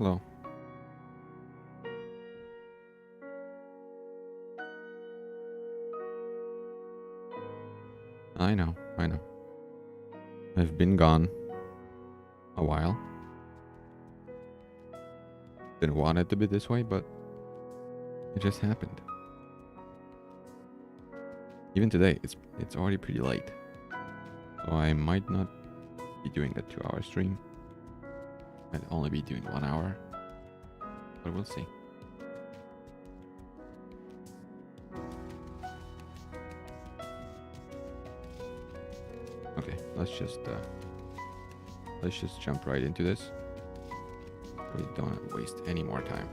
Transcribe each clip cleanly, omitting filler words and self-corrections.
Hello. I know. I've been gone a while. Didn't want it to be this way, but it just happened. Even today, it's already pretty late. So I might not be doing a 2-hour stream. I'd only be doing 1 hour. But we'll see. Okay, let's just jump right into this. We don't waste any more time.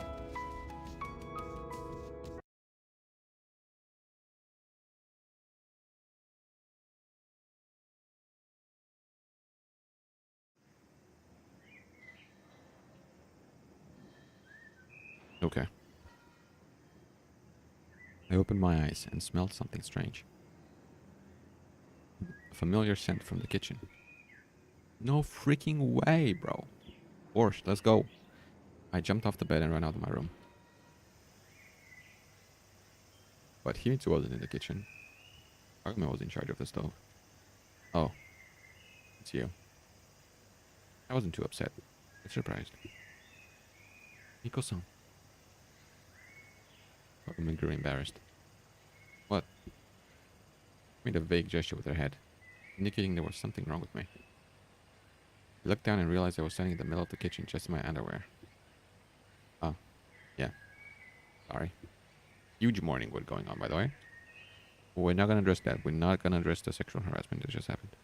Okay. I opened my eyes and smelled something strange. A familiar scent from the kitchen. No freaking way, bro. Borscht, let's go. I jumped off the bed and ran out of my room. But he wasn't in the kitchen. Agme was in charge of the stove. Oh. It's you. I wasn't too upset. But surprised. Miko-san. Agme grew embarrassed. What? Made a vague gesture with her head, indicating there was something wrong with me. I looked down and realized I was standing in the middle of the kitchen just in my underwear. Oh. Yeah. Sorry. Huge morning wood going on, by the way. We're not gonna address that. We're not gonna address the sexual harassment that just happened.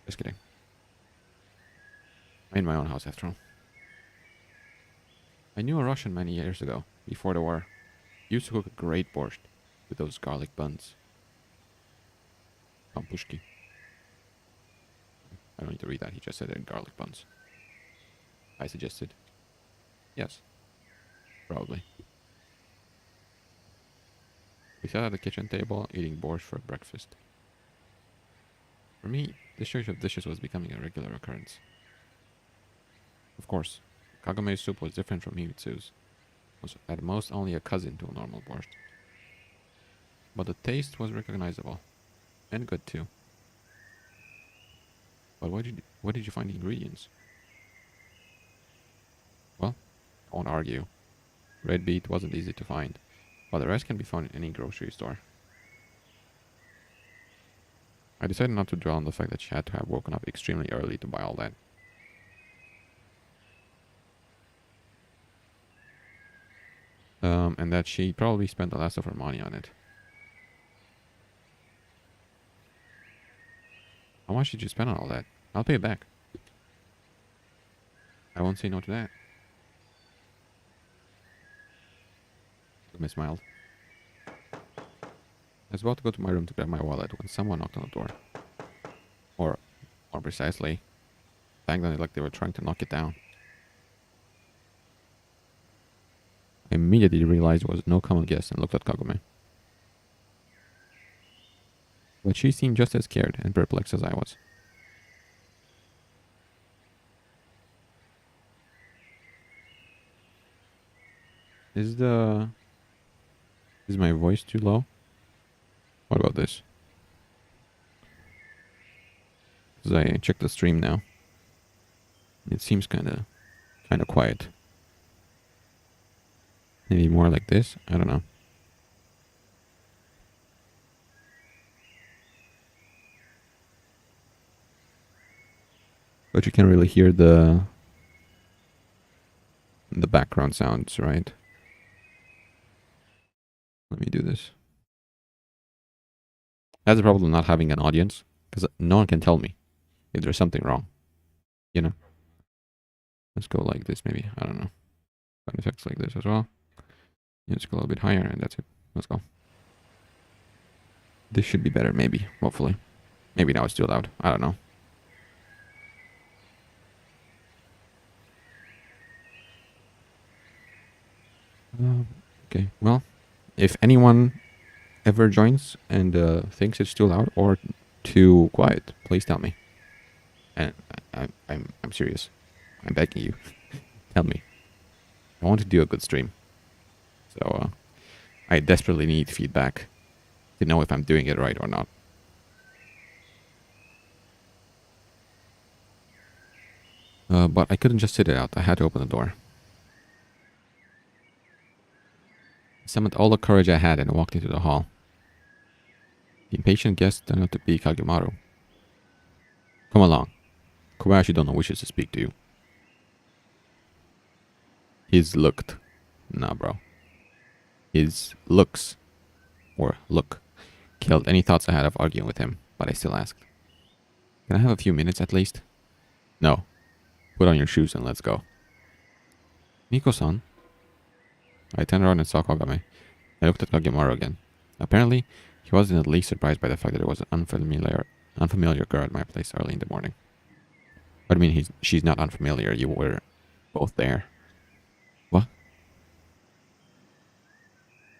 Just kidding. I'm in my own house after all. I knew a Russian many years ago, before the war. He used to cook a great borscht with those garlic buns. Pampushki. I don't need to read that. He just said they're garlic buns. I suggested. Yes. Probably. We sat at the kitchen table, eating borscht for breakfast. For me, this choice of dishes was becoming a regular occurrence. Of course, Kagome's soup was different from Himitsu's. It was at most only a cousin to a normal borscht. But the taste was recognizable. And good too. But where did you find the ingredients? Well, I won't argue. Red beet wasn't easy to find, but the rest can be found in any grocery store. I decided not to dwell on the fact that she had to have woken up extremely early to buy all that. And that she probably spent the last of her money on it. How much did you spend on all that? I'll pay it back. I won't say no to that. I smiled. I was about to go to my room to grab my wallet when someone knocked on the door. Or, more precisely, banged on it like they were trying to knock it down. I immediately realized it was no common guest and looked at Kagome. But she seemed just as scared and perplexed as I was. Is my voice too low? What about this? As I check the stream now, it seems kind of quiet. Maybe more like this? I don't know. But you can really hear the background sounds, right? Let me do this. That's the problem with not having an audience, because no one can tell me if there's something wrong. You know? Let's go like this, maybe. I don't know. Sound effects like this as well. Let's go a little bit higher, and that's it. Let's go. This should be better, maybe. Hopefully. Maybe now it's too loud. I don't know. Okay, well, if anyone ever joins and thinks it's too loud or too quiet, please tell me. And I'm serious. I'm begging you. Tell me. I want to do a good stream. So, I desperately need feedback to know if I'm doing it right or not. But I couldn't just sit it out. I had to open the door. I summoned all the courage I had and walked into the hall. The impatient guest turned out to be Kagemaru. Come along. Kobayashi Dono wishes to speak to you. His looked. Nah, bro. His looks, or look, killed any thoughts I had of arguing with him, but I still asked. Can I have a few minutes at least? No. Put on your shoes and let's go. Miko-san? I turned around and saw Kagame. I looked at Kagemaru again. Apparently, he wasn't in the least surprised by the fact that there was an unfamiliar girl at my place early in the morning. What do you mean she's not unfamiliar? You were both there. What?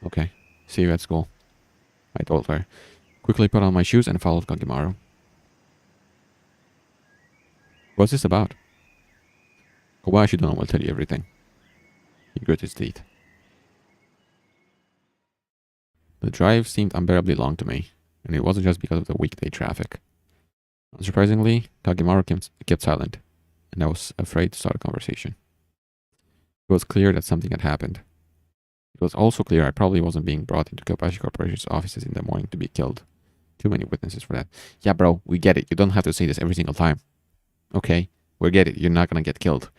Okay. See you at school. I told her. Quickly put on my shoes and followed Kagemaru. What's this about? Kobayashi Dono will tell you everything. He grit his teeth. The drive seemed unbearably long to me, and it wasn't just because of the weekday traffic. Unsurprisingly, Kagemaru kept silent, and I was afraid to start a conversation. It was clear that something had happened. It was also clear I probably wasn't being brought into Kobayashi Corporation's offices in the morning to be killed. Too many witnesses for that. Yeah, bro, we get it. You don't have to say this every single time. Okay, we get it. You're not gonna get killed.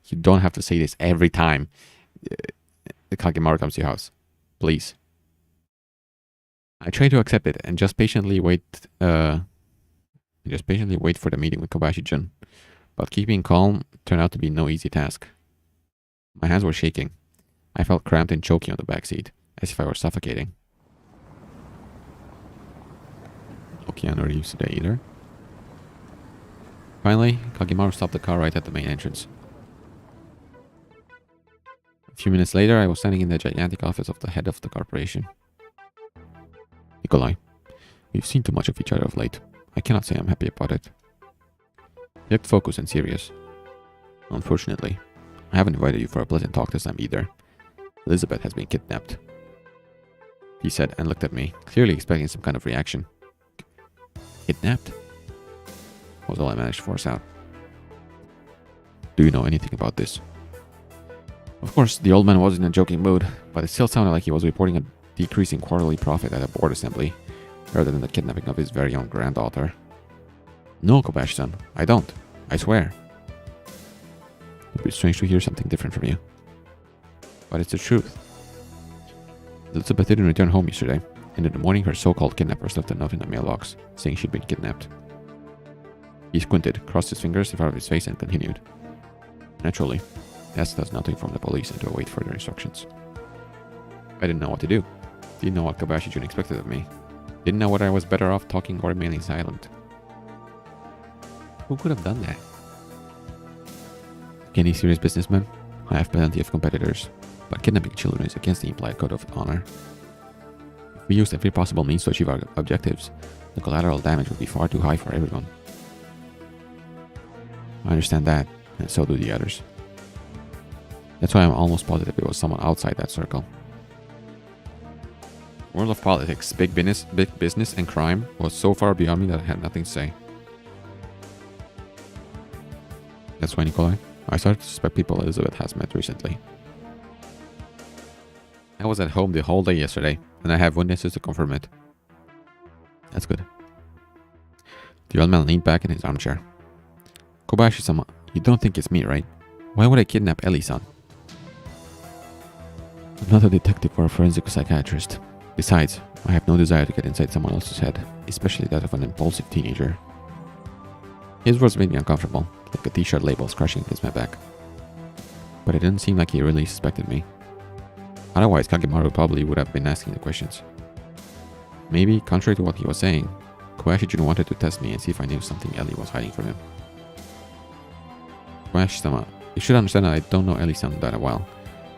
You don't have to say this every time the Kagemaru comes to your house. Please. I tried to accept it and just patiently wait for the meeting with Kobayashi-jun. But keeping calm turned out to be no easy task. My hands were shaking. I felt cramped and choking on the back seat, as if I were suffocating. No Keanu Reeves today either. Finally, Kagemaru stopped the car right at the main entrance. A few minutes later, I was standing in the gigantic office of the head of the corporation. Nikolai, we've seen too much of each other of late. I cannot say I'm happy about it. He looked focused and serious. Unfortunately, I haven't invited you for a pleasant talk this time either. Elizabeth has been kidnapped. He said and looked at me, clearly expecting some kind of reaction. Kidnapped? Was all I managed to force out. Do you know anything about this? Of course, the old man was in a joking mood, but it still sounded like he was reporting a decrease in quarterly profit at a board assembly, rather than the kidnapping of his very own granddaughter. No, Kobayashi-san, I don't. I swear. It'd be strange to hear something different from you. But it's the truth. Elizabeth didn't return home yesterday, and in the morning her so-called kidnappers left a note in the mailbox, saying she'd been kidnapped. He squinted, crossed his fingers in front of his face, and continued. Naturally, he asked us not to inform the police and to await further instructions. I didn't know what to do. Didn't know what Kobayashi-jun expected of me. Didn't know whether I was better off talking or remaining silent. Who could have done that? Any serious businessman? I have plenty of competitors, but kidnapping children is against the implied code of honor. If we used every possible means to achieve our objectives, the collateral damage would be far too high for everyone. I understand that, and so do the others. That's why I'm almost positive it was someone outside that circle. World of politics, big business and crime was so far beyond me that I had nothing to say. That's why, Nikolai, I started to suspect people Elizabeth has met recently. I was at home the whole day yesterday, and I have witnesses to confirm it. That's good. The old man leaned back in his armchair. Kobayashi-sama, you don't think it's me, right? Why would I kidnap Ellie-san? I'm not a detective or a forensic psychiatrist. Besides, I have no desire to get inside someone else's head, especially that of an impulsive teenager. His words made me uncomfortable, like a t-shirt label scratching against my back. But it didn't seem like he really suspected me. Otherwise, Kagemaru probably would have been asking the questions. Maybe, contrary to what he was saying, Kobayashi-jun wanted to test me and see if I knew something Ellie was hiding from him. Kobayashi-sama, you should understand that I don't know Ellie-san that well.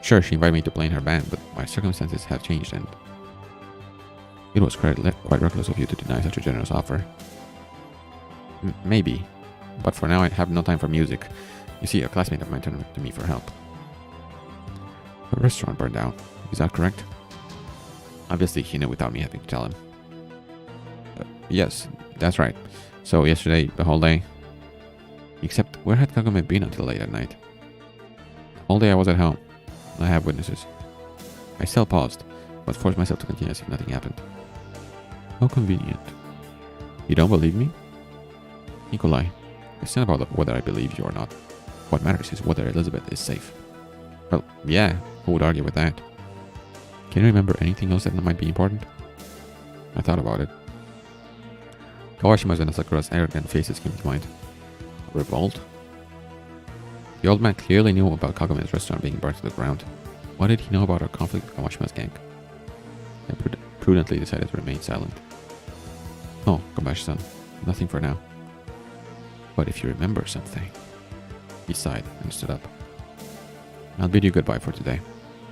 Sure, she invited me to play in her band, but my circumstances have changed and... It was quite reckless of you to deny such a generous offer. Maybe, but for now I have no time for music. You see, a classmate of mine turned to me for help. The restaurant burned down. Is that correct? Obviously, he knew without me having to tell him. Yes, that's right. So yesterday, the whole day... Except, where had Kagome been until late at night? All day I was at home. I have witnesses. I still paused, but forced myself to continue as if nothing happened. How convenient. You don't believe me? Nikolai, it's not about whether I believe you or not. What matters is whether Elizabeth is safe. Well, yeah, who would argue with that? Can you remember anything else that might be important? I thought about it. Kawashima's and Asakura's arrogant faces came to mind. Revolt? The old man clearly knew about Kagome's restaurant being burned to the ground. What did he know about our conflict with Kawashima's gang? I prudently decided to remain silent. Oh, Kobashi-san, nothing for now. But if you remember something... He sighed and stood up. I'll bid you goodbye for today,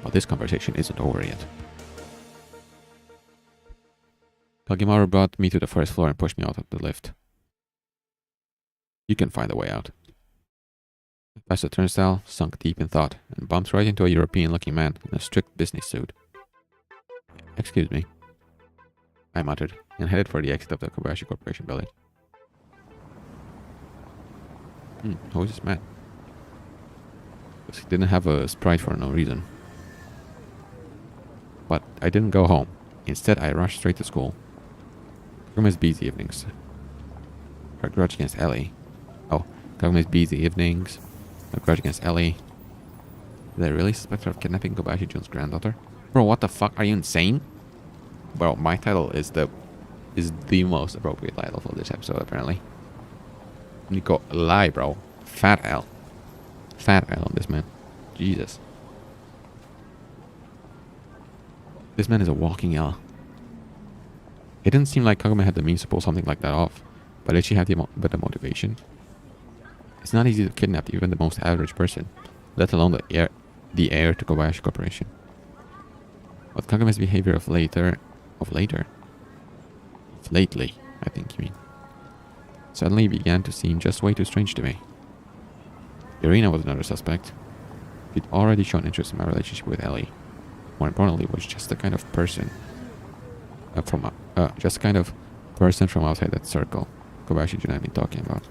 but this conversation isn't over yet. Kagimaru brought me to the first floor and pushed me out of the lift. You can find a way out. I passed the turnstile, sunk deep in thought, and bumped right into a European-looking man in a strict business suit. Excuse me, I muttered, and headed for the exit of the Kobayashi Corporation building. Who is this man? Because he didn't have a sprite for no reason. But I didn't go home. Instead, I rushed straight to school. Kagume's busy evenings. Her grudge against Ellie. Oh, Kagume's busy evenings. A grudge against Ellie. Did I really suspect her of kidnapping Kobayashi Jun's granddaughter? Bro, what the fuck? Are you insane? Bro, my title is the most appropriate title for this episode, apparently. Nikolai, bro. Fat L. Fat L on this man. Jesus. This man is a walking L. It didn't seem like Kagome had the means to pull something like that off. But did she have the motivation? It's not easy to kidnap even the most average person, let alone the heir to Kobayashi Corporation. But Kagome's behavior of lately, I think you mean, suddenly began to seem just way too strange to me. Irina was another suspect. She'd already shown interest in my relationship with Ellie. More importantly, was just the kind of person from outside that circle Kobayashi Jun had been talking about.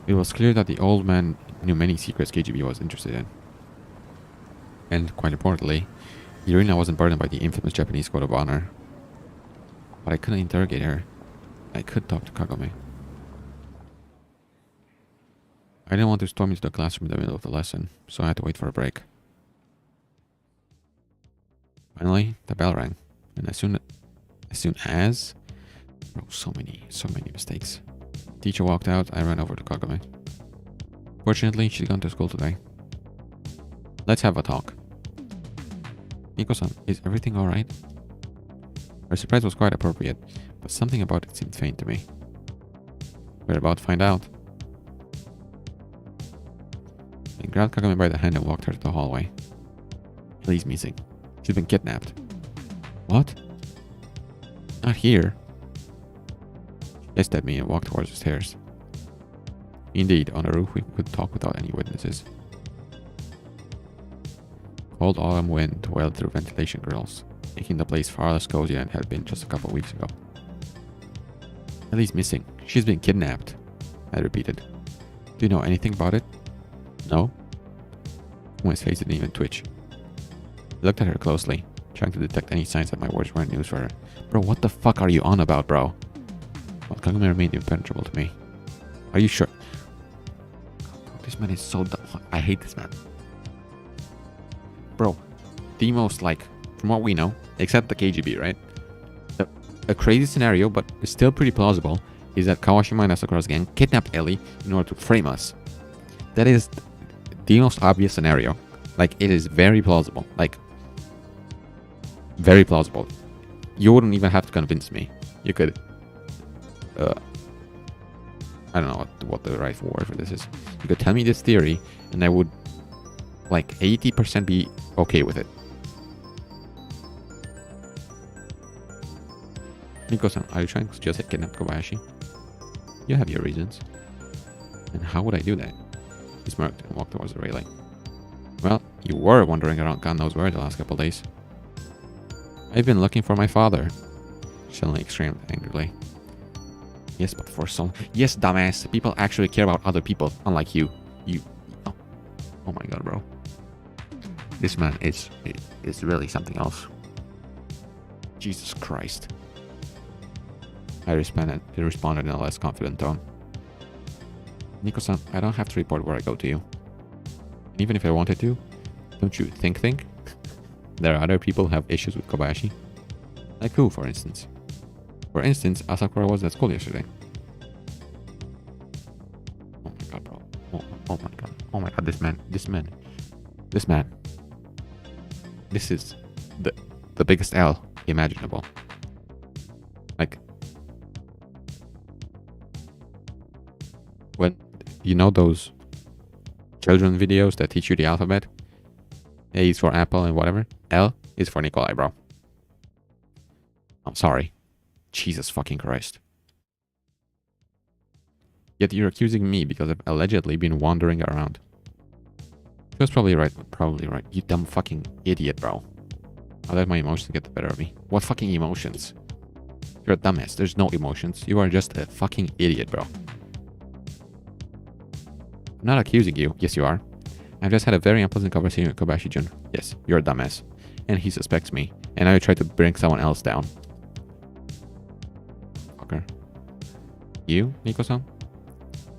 It was clear that the old man knew many secrets KGB was interested in. And, quite importantly, Irina wasn't burdened by the infamous Japanese code of honor. But I couldn't interrogate her. I could talk to Kagome. I didn't want to storm into the classroom in the middle of the lesson, so I had to wait for a break. Finally, the bell rang, and as soon as... Oh, so many mistakes. Teacher walked out, I ran over to Kagome. Fortunately, she'd gone to school today. Let's have a talk. Miko-san, is everything alright? Her surprise was quite appropriate, but something about it seemed faint to me. We're about to find out. I grabbed Kagome by the hand and walked her to the hallway. Ellie's missing. She's been kidnapped. What? Not here. She hissed at me and walked towards the stairs. Indeed, on the roof we could talk without any witnesses. Cold autumn wind wailed through ventilation grills, making the place far less cozy than it had been just a couple weeks ago. Ellie's missing. She's been kidnapped, I repeated. Do you know anything about it? No? My face didn't even twitch. I looked at her closely, trying to detect any signs that my words weren't news for her. Bro, what the fuck are you on about, bro? But Kagome remained impenetrable to me. Are you sure? This man is so dumb. I hate this man. Bro, the most, like, from what we know, except the KGB, right? A crazy scenario, but it's still pretty plausible, is that Kawashima and Asakura's gang kidnapped Ellie in order to frame us. That is the most obvious scenario. Like, it is very plausible. Like, very plausible. You wouldn't even have to convince me. You could... I don't know what the right word for this is. You could tell me this theory, and I would, like, 80% be okay with it. Miko-san, are you trying to just kidnap Kobayashi? You have your reasons. And how would I do that? He smirked and walked towards the railing. Well, you were wandering around God knows where the last couple days. I've been looking for my father, Shelly exclaimed angrily. Yes, but for some... Yes, dumbass. People actually care about other people, unlike you. Oh, oh my god, bro. This man is really something else. Jesus Christ. I responded in a less confident tone. Nico-san, I don't have to report where I go to you. And even if I wanted to, don't you think? There are other people who have issues with Kobayashi. Like who, for instance? For instance, Asakura was at school yesterday. Oh my god, bro. Oh my god. Oh my god, this man. This is the biggest L imaginable. Like, when you know those children videos that teach you the alphabet? A is for apple and whatever. L is for Nikolai, bro. I'm sorry. Jesus fucking Christ. Yet you're accusing me because I've allegedly been wandering around. She was probably right. You dumb fucking idiot, bro. I let my emotions get the better of me. What fucking emotions? You're a dumbass. There's no emotions. You are just a fucking idiot, bro. I'm not accusing you. Yes, you are. I've just had a very unpleasant conversation with Kobayashi-jun. Yes, you're a dumbass. And he suspects me. And now you try to bring someone else down. Fucker. You, Nico-san?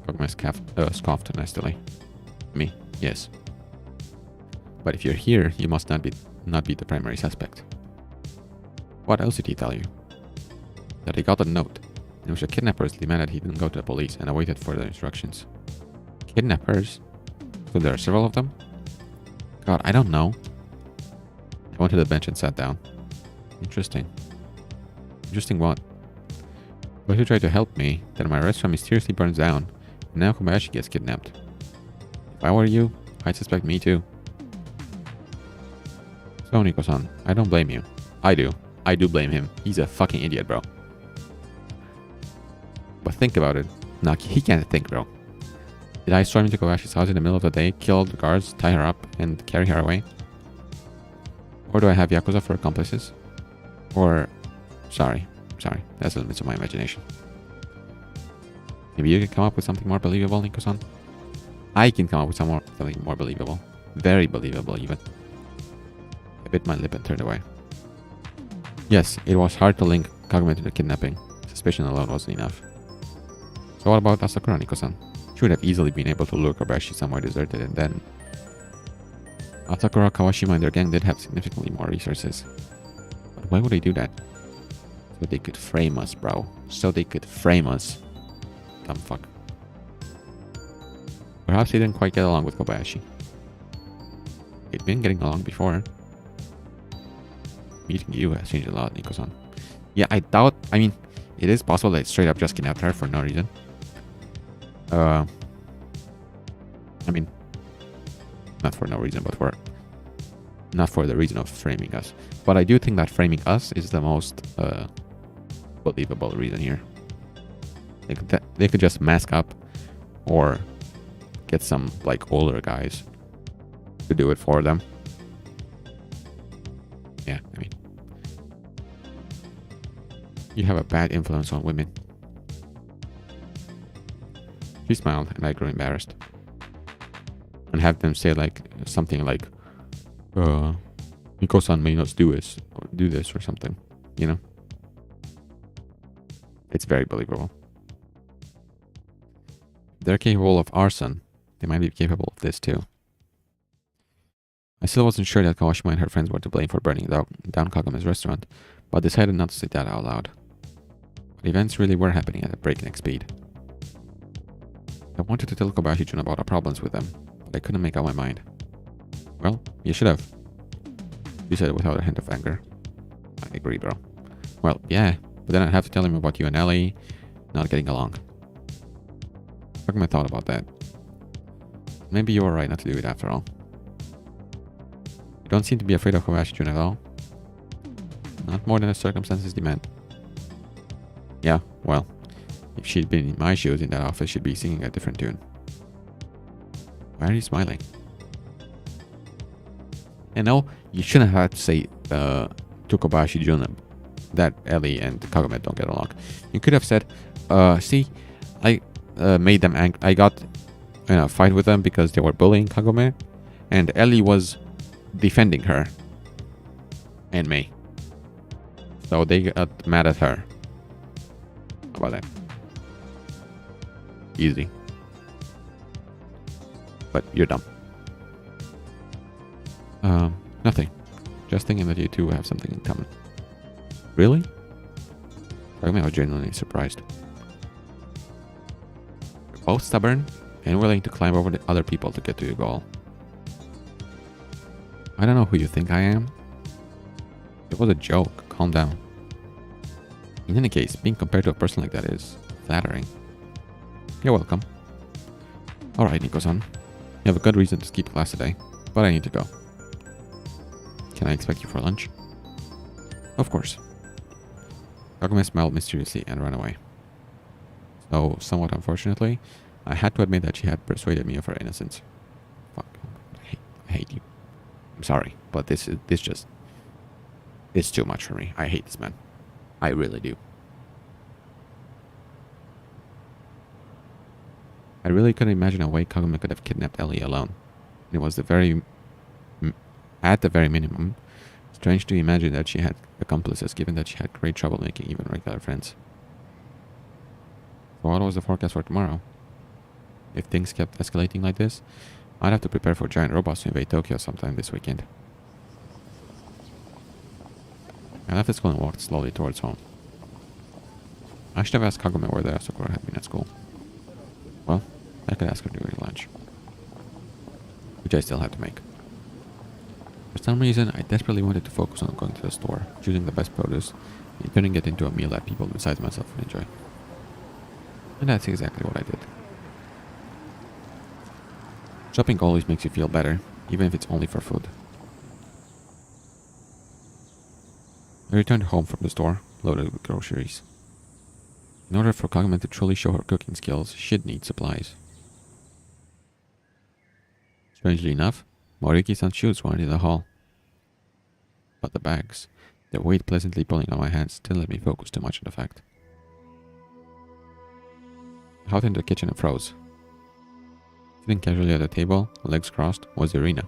Kagome scoffed nastily. Me? Yes. But if you're here, you must not be the primary suspect. What else did he tell you? That he got a note, in which the kidnappers demanded he didn't go to the police and awaited further instructions. Kidnappers? So there are several of them? God, I don't know. I went to the bench and sat down. Interesting. Interesting what? But if you try to help me, then my restaurant mysteriously burns down, and now Kobayashi gets kidnapped. If I were you, I'd suspect me too. So, Nico-san, I don't blame you. I do. I do blame him. He's a fucking idiot, bro. But think about it. Nah, he can't think, bro. Did I storm into Kobayashi's house in the middle of the day, kill all the guards, tie her up, and carry her away? Or do I have Yakuza for accomplices? Or... Sorry, that's the limits of my imagination. Maybe you can come up with something more believable, Nico-san? I can come up with something more believable. Very believable, even. I bit my lip and turned away. Yes, it was hard to link Kagome to the kidnapping. Suspicion alone wasn't enough. So what about Asakura, Nico-san? She would have easily been able to lure Kobayashi somewhere deserted, and then... Asakura, Kawashima, and their gang did have significantly more resources. But why would they do that? So they could frame us, bro. So they could frame us. Dumb fuck. Perhaps they didn't quite get along with Kobayashi. They'd been getting along before. Meeting you has changed a lot, Nico-san. Yeah, I doubt... I mean, it is possible that straight up just kidnapped her for no reason. I mean, not for no reason, but not for the reason of framing us. But I do think that framing us is the most believable reason here. They could just mask up or get some like older guys to do it for them. Yeah, I mean, you have a bad influence on women. She smiled, and I grew embarrassed. And have them say like something like, Miko-san may not do this or something, you know? It's very believable. They're capable of arson. They might be capable of this too. I still wasn't sure that Kawashima and her friends were to blame for burning down Kagome's restaurant, but decided not to say that out loud. But events really were happening at a breakneck speed. I wanted to tell Kobayashi-jun about our problems with them, but I couldn't make up my mind. Well, you should have, she said without a hint of anger. I agree, bro. Well, yeah, but then I'd have to tell him about you and Ellie not getting along. Kagome thought about that. Maybe you were right not to do it after all. You don't seem to be afraid of Kobayashi-jun at all. Not more than the circumstances demand. Yeah, well, if she'd been in my shoes in that office, she'd be singing a different tune. Why are you smiling? And no, you shouldn't have to say Tokobashi Jun that Ellie and Kagome don't get along. You could have said, see, I made them angry. I got in a fight with them because they were bullying Kagome, and Ellie was defending her and me. So they got mad at her. How about that? Easy. But you're dumb. Nothing. Just thinking that you two have something in common. Really? I was genuinely surprised. You're both stubborn and willing to climb over the other people to get to your goal. I don't know who you think I am. It was a joke. Calm down. In any case, being compared to a person like that is flattering. You're welcome. Alright, Nico-san. You have a good reason to skip class today, but I need to go. Can I expect you for lunch? Of course. Kagome smiled mysteriously and ran away. So, somewhat unfortunately, I had to admit that she had persuaded me of her innocence. Fuck. I hate you. I'm sorry, but this just... It's too much for me. I hate this man. I really do. I really couldn't imagine a way Kagome could have kidnapped Ellie alone. It was at the very minimum, strange to imagine that she had accomplices, given that she had great trouble making even regular friends. So what was the forecast for tomorrow? If things kept escalating like this, I'd have to prepare for giant robots to invade Tokyo sometime this weekend. I left the school and walked slowly towards home. I should have asked Kagome where the Asakura had been at school. Well, I could ask her during lunch, which I still had to make. For some reason, I desperately wanted to focus on going to the store, choosing the best produce, and turning it into a meal that people besides myself would enjoy. And that's exactly what I did. Shopping always makes you feel better, even if it's only for food. I returned home from the store, loaded with groceries. In order for Kagome to truly show her cooking skills, she'd need supplies. Strangely enough, Moriki-san's shoes weren't in the hall. But the bags, their weight pleasantly pulling on my hands, didn't let me focus too much on the fact. I hopped into the kitchen and froze. Sitting casually at the table, legs crossed, was Irina.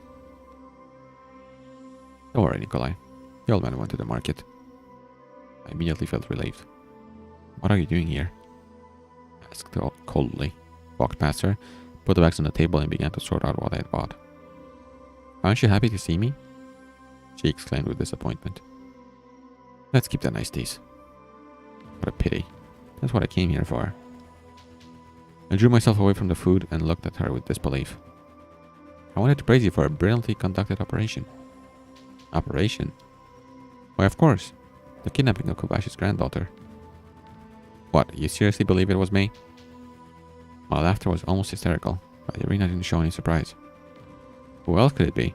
Don't worry, Nikolai. The old man went to the market. I immediately felt relieved. What are you doing here? I asked coldly. Walked past her, put the bags on the table and began to sort out what I had bought. Aren't you happy to see me? She exclaimed with disappointment. Let's keep the nice teas. What a pity. That's what I came here for. I drew myself away from the food and looked at her with disbelief. I wanted to praise you for a brilliantly conducted operation. Operation? Why, of course. The kidnapping of Kobashi's granddaughter. What, you seriously believe it was me? My laughter was almost hysterical, but Irina didn't show any surprise. Who else could it be?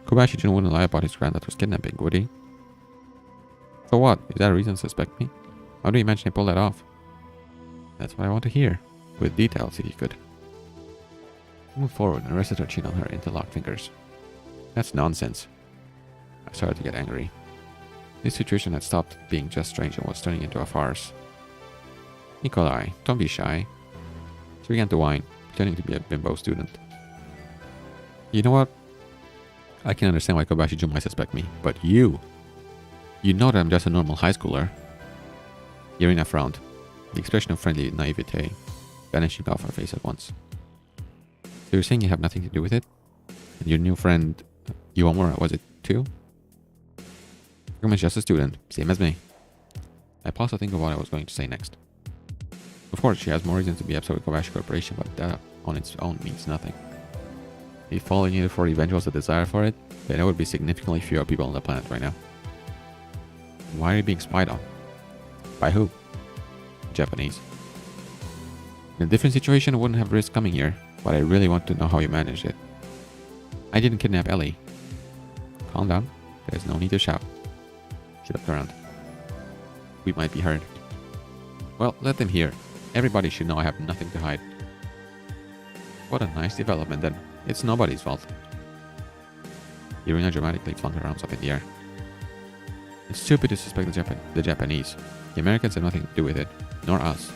Kobashi-jun wouldn't lie about his granddaughter's kidnapping, would he? So what? Is that a reason to suspect me? How do you imagine I pulled that off? That's what I want to hear. With details, if you could. I moved forward and rested her chin on her interlocked fingers. That's nonsense. I started to get angry. This situation had stopped being just strange and was turning into a farce. Nikolai, don't be shy. She began to whine, pretending to be a bimbo student. You know what? I can understand why Kobashi-jun might suspect me, but you know that I'm just a normal high schooler. Irina frowned, the expression of friendly naivete vanishing off her face at once. So you're saying you have nothing to do with it? And your new friend, Iwamura, was it too? Kagume's just a student, same as me. I paused to think of what I was going to say next. Of course, she has more reasons to be upset with Kobashi Corporation, but that on its own means nothing. If all I needed for revenge was a desire for it, then there would be significantly fewer people on the planet right now. Why are you being spied on? By who? Japanese. In a different situation, I wouldn't have risked coming here, but I really want to know how you managed it. I didn't kidnap Ellie. Calm down. There's no need to shout. She looked around. We might be heard. Well, let them hear. Everybody should know I have nothing to hide. What a nice development then. It's nobody's fault. Irina dramatically flung her arms up in the air. It's stupid to suspect the Japanese. The Americans have nothing to do with it, nor us.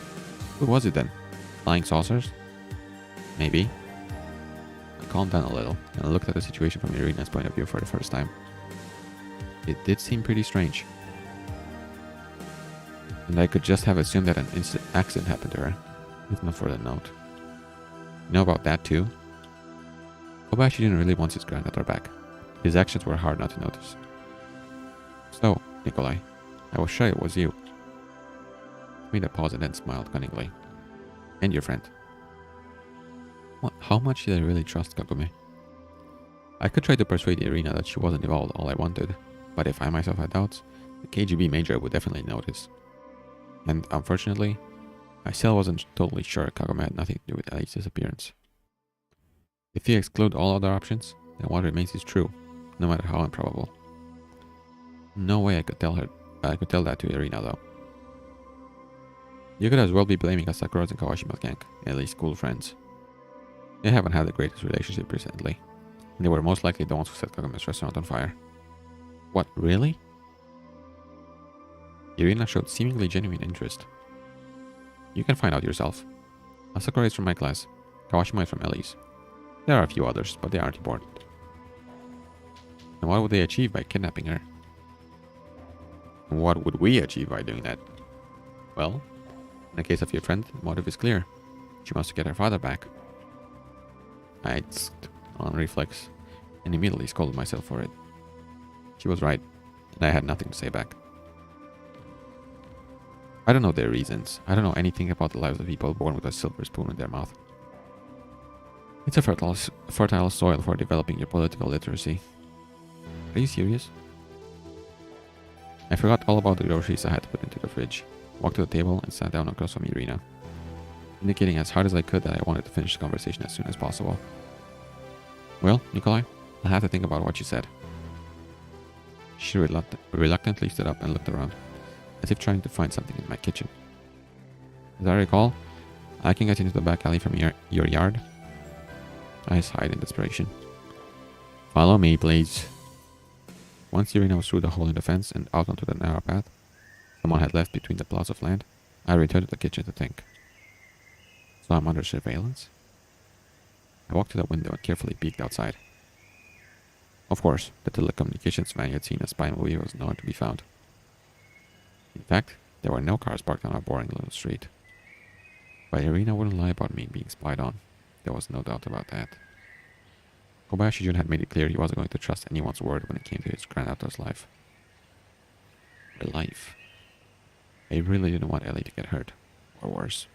Who was it then? Flying saucers? Maybe. I calmed down a little and looked at the situation from Irina's point of view for the first time. It did seem pretty strange. And I could just have assumed that an instant accident happened to her, if not for the note. You know about that too? Kobayashi didn't really want his granddaughter back. His actions were hard not to notice. So, Nikolai, I was sure it was you. He made a pause and then smiled cunningly. And your friend. What, how much did I really trust Kagome? I could try to persuade Irina that she wasn't involved all I wanted, but if I myself had doubts, the KGB major would definitely notice. And unfortunately, I still wasn't totally sure Kagome had nothing to do with Ellie's disappearance. If you exclude all other options, then what remains is true, no matter how improbable. No way I could tell that to Irina though. You could as well be blaming Asakura's and Kawashima's gang, at least school friends. They haven't had the greatest relationship recently, and they were most likely the ones who set Kagome's restaurant on fire. What, really? Irina showed seemingly genuine interest. You can find out yourself. Asakura is from my class, Kawashima is from Ellie's. There are a few others, but they aren't important. And what would they achieve by kidnapping her? And what would we achieve by doing that? Well, in the case of your friend, the motive is clear. She wants to get her father back. I tsked on reflex and immediately scolded myself for it. She was right, and I had nothing to say back. I don't know their reasons. I don't know anything about the lives of people born with a silver spoon in their mouth. It's a fertile soil for developing your political literacy. Are you serious? I forgot all about the groceries I had to put into the fridge, walked to the table and sat down across from Irina, indicating as hard as I could that I wanted to finish the conversation as soon as possible. Well, Nikolai, I'll have to think about what you said. She reluctantly stood up and looked around, as if trying to find something in my kitchen. As I recall, I can get into the back alley from your yard. I sighed in desperation. Follow me, please. Once Irina was through the hole in the fence and out onto the narrow path someone had left between the plots of land, I returned to the kitchen to think. So I'm under surveillance? I walked to the window and carefully peeked outside. Of course, the telecommunications van you had seen in a spy movie was nowhere to be found. In fact, there were no cars parked on our boring little street. But Irina wouldn't lie about me being spied on. There was no doubt about that. Kobayashi-jun had made it clear he wasn't going to trust anyone's word when it came to his granddaughter's life. Her life. I really didn't want Ellie to get hurt, or worse.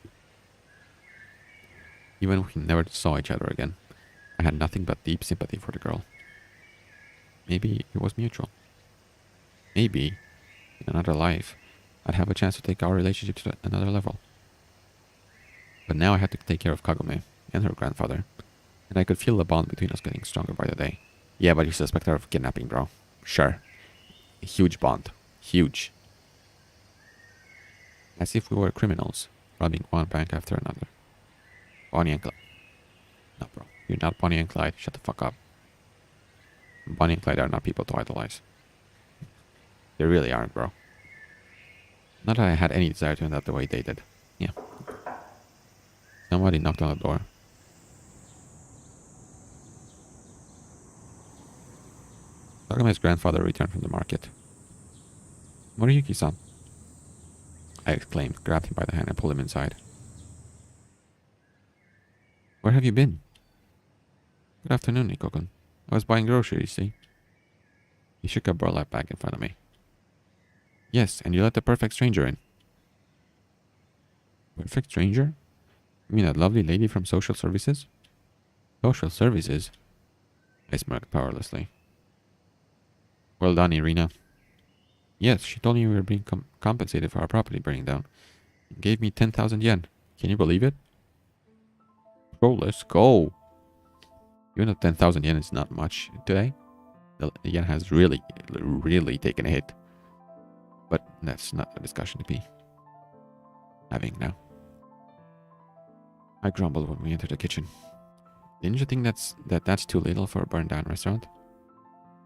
Even if we never saw each other again, I had nothing but deep sympathy for the girl. Maybe it was mutual. Maybe, in another life, I'd have a chance to take our relationship to another level. But now I had to take care of Kagome and her grandfather, and I could feel the bond between us getting stronger by the day. Yeah, but you suspect her of kidnapping, bro. Sure. A huge bond. Huge. As if we were criminals, robbing one bank after another. Bonnie and Clyde. No, bro. You're not Bonnie and Clyde. Shut the fuck up. Bonnie and Clyde are not people to idolize. They really aren't, bro. Not that I had any desire to end up the way they did. Yeah. Somebody knocked on the door. Kagame's grandfather returned from the market. Moriyuki-san, I exclaimed, grabbed him by the hand and pulled him inside. Where have you been? Good afternoon, Nikko-kun. I was buying groceries, see? He shook a burlap bag in front of me. Yes, and you let the perfect stranger in. Perfect stranger? You mean that lovely lady from social services? Social services? I smirked powerlessly. Well done, Irina. Yes, she told me we were being compensated for our property burning down. And gave me 10,000 yen. Can you believe it? Bro, let's go. Even though 10,000 yen is not much today, the yen has really taken a hit. But that's not a discussion to be having now. I grumbled when we entered the kitchen. Didn't you think that's too little for a burned down restaurant?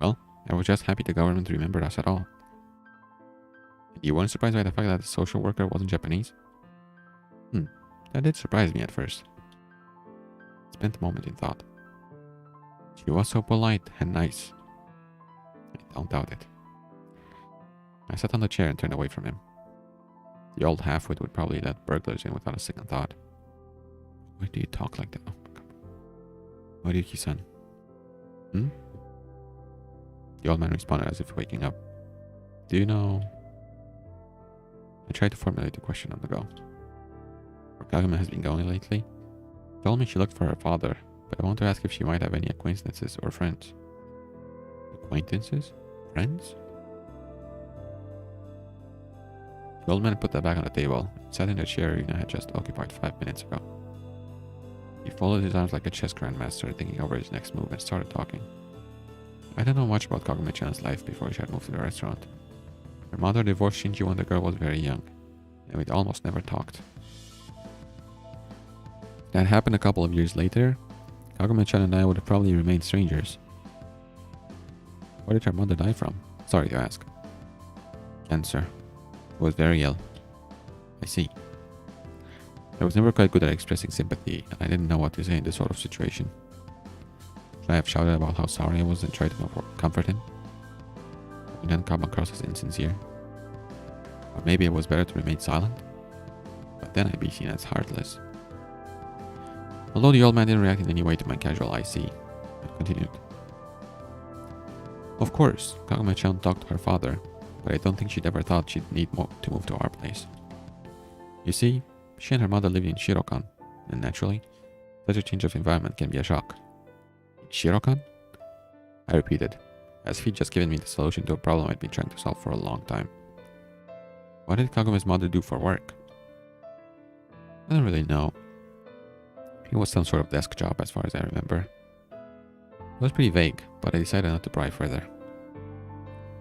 Well, I was just happy the government remembered us at all. You weren't surprised by the fact that the social worker wasn't Japanese? That did surprise me at first. I spent a moment in thought. She was so polite and nice. I don't doubt it. I sat on the chair and turned away from him. The old halfwit would probably let burglars in without a second thought. Why do you talk like that? Oh, what do you, son? The old man responded as if waking up. Do you know... I tried to formulate the question on the go. Where Kagome has been going lately? She told me she looked for her father, but I want to ask if she might have any acquaintances or friends. Acquaintances? Friends? The old man put that back on the table, sat in the chair Rina had just occupied 5 minutes ago. He folded his arms like a chess grandmaster, thinking over his next move, and started talking. I don't know much about Kagome-chan's life before she had moved to the restaurant. Her mother divorced Shinji when the girl was very young, and we'd almost never talked. If that happened a couple of years later, Kagome-chan and I would have probably remained strangers. Where did her mother die from? Sorry to ask. Cancer. She was very ill. I see. I was never quite good at expressing sympathy, and I didn't know what to say in this sort of situation. Should I have shouted about how sorry I was and tried to comfort him? And then come across as insincere? Or maybe it was better to remain silent? But then I'd be seen as heartless. Although the old man didn't react in any way to my casual I see, I continued. Of course, Kagome-chan talked to her father, but I don't think she'd ever thought she'd need to move to our place. You see, she and her mother lived in Shirokan, and naturally, such a change of environment can be a shock. Shirokan? I repeated, as if he'd just given me the solution to a problem I'd been trying to solve for a long time. What did Kagome's mother do for work? I don't really know. It was some sort of desk job as far as I remember. It was pretty vague, but I decided not to pry further.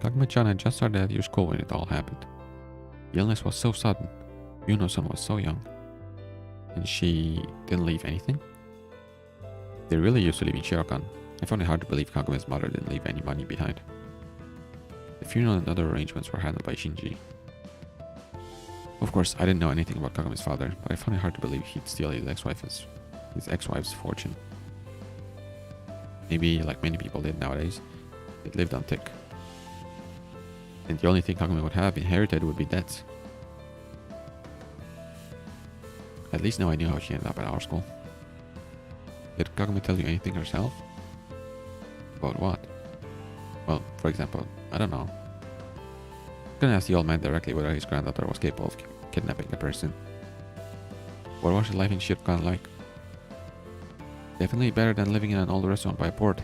Kagome-chan had just started at your school when it all happened. The illness was so sudden. Yuno-san was so young. And she didn't leave anything? They really used to live in Shirokan. I found it hard to believe Kagome's mother didn't leave any money behind. The funeral and other arrangements were handled by Shinji. Of course, I didn't know anything about Kagome's father, but I found it hard to believe he'd steal his ex-wife's fortune. Maybe, like many people did nowadays, they'd lived on tick. And the only thing Kagome would have inherited would be debts. At least now I knew how she ended up at our school. Did Kagome tell you anything herself? About what? Well, for example, I don't know. I'm gonna ask the old man directly whether his granddaughter was capable of kidnapping a person. What was his life in Shirokan like? Definitely better than living in an old restaurant by a port.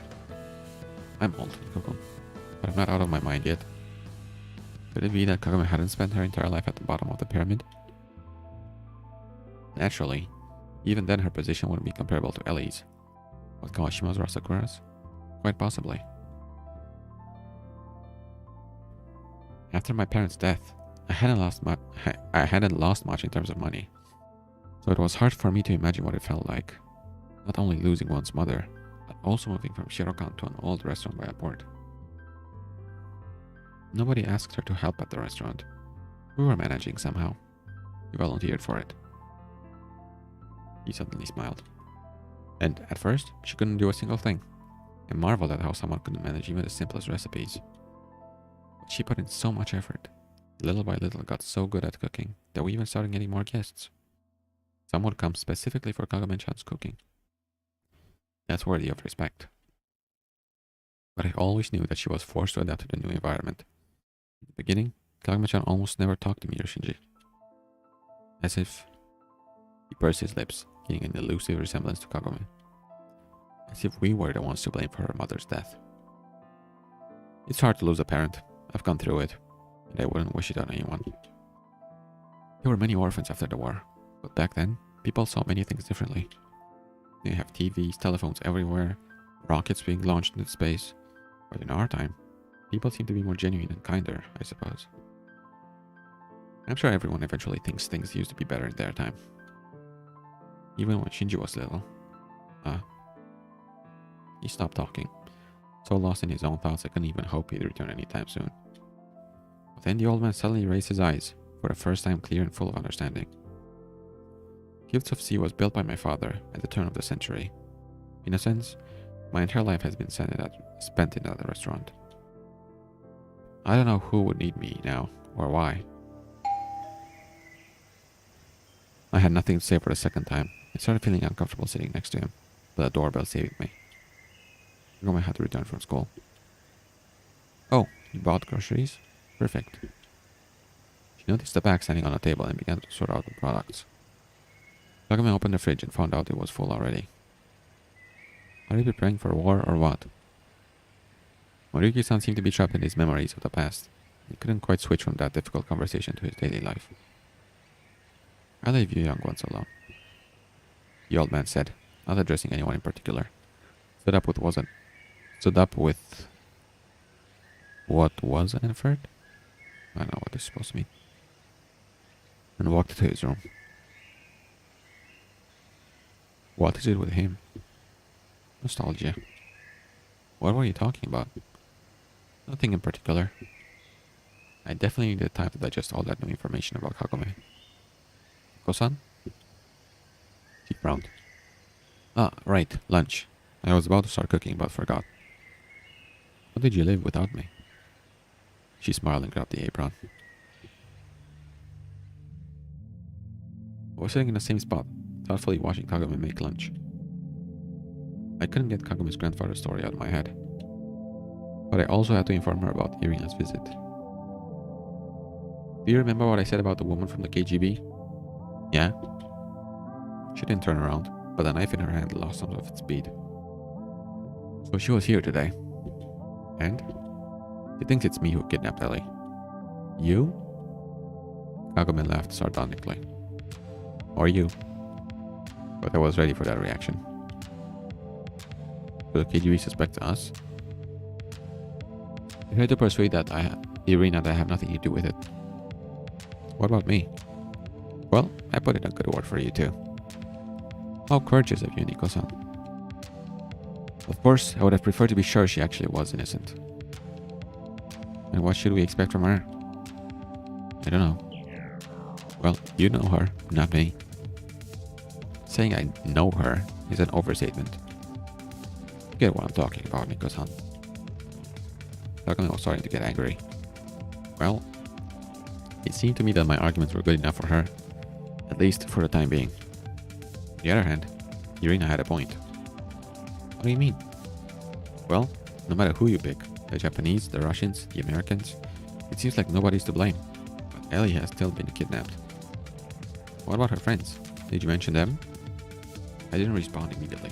I'm old, Kagome, but I'm not out of my mind yet. Could it be that Kagome hadn't spent her entire life at the bottom of the pyramid? Naturally, even then her position wouldn't be comparable to Ellie's. But Kawashima's or Sakura's? Quite possibly. After my parents' death, I hadn't lost much in terms of money, so it was hard for me to imagine what it felt like, not only losing one's mother, but also moving from Shirokan to an old restaurant by a port. Nobody asked her to help at the restaurant. We were managing somehow. We volunteered for it. He suddenly smiled. And at first, she couldn't do a single thing. I marveled at how someone could manage even the simplest recipes. But she put in so much effort. Little by little got so good at cooking that we even started getting more guests. Some would come specifically for Kagome-chan's cooking. That's worthy of respect. But I always knew that she was forced to adapt to the new environment. In the beginning, Kagome-chan almost never talked to me or Shinji. As if... He pursed his lips, giving an elusive resemblance to Kagome. As if we were the ones to blame for her mother's death. It's hard to lose a parent. I've gone through it, and I wouldn't wish it on anyone. There were many orphans after the war, but back then, people saw many things differently. They have TVs, telephones everywhere, rockets being launched into space. But in our time, people seem to be more genuine and kinder, I suppose. I'm sure everyone eventually thinks things used to be better in their time. Even when Shinji was little. He stopped talking, so lost in his own thoughts I couldn't even hope he'd return anytime soon. But then the old man suddenly raised his eyes, for the first time clear and full of understanding. Gifts of Sea was built by my father at the turn of the century. In a sense, my entire life has been spent in that restaurant. I don't know who would need me now, or why. I had nothing to say for the second time. I started feeling uncomfortable sitting next to him, but the doorbell saved me. Kagome had to return from school. Oh, you bought groceries? Perfect. She noticed the bag standing on the table and began to sort out the products. Kagome opened the fridge and found out it was full already. Are you preparing for war or what? Moriyuki-san seemed to be trapped in his memories of the past. He couldn't quite switch from that difficult conversation to his daily life. I'll leave you young ones alone, the old man said, not addressing anyone in particular. Stood up with what was an effort? I don't know what this is supposed to mean. And walked to his room. What is it with him? Nostalgia. What were you talking about? Nothing in particular. I definitely needed time to digest all that new information about Kagome. Kosan? She frowned. Ah, right, lunch. I was about to start cooking but forgot. How did you live without me? She smiled and grabbed the apron. I was sitting in the same spot, thoughtfully watching Kagome make lunch. I couldn't get Kagome's grandfather's story out of my head. But I also had to inform her about Irina's visit. Do you remember what I said about the woman from the KGB? Yeah? She didn't turn around, but the knife in her hand lost some of its speed. So she was here today. And? She thinks it's me who kidnapped Ellie. You? Kagome laughed sardonically. Or you. But I was ready for that reaction. So the KGB suspects us? I tried to persuade Irina that I have nothing to do with it. What about me? Well, I put in a good word for you too. How courteous of you, Nico-san. Of course, I would have preferred to be sure she actually was innocent. And what should we expect from her? I don't know. Well, you know her, not me. Saying I know her is an overstatement. You get what I'm talking about, Nico-san. Kagome was starting to get angry. Well, it seemed to me that my arguments were good enough for her, at least for the time being. On the other hand, Irina had a point. What do you mean? Well, no matter who you pick, the Japanese, the Russians, the Americans, it seems like nobody's to blame. But Ellie has still been kidnapped. What about her friends? Did you mention them? I didn't respond immediately.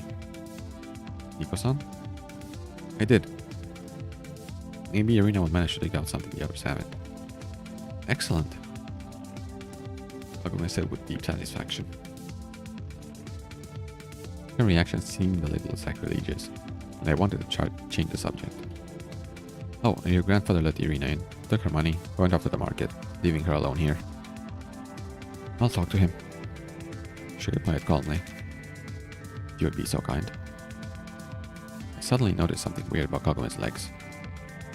Nico-san? I did. Maybe Irina will manage to dig out something the others haven't. Excellent, Kagome said with deep satisfaction. Her reaction seemed a little sacrilegious, and I wanted to change the subject. Oh, and your grandfather let Irina in, took her money, went off to the market, leaving her alone here. I'll talk to him. She replied calmly. You would be so kind. I suddenly noticed something weird about Kagome's legs.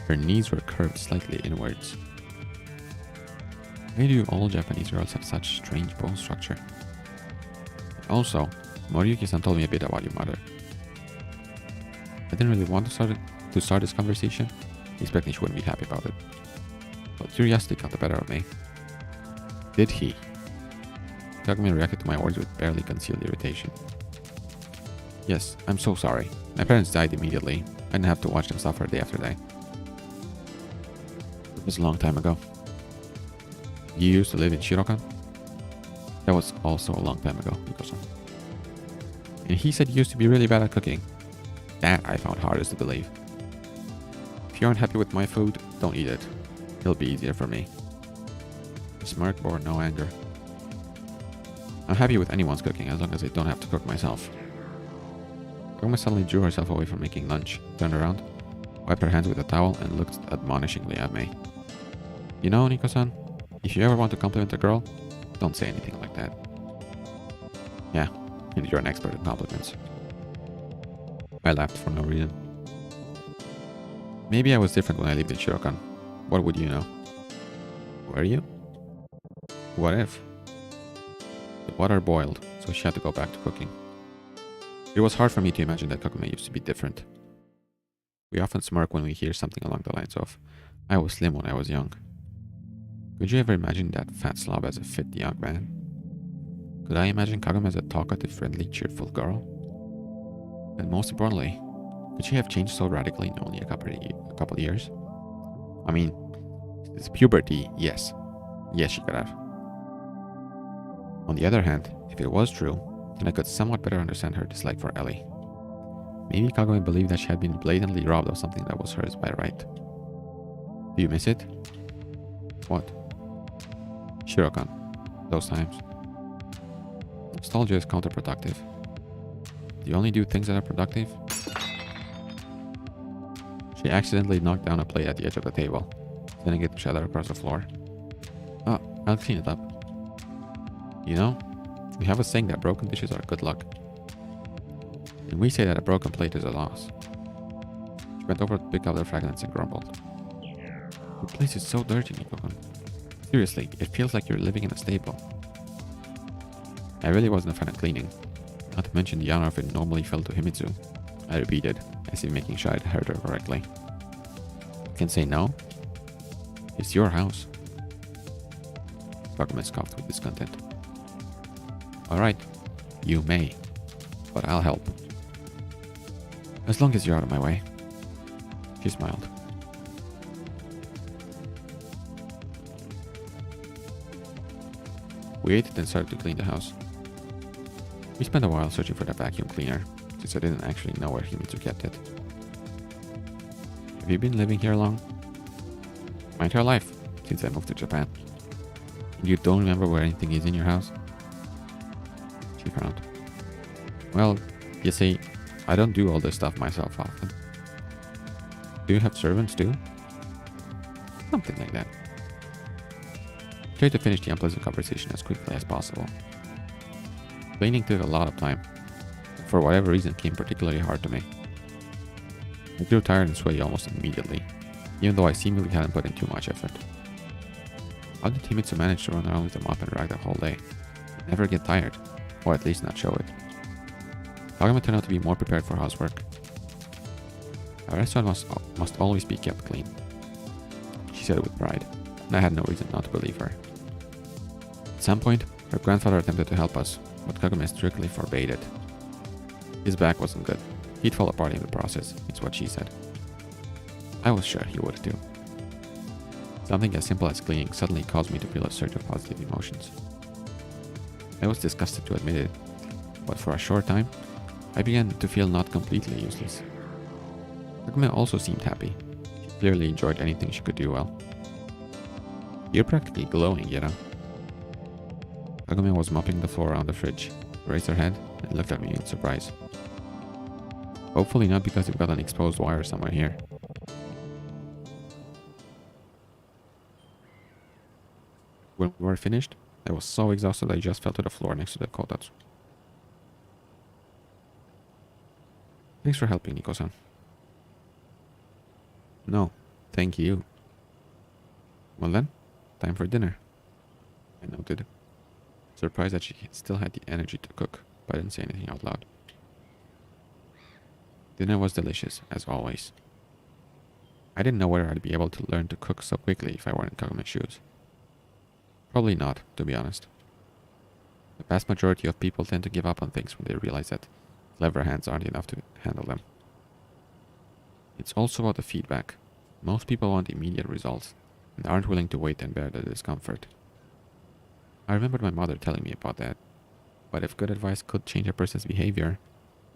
Her knees were curved slightly inwards. Why do all Japanese girls have such strange bone structure? Also, Moriyuki-san told me a bit about your mother. I didn't really want to start this conversation, expecting she wouldn't be happy about it. But curiosity got the better of me. Did he? Kagome reacted to my words with barely concealed irritation. Yes, I'm so sorry. My parents died immediately. I didn't have to watch them suffer day after day. It was a long time ago. You used to live in Shirokan? That was also a long time ago, Nico-san. And he said you used to be really bad at cooking. That I found hardest to believe. If you aren't happy with my food, don't eat it. It'll be easier for me. The smirk bore no anger. I'm happy with anyone's cooking as long as I don't have to cook myself. Kagome suddenly drew herself away from making lunch, turned around, wiped her hands with a towel, and looked admonishingly at me. You know, Nico-san, if you ever want to compliment a girl, don't say anything like that. Yeah, and you're an expert at compliments. I laughed for no reason. Maybe I was different when I lived in Shirokan. What would you know? Were you? What if? The water boiled, so she had to go back to cooking. It was hard for me to imagine that Kagome used to be different. We often smirk when we hear something along the lines of, I was slim when I was young. Could you ever imagine that fat slob as a fit young man? Could I imagine Kagome as a talkative, friendly, cheerful girl? And most importantly, could she have changed so radically in only a couple of years? I mean, it's puberty, yes. Yes, she could have. On the other hand, if it was true, then I could somewhat better understand her dislike for Ellie. Maybe Kagome believed that she had been blatantly robbed of something that was hers by right. Do you miss it? What? Shirokan. Those times. Nostalgia is counterproductive. Do you only do things that are productive? She accidentally knocked down a plate at the edge of the table, sending it to shatter across the floor. Oh, I'll clean it up. You know, we have a saying that broken dishes are good luck. And we say that a broken plate is a loss. She bent over to pick up the fragments and grumbled. The place is so dirty, Nikokun. Seriously, it feels like you're living in a stable. I really wasn't a fan of cleaning. Not to mention the honor of it normally fell to Himitsu. I repeated, as if making sure I'd heard her correctly. I can say no? It's your house. Kagome scoffed with discontent. Alright, you may, but I'll help. As long as you're out of my way. She smiled. We ate and started to clean the house. We spent a while searching for the vacuum cleaner, since I didn't actually know where Himitsu kept it. Have you been living here long? My entire life, since I moved to Japan. And you don't remember where anything is in your house? She frowned. Well, you see, I don't do all this stuff myself often. Do you have servants too? Something like that. I tried to finish the unpleasant conversation as quickly as possible. Cleaning took a lot of time. For whatever reason, it came particularly hard to me. I grew tired and sweaty almost immediately, even though I seemingly hadn't put in too much effort. How did Himitsu manage to run around with a mop and rag the whole day? Never get tired, or at least not show it. Kagome turned out to be more prepared for housework. A restaurant must always be kept clean, she said with pride, and I had no reason not to believe her. At some point, her grandfather attempted to help us, but Kagome strictly forbade it. His back wasn't good. He'd fall apart in the process, is what she said. I was sure he would too. Something as simple as cleaning suddenly caused me to feel a surge of positive emotions. I was disgusted to admit it, but for a short time, I began to feel not completely useless. Kagome also seemed happy. She clearly enjoyed anything she could do well. You're practically glowing, you know. Kagome was mopping the floor around the fridge, raised her head, and looked at me in surprise. Hopefully not because you've got an exposed wire somewhere here. When we were finished, I was so exhausted I just fell to the floor next to the kotatsu. Thanks for helping, Nico-san. No, thank you. Well then, time for dinner. I noted, surprised that she still had the energy to cook, but I didn't say anything out loud. Dinner was delicious, as always. I didn't know whether I'd be able to learn to cook so quickly if I were in Kagome's shoes. Probably not, to be honest. The vast majority of people tend to give up on things when they realize that clever hands aren't enough to handle them. It's also about the feedback. Most people want immediate results, and aren't willing to wait and bear the discomfort. I remembered my mother telling me about that, but if good advice could change a person's behavior,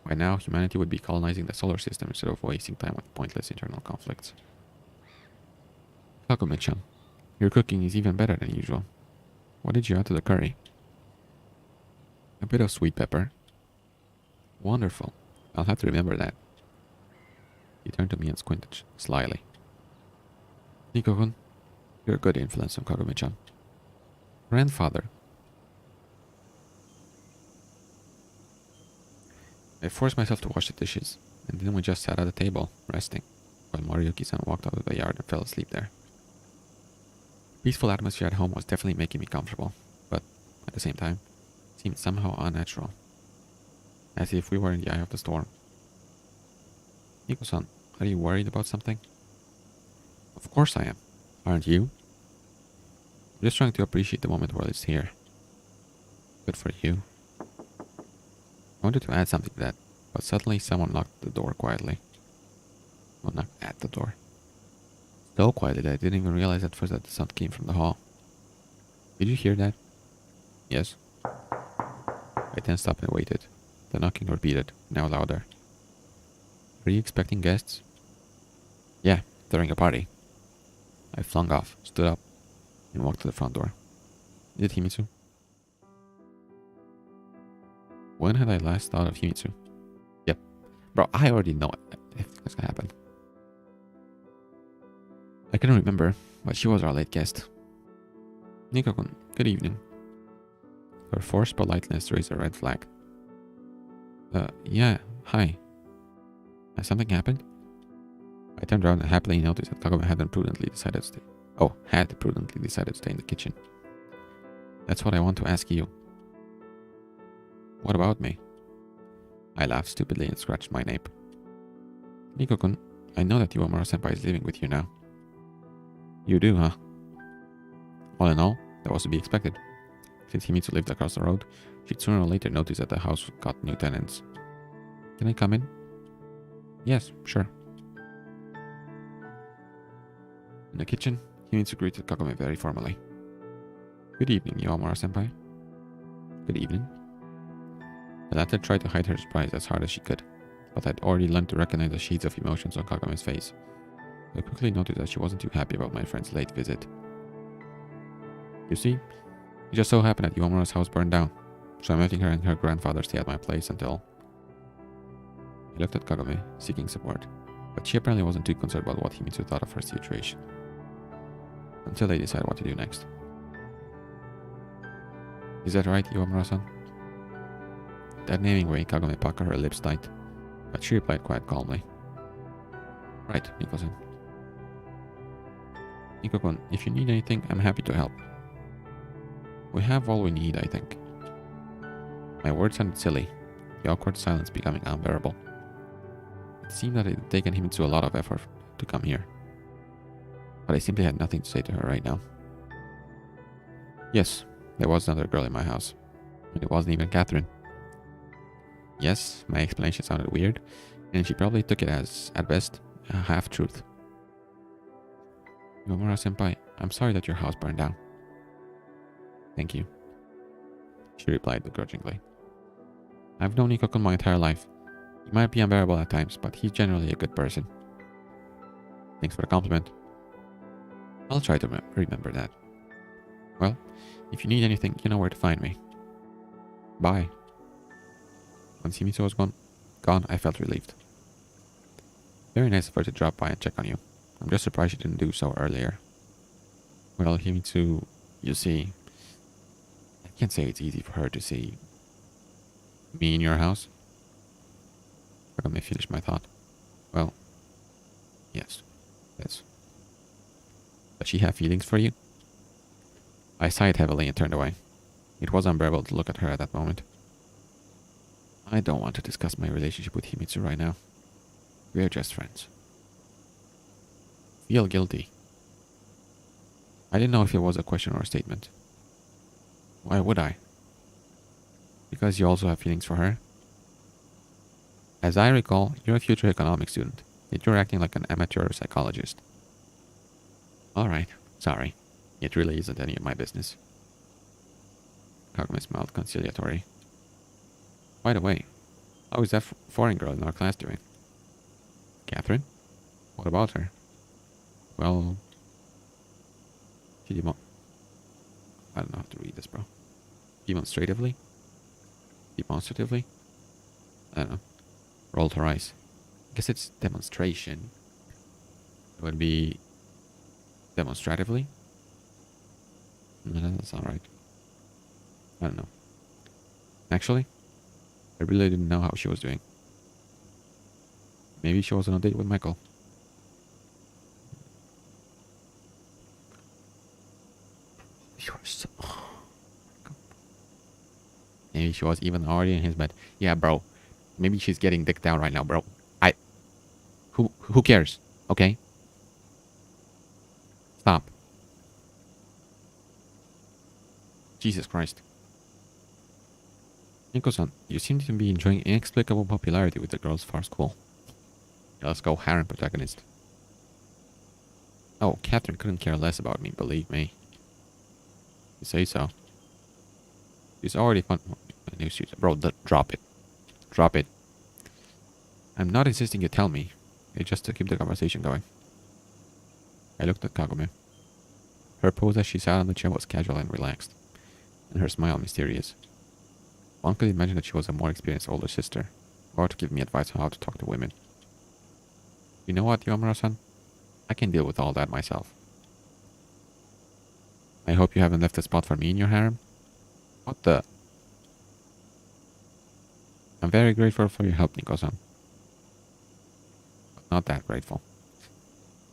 by now humanity would be colonizing the solar system instead of wasting time with pointless internal conflicts. Kagome-chan, your cooking is even better than usual. What did you add to the curry? A bit of sweet pepper. Wonderful. I'll have to remember that. He turned to me and squinted slyly. Nico-kun, you're a good influence on Kagome-chan. Grandfather. I forced myself to wash the dishes, And then we just sat at the table, resting, while Moriyuki-san walked out of the yard and fell asleep there. The peaceful atmosphere at home was definitely making me comfortable, but at the same time, it seemed somehow unnatural, as if we were in the eye of the storm. Nico-san, are you worried about something? Of course I am. Aren't you? I'm just trying to appreciate the moment while it's here. Good for you. I wanted to add something to that, but suddenly someone knocked at the door quietly. Well, knocked at the door. So quietly that I didn't even realize at first that the sound came from the hall. Did you hear that? Yes. I then stopped and waited. The knocking repeated, now louder. Are you expecting guests? Yeah, throwing a party. I flung off, stood up, and walked to the front door. Is it Himitsu? When had I last thought of Himitsu? Yep. Bro, I already know if that's gonna happen. I couldn't remember, but she was our late guest. Nikko-kun, good evening. Her forced politeness raised a red flag. Yeah, hi. Has something happened? I turned around and happily noticed that Kagome had prudently decided to stay in the kitchen. That's what I want to ask you. What about me? I laughed stupidly and scratched my nape. Nikko-kun, I know that Iwamura-senpai is living with you now. You do, huh? All in all, that was to be expected. Since Himitsu lived across the road, she'd sooner or later notice that the house got new tenants. Can I come in? Yes, sure. In the kitchen, Himitsu greeted Kagome very formally. Good evening, Iwamura-senpai. Good evening. The latter tried to hide her surprise as hard as she could, but I'd already learned to recognize the shades of emotions on Kagome's face. I quickly noticed that she wasn't too happy about my friend's late visit. You see, it just so happened that Iwamura's house burned down, so I'm letting her and her grandfather stay at my place until... I looked at Kagome, seeking support, but she apparently wasn't too concerned about what Himitsu thought of her situation. Until they decide what to do next. Is that right, Iwamura-san? That naming way, Kagome puckered her lips tight, but she replied quite calmly. Right, Nikko-san. Nikko-kun, if you need anything, I'm happy to help. We have all we need, I think. My words sounded silly, the awkward silence becoming unbearable. It seemed that it had taken Himitsu a lot of effort to come here. But I simply had nothing to say to her right now. Yes, there was another girl in my house. And it wasn't even Catherine. Yes, my explanation sounded weird, and she probably took it as, at best, a half-truth. Iwamura-senpai, I'm sorry that your house burned down. Thank you, she replied begrudgingly. I've known Nikko-kun my entire life. He might be unbearable at times, but he's generally a good person. Thanks for the compliment. I'll try to remember that. Well, if you need anything, you know where to find me. Bye. When Himitsu was gone, I felt relieved. Very nice of her to drop by and check on you. I'm just surprised she didn't do so earlier. Well, Himitsu, you see, I can't say it's easy for her to see me in your house. Let me finish my thought. Well, yes. Does she have feelings for you? I sighed heavily and turned away. It was unbearable to look at her at that moment. I don't want to discuss my relationship with Himitsu right now. We're just friends. Feel guilty. I didn't know if it was a question or a statement. Why would I? Because you also have feelings for her? As I recall, you're a future economics student, yet you're acting like an amateur psychologist. Alright, sorry. It really isn't any of my business. Kagome smiled conciliatory. By the way, how is that foreign girl in our class doing? Catherine? What about her? Well, she I don't know how to read this, bro. Demonstratively? Demonstratively? I don't know. Rolled her eyes. I guess it's demonstration. It would be demonstratively? No, that's alright. I don't know. Actually, I really didn't know how she was doing. Maybe she was on a date with Michael. You're so... Maybe she was even already in his bed. Yeah, bro. Maybe she's getting dicked down right now, bro. Who cares? Okay? Stop. Jesus Christ. Nico-san, you seem to be enjoying inexplicable popularity with the girls far school. Yeah, let's go, harem protagonist. Oh, Catherine couldn't care less about me, believe me. You say so. She's already fun. Bro, drop it. Drop it. I'm not insisting you tell me. It's just to keep the conversation going. I looked at Kagome. Her pose as she sat on the chair was casual and relaxed, and her smile mysterious. One could imagine that she was a more experienced older sister, or to give me advice on how to talk to women. You know what, Yomura-san? I can deal with all that myself. I hope you haven't left a spot for me in your harem. What the? I'm very grateful for your help, Nico-san. But not that grateful.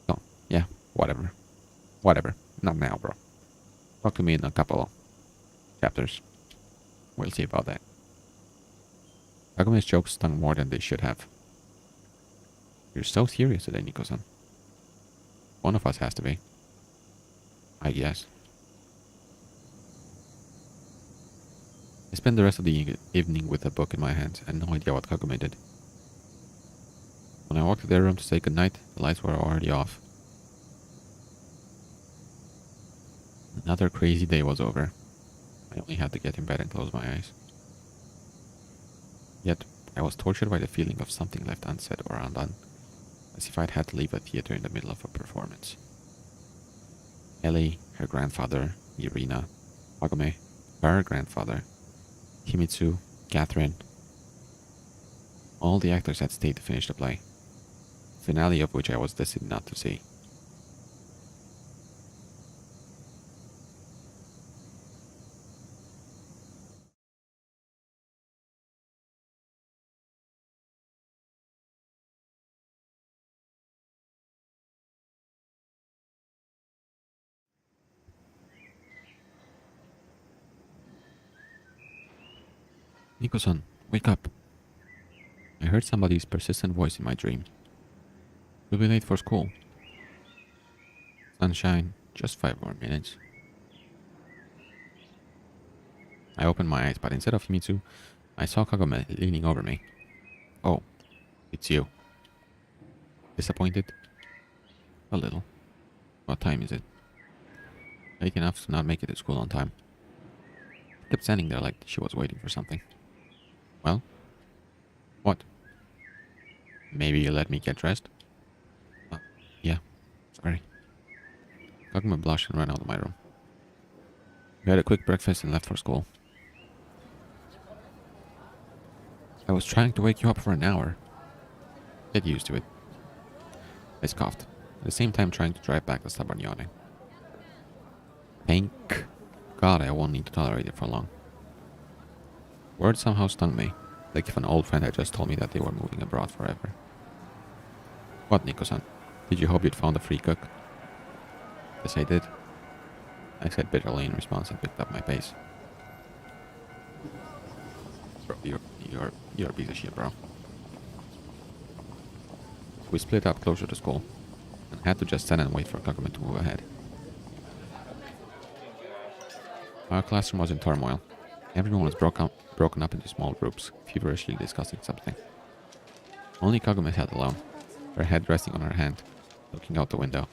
So, yeah, whatever. Whatever. Not now, bro. Talk to me in a couple of chapters. We'll see about that. Kagume's jokes stung more than they should have. You're so serious today, Nico-san. One of us has to be. I guess. I spent the rest of the evening with a book in my hands and no idea what Kagome did. When I walked to their room to say goodnight, the lights were already off. Another crazy day was over. I only had to get in bed and close my eyes. Yet, I was tortured by the feeling of something left unsaid or undone, as if I'd had to leave a theater in the middle of a performance. Ellie, her grandfather, Irina, Kagome, her grandfather, Himitsu, Catherine. All the actors had stayed to finish the play, the finale of which I was destined not to see. Nico-san, wake up. I heard somebody's persistent voice in my dream. We'll be late for school. Sunshine, just 5 more minutes. I opened my eyes, but instead of Himitsu, I saw Kagome leaning over me. Oh, it's you. Disappointed? A little. What time is it? Late enough to not make it to school on time. She kept standing there like she was waiting for something. Well? What? Maybe you let me get dressed? Yeah, sorry. Kagome blushed and ran out of my room. We had a quick breakfast and left for school. I was trying to wake you up for an hour. Get used to it. I scoffed, at the same time trying to drive back the stubborn yawning. Thank God I won't need to tolerate it for long. Words somehow stung me, like if an old friend had just told me that they were moving abroad forever. What, Nico-san? Did you hope you'd found a free cook? Yes, I did. I said bitterly in response and picked up my pace. Bro, you're a piece of shit, bro. We split up closer to school, and had to just stand and wait for Kagome to move ahead. Our classroom was in turmoil. Everyone was broken up into small groups, feverishly discussing something. Only Kagome sat alone, her head resting on her hand, looking out the window.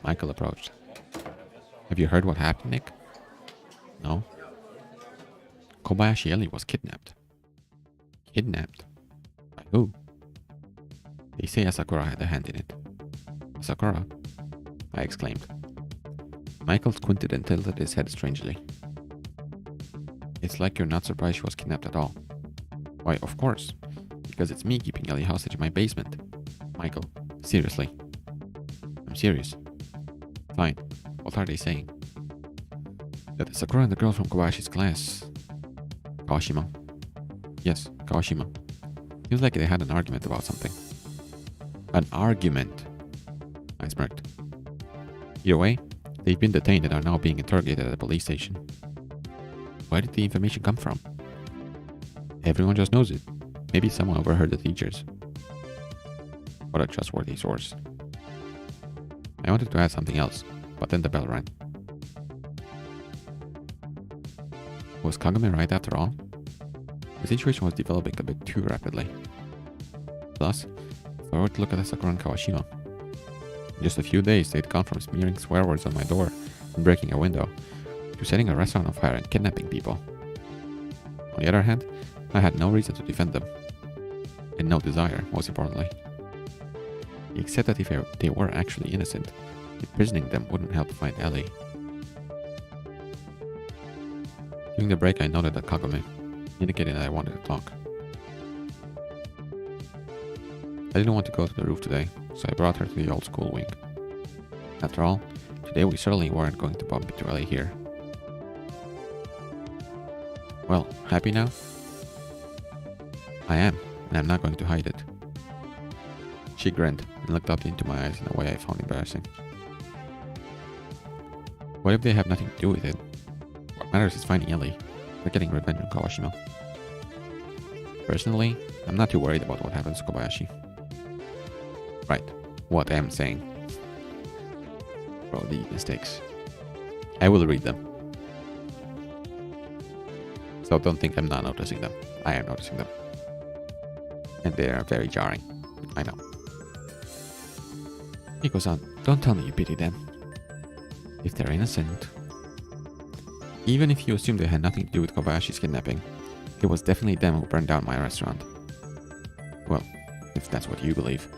Michael approached. Have you heard what happened, Nick? No. Kobayashi Ellie was kidnapped. Kidnapped? By who? They say Asakura had a hand in it. Asakura? I exclaimed. Michael squinted and tilted his head strangely. It's like you're not surprised she was kidnapped at all. Why, of course. Because it's me keeping Ellie hostage in my basement. Michael, seriously. I'm serious. Fine. What are they saying? That Sakura and the girl from Kobayashi's class... Kawashima. Yes, Kawashima. Seems like they had an argument about something. An argument. I smirked. Either way, they've been detained and are now being interrogated at a police station. Where did the information come from? Everyone just knows it. Maybe someone overheard the teachers. What a trustworthy source. I wanted to add something else, but then the bell rang. Was Kagome right after all? The situation was developing a bit too rapidly. Plus, if I were to look at Sakura and Kawashima, in just a few days they'd gone from smearing swear words on my door and breaking a window to setting a restaurant on fire and kidnapping people. On the other hand, I had no reason to defend them. And no desire, most importantly. Except that if they were actually innocent, imprisoning them wouldn't help find Ellie. During the break I noted at Kagome, indicating that I wanted to talk. I didn't want to go to the roof today, so I brought her to the old school wing. After all, today we certainly weren't going to bump into Ellie here. Well, happy now? I am, and I'm not going to hide it. She grinned and looked up into my eyes in a way I found embarrassing. What if they have nothing to do with it? What matters is finding Ellie. We're getting revenge on Kawashima. Personally, I'm not too worried about what happens to Kobayashi. Right, what I am saying. Bro, the mistakes. I will read them. So don't think I'm not noticing them. I am noticing them. And they are very jarring. I know. Miko-san, don't tell me you pity them. If they're innocent. Even if you assume they had nothing to do with Kobayashi's kidnapping, it was definitely them who burned down my restaurant. Well, if that's what you believe.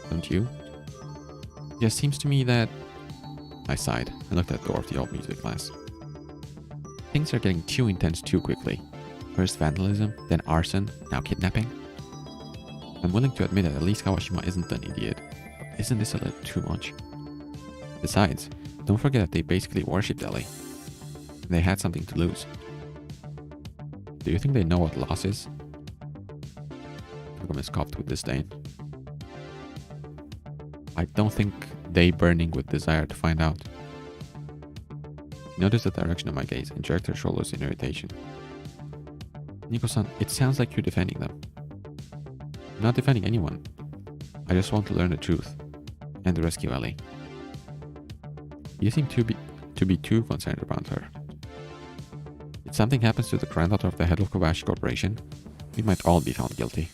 Don't you? It just seems to me that... I sighed and looked at the door of the old music class. Things are getting too intense too quickly. First vandalism, then arson, now kidnapping. I'm willing to admit that at least Kawashima isn't an idiot, but isn't this a little too much? Besides, don't forget that they basically worshipped Ellie. They had something to lose. Do you think they know what loss is? Kagome scoffed with disdain. I don't think they burning with desire to find out. She noticed the direction of my gaze and jerked her shoulders in irritation. Nico-san, it sounds like you're defending them. I'm not defending anyone. I just want to learn the truth and to rescue Ellie. You seem to be too concerned about her. If something happens to the granddaughter of the head of Kobayashi Corporation, we might all be found guilty.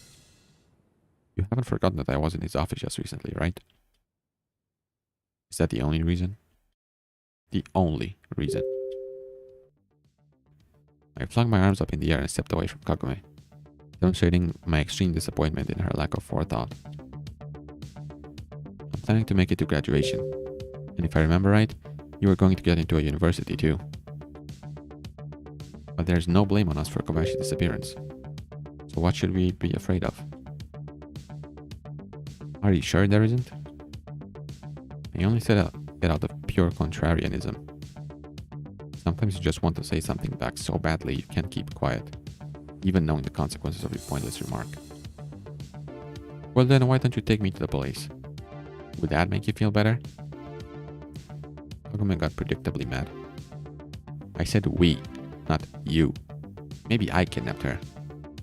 You haven't forgotten that I was in his office just recently, right? Is that the only reason? The only reason. I flung my arms up in the air and stepped away from Kagome, demonstrating my extreme disappointment in her lack of forethought. I'm planning to make it to graduation, and if I remember right, you were going to get into a university too. But there's no blame on us for Kobayashi's disappearance. So what should we be afraid of? Are you sure there isn't? I only said it out of pure contrarianism. Sometimes you just want to say something back so badly you can't keep quiet, even knowing the consequences of your pointless remark. Well then, why don't you take me to the police? Would that make you feel better? Kagome got predictably mad. I said we, not you. Maybe I kidnapped her,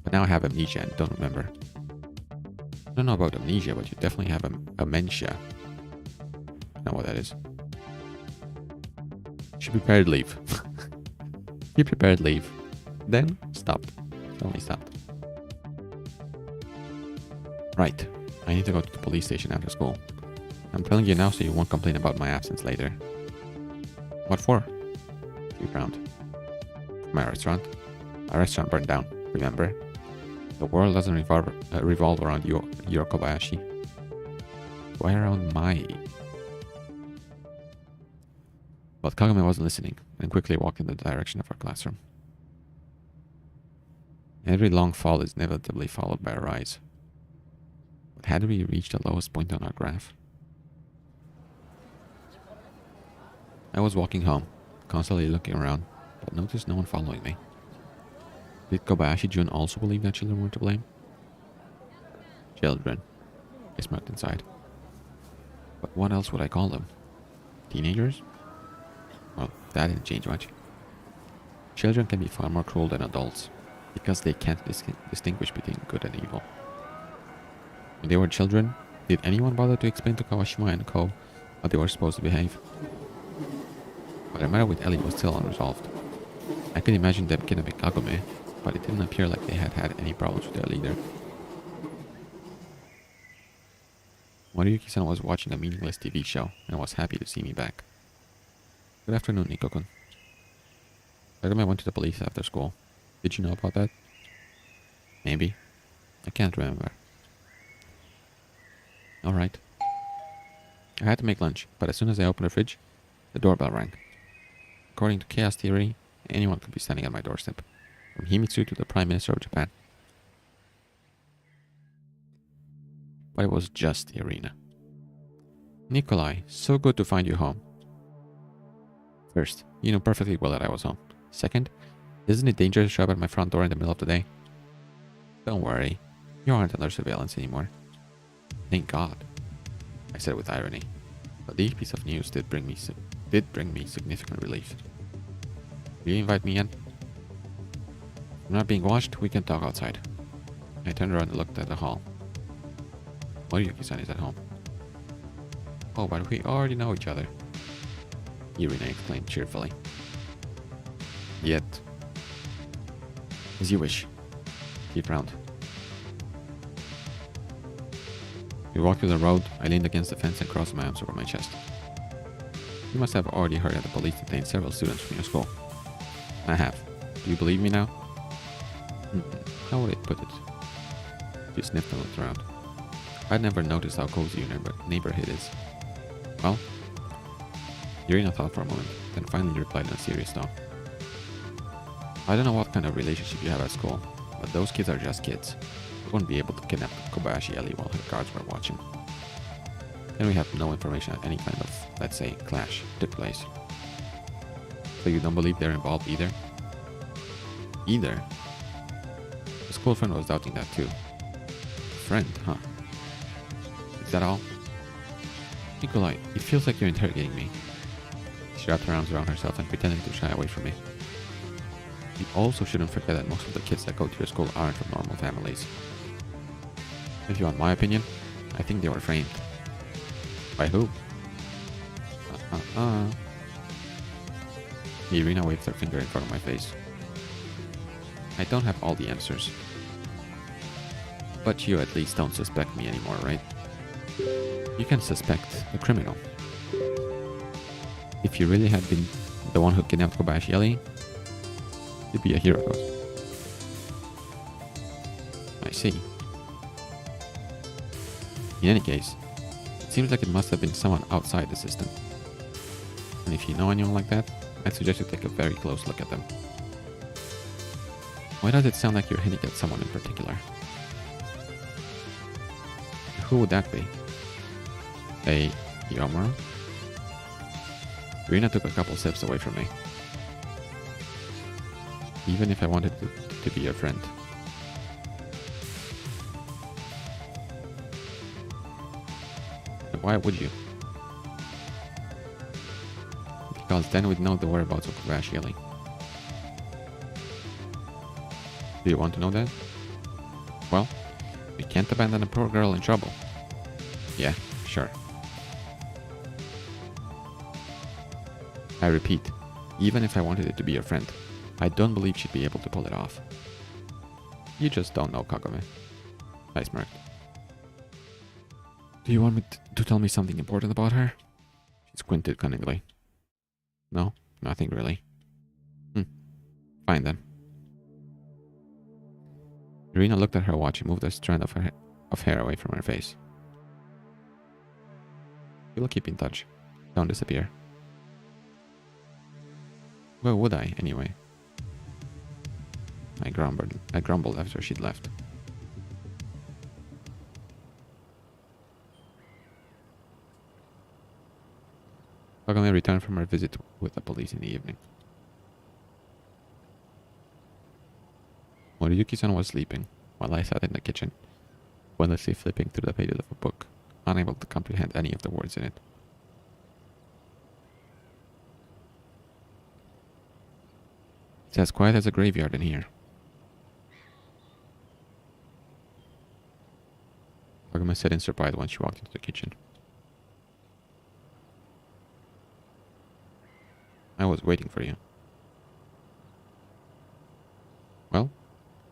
but now I have amnesia and don't remember. I don't know about amnesia, but you definitely have amnesia. I know what that is. She prepared leave. He prepared leave. Then stopped. Suddenly stopped. Right. I need to go to the police station after school. I'm telling you now so you won't complain about my absence later. What for? She frowned. My restaurant. Our restaurant burned down, remember? The world doesn't revolve around your Kobayashi. Why around my... But Kagome wasn't listening and quickly walked in the direction of our classroom. Every long fall is inevitably followed by a rise. But had we reached the lowest point on our graph? I was walking home, constantly looking around, but noticed no one following me. Did Kobayashi-jun also believe that children were to blame? Children. I smirked inside. But what else would I call them? Teenagers? Well, that didn't change much. Children can be far more cruel than adults because they can't distinguish between good and evil. When they were children, did anyone bother to explain to Kawashima and Ko how they were supposed to behave? But the matter with Ellie was still unresolved. I could imagine them kidnapping Kagome, but it didn't appear like they had had any problems with their leader. Moriyuki-san was watching a meaningless TV show and was happy to see me back. Good afternoon, Nikko-kun. Kagome went to the police after school. Did you know about that? Maybe. I can't remember. Alright. I had to make lunch, but as soon as I opened the fridge, the doorbell rang. According to chaos theory, anyone could be standing at my doorstep, from Himitsu to the Prime Minister of Japan. But it was just the arena. Nikolai, so good to find you home. First, you knew perfectly well that I was home. Second, isn't it dangerous to show up at my front door in the middle of the day? Don't worry, you aren't under surveillance anymore. Thank God, I said with irony. But this piece of news did bring me significant relief. Will you invite me in? I'm not being watched, we can talk outside. I turned around and looked at the hall. Moriyuki-san is at home. Oh, but we already know each other, Irina exclaimed cheerfully. Yet. As you wish. He frowned. We walked through the road. I leaned against the fence and crossed my arms over my chest. You must have already heard that the police detained several students from your school. I have. Do you believe me now? How would I put it? She sniffed and looked around. I'd never noticed how cozy your neighborhood is. Well, Irina thought for a moment, then finally replied in a serious tone. I don't know what kind of relationship you have at school, but those kids are just kids. We wouldn't be able to kidnap Kobayashi Ellie while her guards were watching. And we have no information that any kind of, let's say, clash took place. So you don't believe they're involved either? Either? The school friend was doubting that too. Friend, huh? Is that all? Nikolai, it feels like you're interrogating me. She wrapped her arms around herself and pretended to shy away from me. You also shouldn't forget that most of the kids that go to your school aren't from normal families. If you want my opinion, I think they were framed. By who? Irina waved her finger in front of my face. I don't have all the answers. But you at least don't suspect me anymore, right? You can suspect a criminal. If you really had been the one who kidnapped Kobayashi Ellie, you'd be a hero to us. I see. In any case, it seems like it must have been someone outside the system. And if you know anyone like that, I'd suggest you take a very close look at them. Why does it sound like you're hinting at someone in particular? Who would that be? A Yomura? Irina took a couple steps away from me. Even if I wanted to be your friend. But why would you? Because then we'd know the whereabouts of Kobayashi Ellie. Do you want to know that? Well, we can't abandon a poor girl in trouble. Yeah, sure. I repeat, even if I wanted it to be your friend, I don't believe she'd be able to pull it off. You just don't know Kagome. I smirked. Do you want me to tell me something important about her? She squinted cunningly. No, nothing really. Fine then. Irina looked at her watch and moved a strand of hair away from her face. We'll keep in touch. Don't disappear. Where would I, anyway? I grumbled after she'd left. Kagome returned from her visit with the police in the evening. Moriyuki-san was sleeping, while I sat in the kitchen, pointlessly flipping through the pages of a book, unable to comprehend any of the words in it. It's as quiet as a graveyard in here. Kagome said in surprise when she walked into the kitchen. I was waiting for you. Well,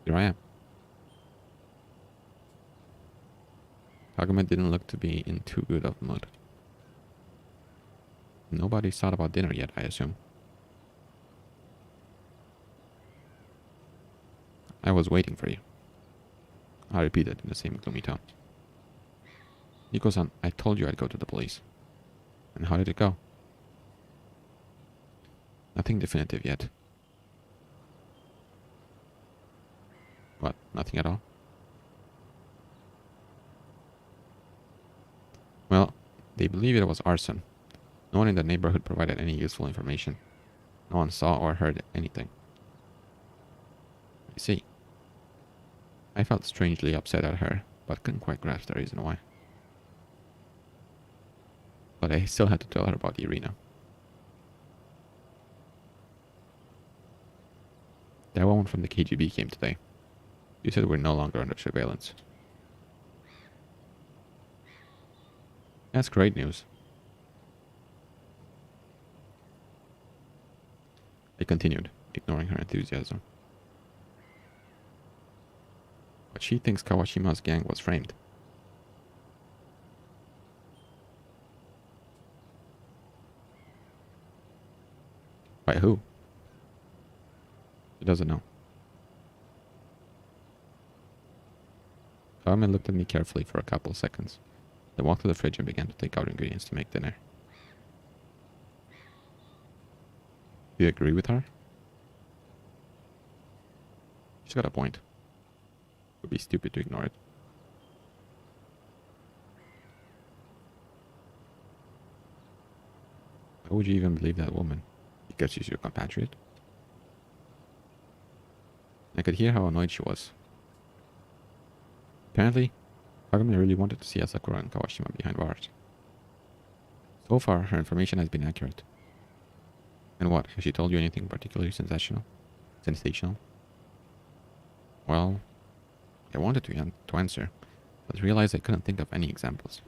here I am. Kagome didn't look to be in too good of a mood. Nobody's thought about dinner yet, I assume. I was waiting for you. I repeated in the same gloomy tone. Niko-san, I told you I'd go to the police. And how did it go? Nothing definitive yet. What? Nothing at all? Well, they believe it was arson. No one in the neighborhood provided any useful information. No one saw or heard anything. I see. I felt strangely upset at her, but couldn't quite grasp the reason why. But I still had to tell her about the arena. That woman from the KGB came today. You said we're no longer under surveillance. That's great news. I continued, ignoring her enthusiasm. But she thinks Kawashima's gang was framed. By who? She doesn't know. Kawame looked at me carefully for a couple of seconds, then walked to the fridge and began to take out ingredients to make dinner. Do you agree with her? She's got a point. It would be stupid to ignore it. Why would you even believe that woman? Because she's your compatriot? I could hear how annoyed she was. Apparently, Kagame really wanted to see Asakura and Kawashima behind bars. So far, her information has been accurate. And what, has she told you anything particularly sensational? Sensational? Well, I wanted to answer, but realized I couldn't think of any examples.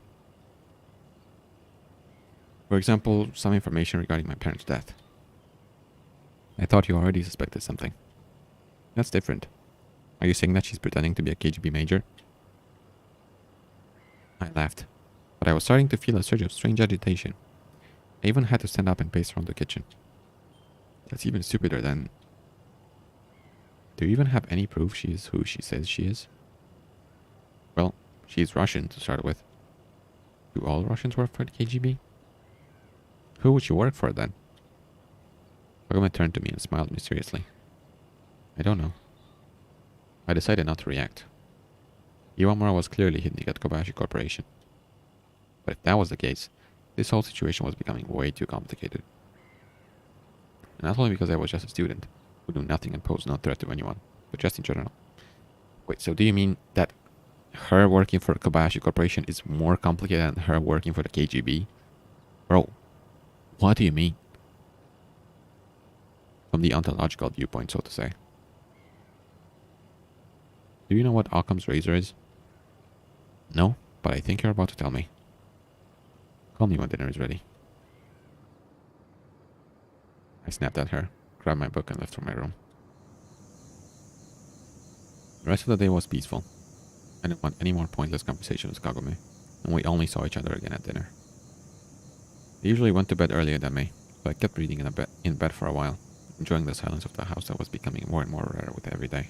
For example, some information regarding my parents' death. I thought you already suspected something. That's different. Are you saying that she's pretending to be a KGB major? I laughed, but I was starting to feel a surge of strange agitation. I even had to stand up and pace around the kitchen. That's even stupider than... Do you even have any proof she is who she says she is? Well, she's Russian to start with. Do all Russians work for the KGB? Who would she work for then? Kagome turned to me and smiled mysteriously. I don't know. I decided not to react. Iwamura was clearly hidden at Kobayashi Corporation. But if that was the case, this whole situation was becoming way too complicated. And not only because I was just a student, who knew nothing and posed no threat to anyone, but just in general. Wait, so do you mean that her working for Kobayashi Corporation is more complicated than her working for the KGB? Bro, what do you mean? From the ontological viewpoint, so to say. Do you know what Occam's razor is? No, but I think you're about to tell me. Call me when dinner is ready. I snapped at her, grabbed my book and left for my room. The rest of the day was peaceful. I didn't want any more pointless conversation with Kagome, and we only saw each other again at dinner. They usually went to bed earlier than me, so I kept reading in bed for a while, enjoying the silence of the house that was becoming more and more rare with every day.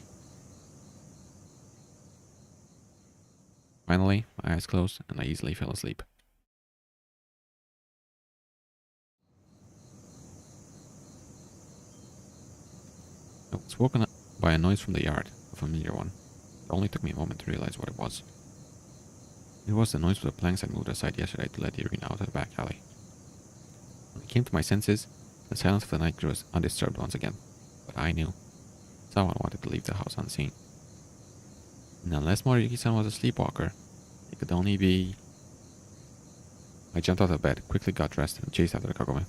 Finally, my eyes closed and I easily fell asleep. I was woken up by a noise from the yard, a familiar one. It only took me a moment to realize what it was. It was the noise of the planks I moved aside yesterday to let the arena out of the back alley. When I came to my senses, the silence of the night grew undisturbed once again, but I knew someone wanted to leave the house unseen. And unless Moriyuki-san was a sleepwalker, it could only be... I jumped out of bed, quickly got dressed, and chased after the Kagome.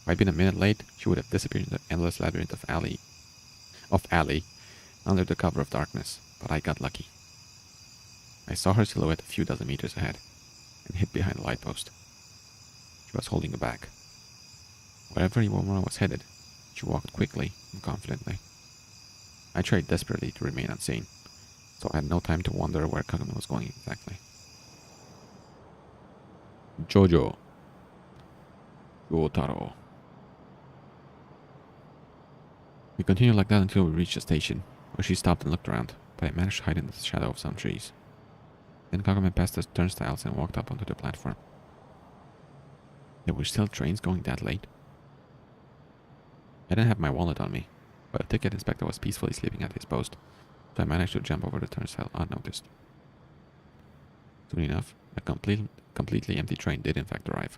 If I'd been a minute late, she would have disappeared in the endless labyrinth of alley under the cover of darkness, but I got lucky. I saw her silhouette a few dozen meters ahead, and hid behind a light post. She was holding a bag. Wherever the woman was headed, she walked quickly and confidently. I tried desperately to remain unseen, so I had no time to wonder where Kagome was going exactly. Jojo. Jotaro. We continued like that until we reached the station, where she stopped and looked around, but I managed to hide in the shadow of some trees. Then Kagome passed the turnstiles and walked up onto the platform. There were still trains going that late. I didn't have my wallet on me, but the ticket inspector was peacefully sleeping at his post, so I managed to jump over the turnstile unnoticed. Soon enough, a completely empty train did in fact arrive.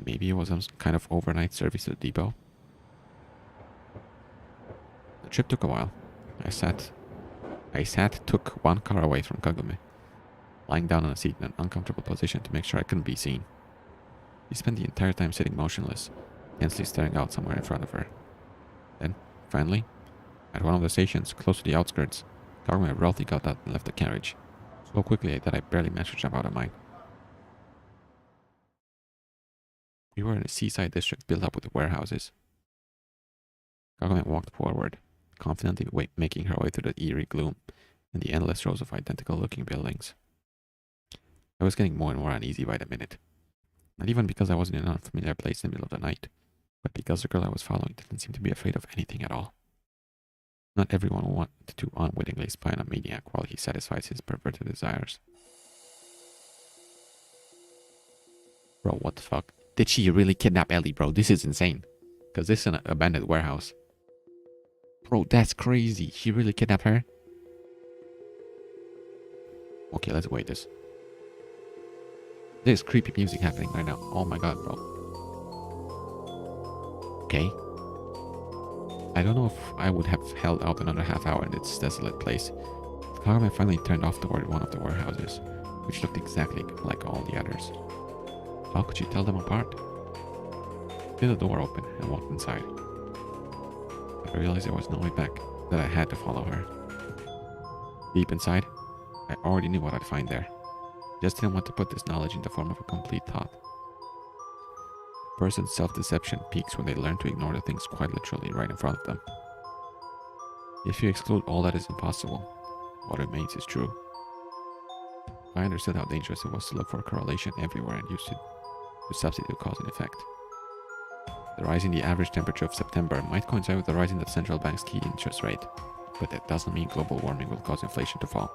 Maybe it was some kind of overnight service to the depot. The trip took a while. I took one car away from Kagome, lying down on a seat in an uncomfortable position to make sure I couldn't be seen. He spent the entire time sitting motionless, tensely staring out somewhere in front of her. Then, finally, at one of the stations close to the outskirts, Kagome abruptly got out and left the carriage, so quickly that I barely managed to jump out of mine. We were in a seaside district built up with warehouses. Kagome walked forward, confidently making her way through the eerie gloom and the endless rows of identical-looking buildings. I was getting more and more uneasy by the minute. Not even because I was in an unfamiliar place in the middle of the night, but because the girl I was following didn't seem to be afraid of anything at all. Not everyone wanted to unwittingly spy on a maniac while he satisfies his perverted desires. Bro, what the fuck? Did she really kidnap Ellie, bro? This is insane. Because this is an abandoned warehouse. Bro, that's crazy. She really kidnapped her? Okay, let's wait this. There's creepy music happening right now. Oh my god, bro. Okay. I don't know if I would have held out another half hour in this desolate place. Kagome finally turned off toward one of the warehouses, which looked exactly like all the others. How could she tell them apart? I did the door open and walked inside. But I realized there was no way back, that I had to follow her. Deep inside, I already knew what I'd find there. Just didn't want to put this knowledge in the form of a complete thought. A person's self-deception peaks when they learn to ignore the things quite literally right in front of them. If you exclude all that is impossible, what remains is true. I understood how dangerous it was to look for a correlation everywhere and used it to substitute cause and effect. The rise in the average temperature of September might coincide with the rise in the central bank's key interest rate, but that doesn't mean global warming will cause inflation to fall.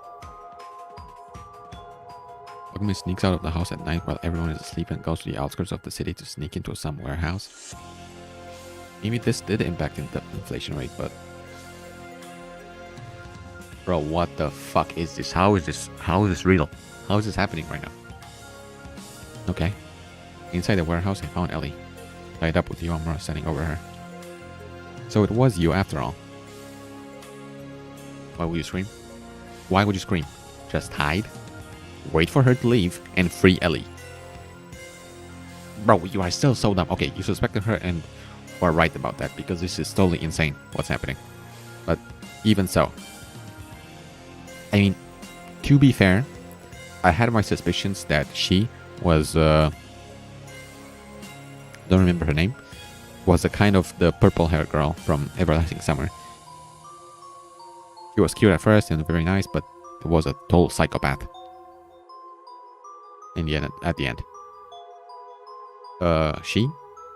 Kagome sneaks out of the house at night while everyone is asleep and goes to the outskirts of the city to sneak into some warehouse. Maybe this did impact the inflation rate, but... Bro, what the fuck is this? How is this real? How is this happening right now? Okay. Inside the warehouse, I found Ellie, tied up with Yomura standing over her. So it was you after all. Why would you scream? Why would you scream? Just hide? Wait for her to leave and free Ellie. Bro, you are still so dumb. Okay, you suspected her and were right about that because this is totally insane what's happening. But even so, I mean, to be fair, I had my suspicions that she was, don't remember her name, was a kind of the purple hair girl from Everlasting Summer. She was cute at first and very nice, but was a total psychopath. In the end, at the end. She,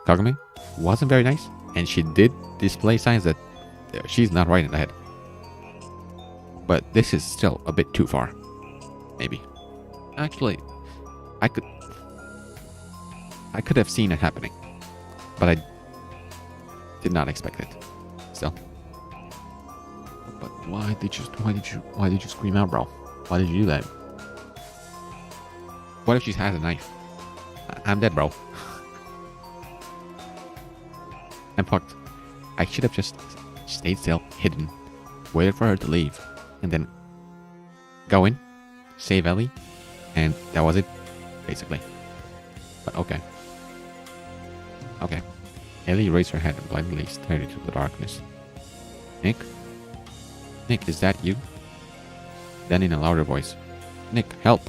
Kagome, wasn't very nice, and she did display signs that she's not right in the head. But this is still a bit too far. Maybe. Actually, I could have seen it happening, but I did not expect it. Still. But why did you scream out, bro? Why did you do that? What if she has a knife? I'm dead, bro. I'm fucked. I should have just stayed still, hidden, waited for her to leave, and then go in, save Ellie, and that was it, basically. But okay. Okay. Ellie raised her head and blindly stared into the darkness. Nick? Nick, is that you? Then in a louder voice, Nick, help!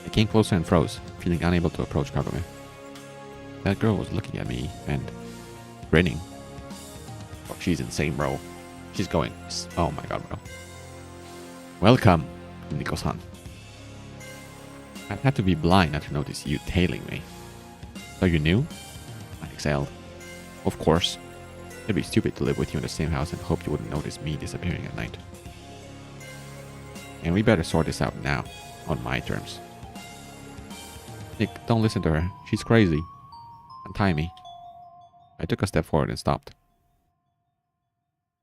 I came closer and froze, feeling unable to approach Kagome. That girl was looking at me and grinning. Oh, she's insane, bro. She's going, oh my god, bro. Welcome, Nico-san. I had to be blind not to notice you tailing me. So you knew? I exhaled. Of course. It'd be stupid to live with you in the same house and hope you wouldn't notice me disappearing at night. And we better sort this out now, on my terms. Nick, don't listen to her. She's crazy. Untie me. I took a step forward and stopped.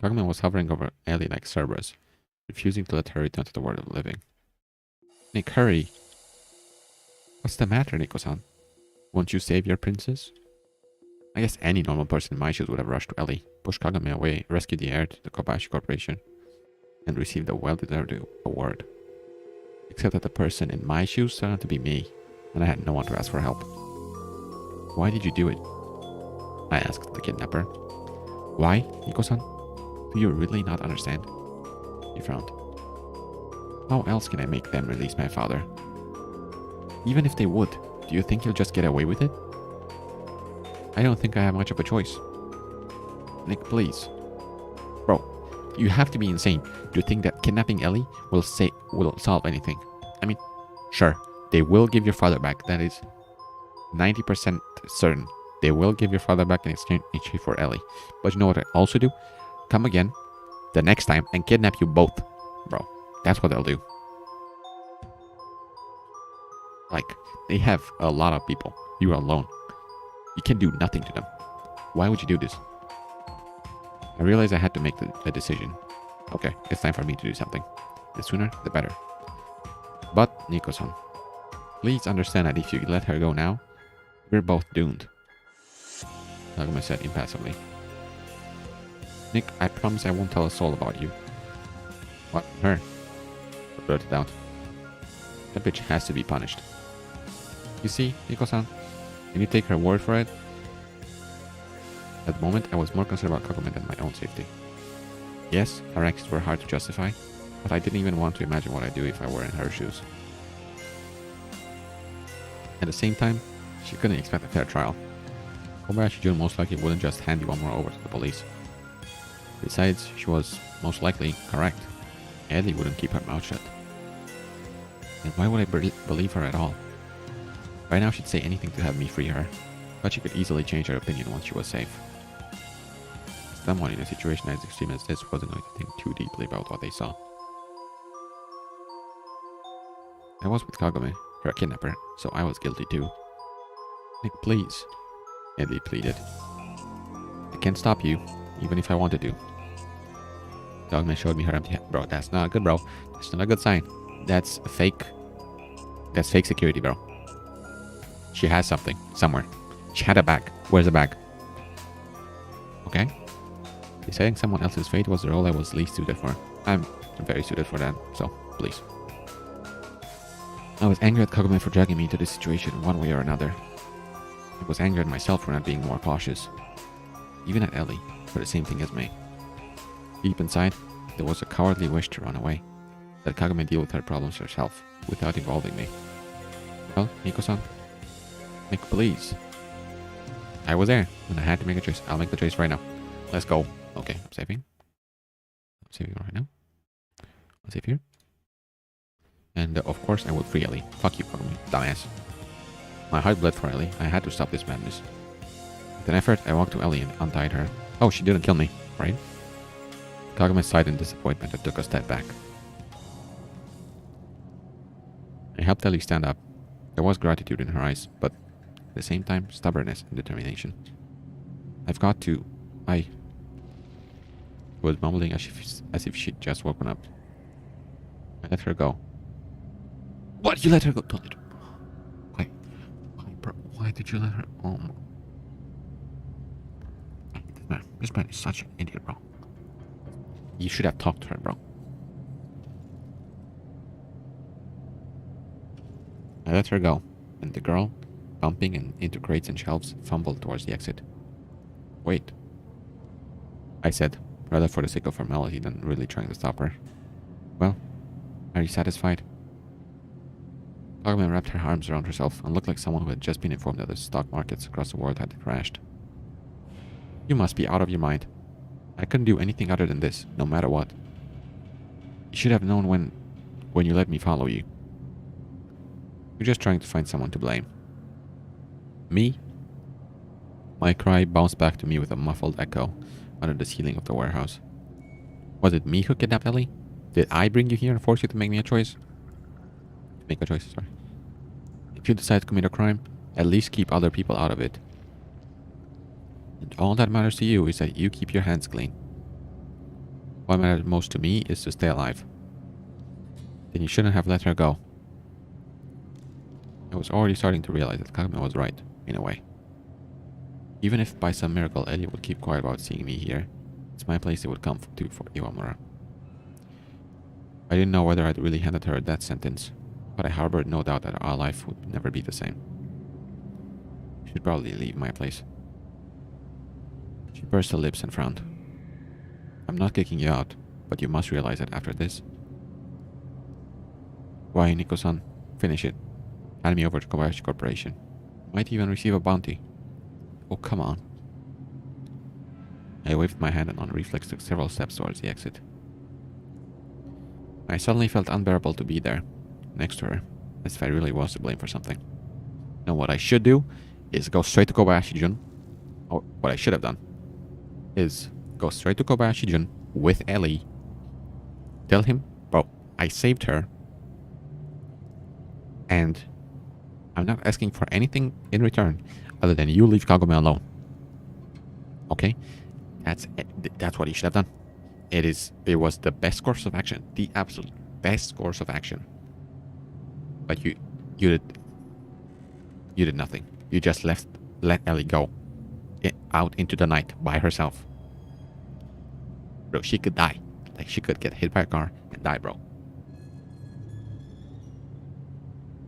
Kagome was hovering over Ellie like Cerberus, refusing to let her return to the world of the living. Nick, hurry! What's the matter, Nico-san? Won't you save your princess? I guess any normal person in my shoes would have rushed to Ellie, pushed Kagome away, rescued the heir to the Kobayashi Corporation, and received a well-deserved award. Except that the person in my shoes turned out to be me, and I had no one to ask for help. Why did you do it? I asked the kidnapper. Why, Nico-san? Do you really not understand? He frowned. How else can I make them release my father? Even if they would, do you think you'll just get away with it? I don't think I have much of a choice. Nick, please. Bro, you have to be insane. Do you think that kidnapping Ellie will solve anything? I mean, sure, they will give your father back. That is 90% certain. They will give your father back in exchange for Ellie. But you know what I also do? Come again the next time and kidnap you both. Bro, that's what they'll do. Like, they have a lot of people. You are alone. You can do nothing to them. Why would you do this? I realized I had to make a decision. Okay, it's time for me to do something. The sooner, the better. But, Nico-san, please understand that if you let her go now, we're both doomed. Kagome said impassively. Nick, I promise I won't tell a soul about you. What? Her? I blurted out. That bitch has to be punished. You see, Nico-san? Can you take her word for it? At the moment, I was more concerned about Kagome than my own safety. Yes, her actions were hard to justify, but I didn't even want to imagine what I'd do if I were in her shoes. At the same time, she couldn't expect a fair trial. Kobayashi-Jun most likely wouldn't just hand Iwamura over to the police. Besides, she was most likely correct. Ellie wouldn't keep her mouth shut. And why would I believe her at all? By now she'd say anything to have me free her, but she could easily change her opinion once she was safe. Someone in a situation as extreme as this wasn't going to think too deeply about what they saw. I was with Kagome, her kidnapper, so I was guilty too. Nick, please, Ellie pleaded. I can't stop you, even if I wanted to. Kagome showed me her empty hand. Bro, that's not good, bro. That's not a good sign. That's fake. That's fake security, bro. She has something, somewhere. She had a bag. Where's the bag? Okay. Deciding someone else's fate was the role I was least suited for. I'm very suited for that, so please. I was angry at Kagome for dragging me into this situation one way or another. I was angry at myself for not being more cautious. Even at Ellie, for the same thing as me. Deep inside, there was a cowardly wish to run away. Let Kagome deal with her problems herself, without involving me. Well, Nico-san? Nick, please. I was there, and I had to make a choice. I'll make the choice right now. Let's go. Okay, I'm saving. I'm saving right now. I'll save here. And of course I will free Ellie. Fuck you, Kagome, dumbass. My heart bled for Ellie. I had to stop this madness. With an effort, I walked to Ellie and untied her. Oh, she didn't kill me, right? Kagome sighed in disappointment and took a step back. I helped Ellie stand up. There was gratitude in her eyes, but at the same time, stubbornness and determination. I've got to... She was mumbling as if she'd just woken up. I let her go. What? You let her go? Don't let her... Why? Why, bro? Why did you let her... Oh, this man is such an idiot, bro. You should have talked to her, bro. I let her go, and the girl, bumping into crates and shelves, fumbled towards the exit. Wait, I said, rather for the sake of formality than really trying to stop her. Well, are you satisfied? Cogman wrapped her arms around herself and looked like someone who had just been informed that the stock markets across the world had crashed. You must be out of your mind. I couldn't do anything other than this, no matter what. You should have known when you let me follow you. You're just trying to find someone to blame. Me? My cry bounced back to me with a muffled echo under the ceiling of the warehouse. Was it me who kidnapped Ellie? Did I bring you here and force you to make a choice? Sorry. If you decide to commit a crime, at least keep other people out of it. And all that matters to you is that you keep your hands clean. What matters most to me is to stay alive. Then you shouldn't have let her go. I was already starting to realize that Kagame was right, in a way. Even if by some miracle Ellie would keep quiet about seeing me here, it's my place it would come to for Iwamura. I didn't know whether I'd really handed her a death sentence, but I harbored no doubt that our life would never be the same. You should probably leave my place. She pursed her lips and frowned. I'm not kicking you out, but you must realize that after this. Why, Nico-san, finish it. Hand me over to Kobayashi Corporation. Might even receive a bounty. Oh, come on. I waved my hand and on reflex took several steps towards the exit. I suddenly felt unbearable to be there, next to her, as if I really was to blame for something. Now what I should do is go straight to Kobayashi-jun. Or what I should have done is go straight to Kobayashi-jun with Ellie. Tell him, bro, I saved her. And I'm not asking for anything in return other than you leave Kagome alone. Okay? That's what he should have done. It was the best course of action. The absolute best course of action. But you did nothing. You just let Ellie go out into the night by herself. Bro, she could die. Like, she could get hit by a car and die, bro.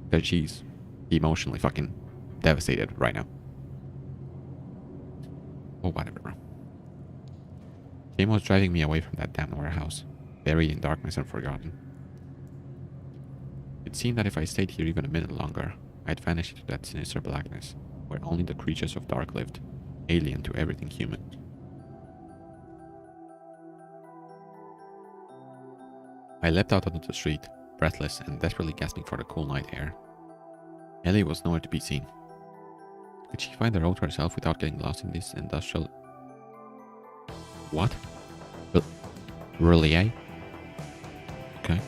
Because she's emotionally fucking devastated right now. Oh, whatever, bro. Shame was driving me away from that damn warehouse, buried in darkness and forgotten. It seemed that if I stayed here even a minute longer, I'd vanish into that sinister blackness, where only the creatures of dark lived, alien to everything human. I leapt out onto the street, breathless and desperately gasping for the cool night air. Ellie was nowhere to be seen. Could she find the road herself without getting lost in this industrial... What? Really, eh? Okay.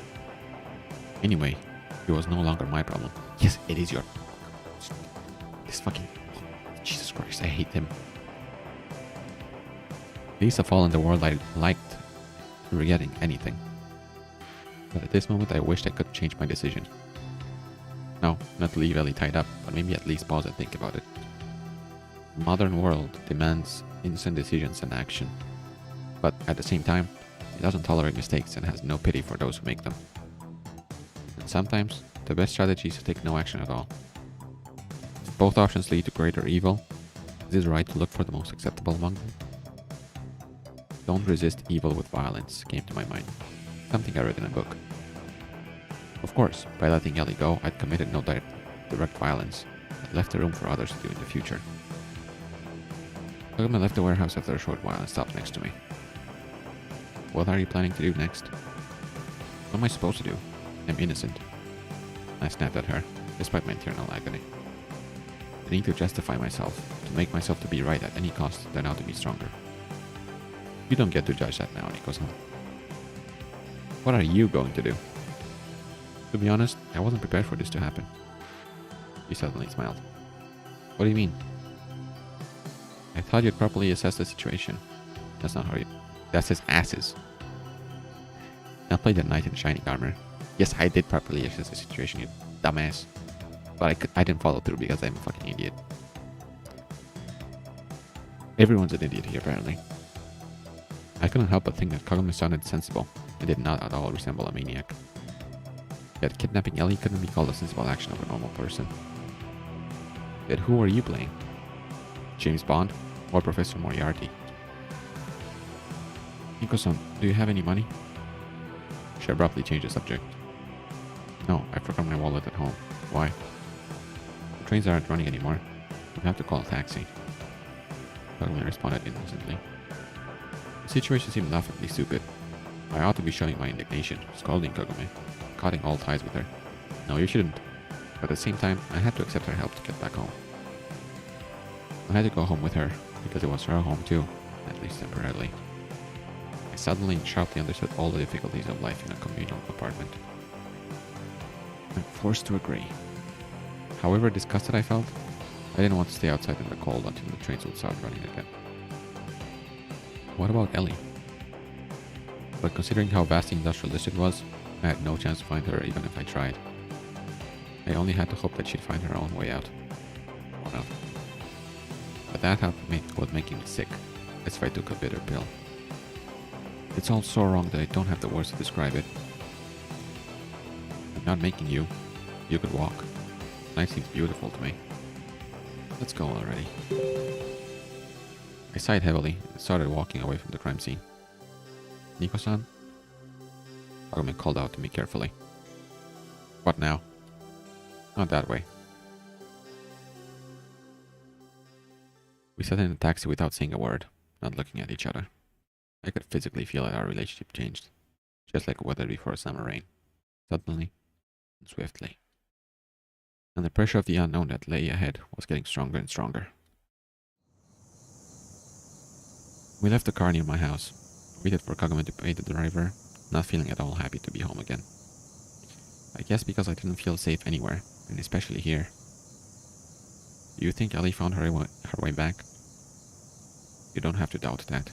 Anyway, it was no longer my problem. Yes, it is your... This fucking... Jesus Christ, I hate him. These of all in the world I liked forgetting anything. But at this moment I wished I could change my decision. No, not to leave Ellie tied up, but maybe at least pause and think about it. The modern world demands instant decisions and action. But at the same time, it doesn't tolerate mistakes and has no pity for those who make them. And sometimes, the best strategy is to take no action at all. If both options lead to greater evil, is it right to look for the most acceptable among them? Don't resist evil with violence came to my mind. Something I read in a book. Of course, by letting Ellie go, I'd committed no direct violence, but left the room for others to do in the future. Kagame left the warehouse after a short while and stopped next to me. What are you planning to do next? What am I supposed to do? I'm innocent. I snapped at her, despite my internal agony. I need to justify myself, to make myself to be right at any cost, then out to be stronger. You don't get to judge that now, Nico-san. What are you going to do? To be honest, I wasn't prepared for this to happen. He suddenly smiled. What do you mean? I thought you'd properly assess the situation. That's not how you... That's his asses. I played the knight in shining armor. Yes, I did properly assess the situation, you dumbass. But I didn't follow through because I'm a fucking idiot. Everyone's an idiot here, apparently. I couldn't help but think that Kagome sounded sensible and did not at all resemble a maniac. Yet kidnapping Ellie couldn't be called a sensible action of a normal person. Yet who were you playing? James Bond or Professor Moriarty? Nico-san, do you have any money? She abruptly changed the subject. No, I forgot my wallet at home. Why? The trains aren't running anymore. We'll have to call a taxi. Kagome responded innocently. The situation seemed laughably stupid. I ought to be showing my indignation, scolding Kagome, cutting all ties with her. No, you shouldn't. But at the same time, I had to accept her help to get back home. I had to go home with her, because it was her home too, at least temporarily. I suddenly and sharply understood all the difficulties of life in a communal apartment. I'm forced to agree. However disgusted I felt, I didn't want to stay outside in the cold until the trains would start running again. What about Ellie? But considering how vast the industrial district was, I had no chance to find her even if I tried. I only had to hope that she'd find her own way out. Or not. But that was making me sick, as if I took a bitter pill. It's all so wrong that I don't have the words to describe it. I'm not making you. You could walk. Night seems beautiful to me. Let's go already. I sighed heavily and started walking away from the crime scene. Nico-san? Kagome called out to me carefully. What now? Not that way. We sat in a taxi without saying a word, not looking at each other. I could physically feel that our relationship changed, just like weather before a summer rain, suddenly and swiftly. And the pressure of the unknown that lay ahead was getting stronger and stronger. We left the car near my house, waited for Kagome to pay the driver, not feeling at all happy to be home again. I guess because I didn't feel safe anywhere, and especially here. Do you think Ellie found her way back? You don't have to doubt that.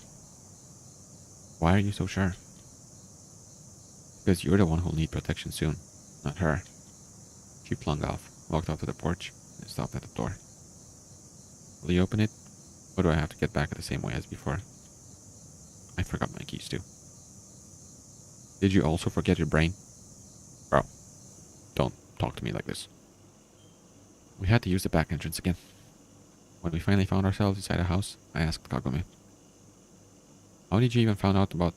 Why are you so sure? Because you're the one who'll need protection soon, not her. She flung off, walked out to the porch, and stopped at the door. Will you open it? Or do I have to get back the same way as before? I forgot my keys too. Did you also forget your brain? Bro, don't talk to me like this. We had to use the back entrance again. When we finally found ourselves inside a house, I asked Kagome. How did you even find out about...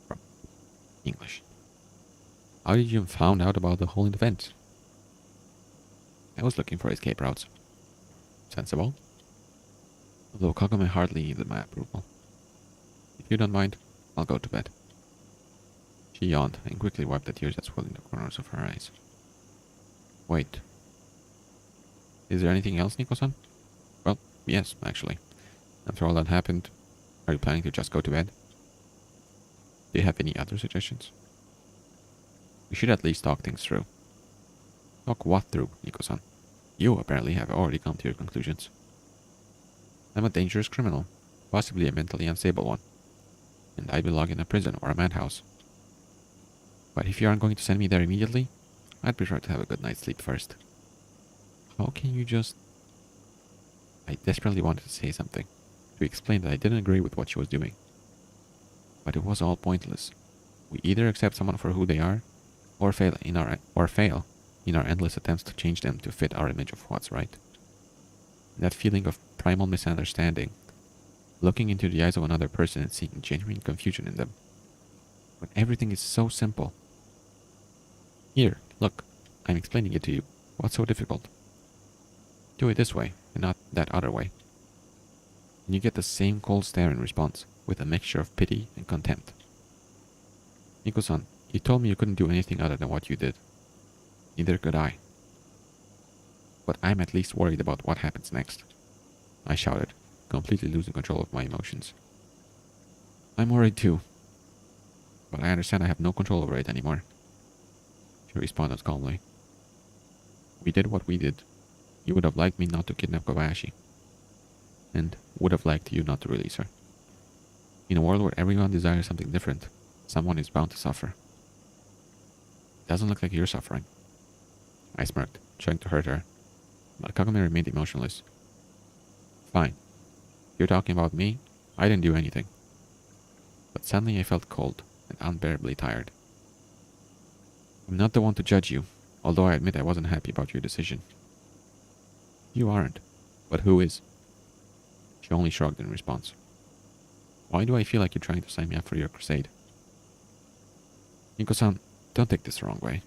Bro, English. How did you even find out about the whole event? I was looking for escape routes. Sensible. Although Kagome hardly needed my approval. If you don't mind, I'll go to bed. She yawned and quickly wiped the tears that swelled in the corners of her eyes. Wait. Is there anything else, Nico-san? Well, yes, actually. After all that happened, are you planning to just go to bed? Do you have any other suggestions? We should at least talk things through. Talk what through, Nico-san? You apparently have already come to your conclusions. I'm a dangerous criminal, possibly a mentally unstable one, and I belong in a prison or a madhouse. But if you aren't going to send me there immediately, I'd prefer to have a good night's sleep first. How can you just... I desperately wanted to say something, to explain that I didn't agree with what she was doing. But it was all pointless. We either accept someone for who they are, or fail in our endless attempts to change them to fit our image of what's right. That feeling of primal misunderstanding, looking into the eyes of another person and seeing genuine confusion in them, when everything is so simple. Here, look, I'm explaining it to you. What's so difficult? Do it this way, and not that other way. And you get the same cold stare in response, with a mixture of pity and contempt. Nico-san, you told me you couldn't do anything other than what you did. Neither could I. But I'm at least worried about what happens next. I shouted, completely losing control of my emotions. I'm worried too. But I understand I have no control over it anymore. She responded calmly. We did what we did. You would have liked me not to kidnap Kobayashi. And would have liked you not to release her. In a world where everyone desires something different, someone is bound to suffer. It doesn't look like you're suffering. I smirked, trying to hurt her, but Kagome remained emotionless. Fine. You're talking about me? I didn't do anything. But suddenly I felt cold and unbearably tired. I'm not the one to judge you, although I admit I wasn't happy about your decision. You aren't. But who is? She only shrugged in response. Why do I feel like you're trying to sign me up for your crusade? Niko-san, don't take this the wrong way,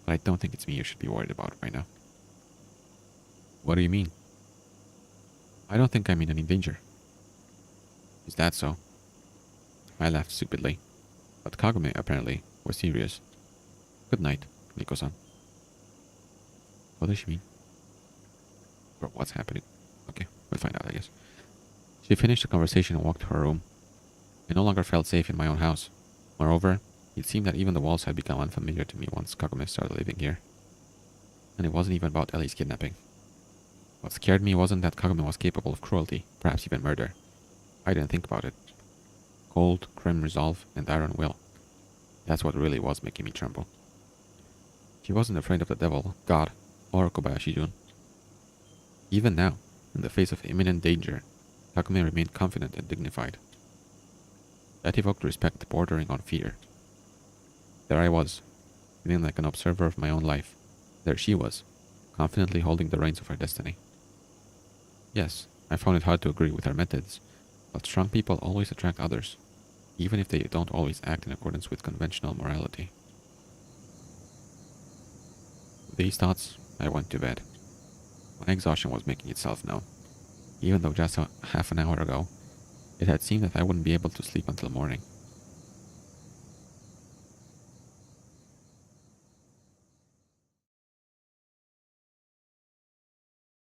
but I don't think it's me you should be worried about right now. What do you mean? I don't think I'm in any danger. Is that so? I laughed stupidly, but Kagome, apparently, was serious. Good night, Niko-san. What does she mean? Bro, what's happening? Okay, we'll find out, I guess. She finished the conversation and walked to her room. I no longer felt safe in my own house. Moreover, it seemed that even the walls had become unfamiliar to me once Kagome started living here. And it wasn't even about Ellie's kidnapping. What scared me wasn't that Kagome was capable of cruelty, perhaps even murder. I didn't think about it. Cold, grim resolve, and iron will. That's what really was making me tremble. She wasn't afraid of the devil, God, or Kobayashi-jun. Even now, in the face of imminent danger, Kagome remained confident and dignified. That evoked respect bordering on fear. There I was, feeling like an observer of my own life. There she was, confidently holding the reins of her destiny. Yes, I found it hard to agree with her methods, but strong people always attract others, even if they don't always act in accordance with conventional morality. With these thoughts, I went to bed. My exhaustion was making itself known, even though just half an hour ago, it had seemed that I wouldn't be able to sleep until morning.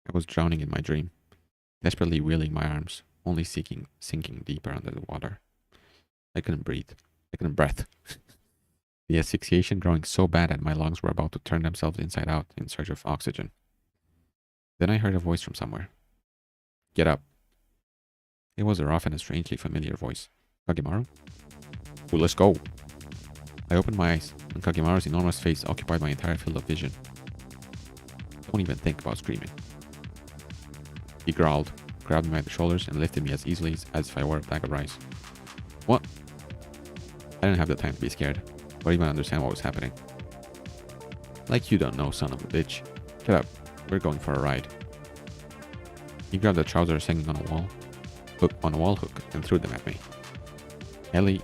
I was drowning in my dream, desperately wheeling my arms, only sinking deeper under the water. I couldn't breathe. I couldn't breath. The asphyxiation growing so bad that my lungs were about to turn themselves inside out in search of oxygen. Then I heard a voice from somewhere. Get up. It was a rough and a strangely familiar voice. Kagemaru? Well, let's go. I opened my eyes, and Kagemaru's enormous face occupied my entire field of vision. Don't even think about screaming. He growled, grabbed me by the shoulders, and lifted me as easily as if I were a bag of rice. What? I didn't have the time to be scared, or even understand what was happening. Like you don't know, son of a bitch. Get up. We're going for a ride. He grabbed the trousers hanging on a wall hook, and threw them at me. Ellie,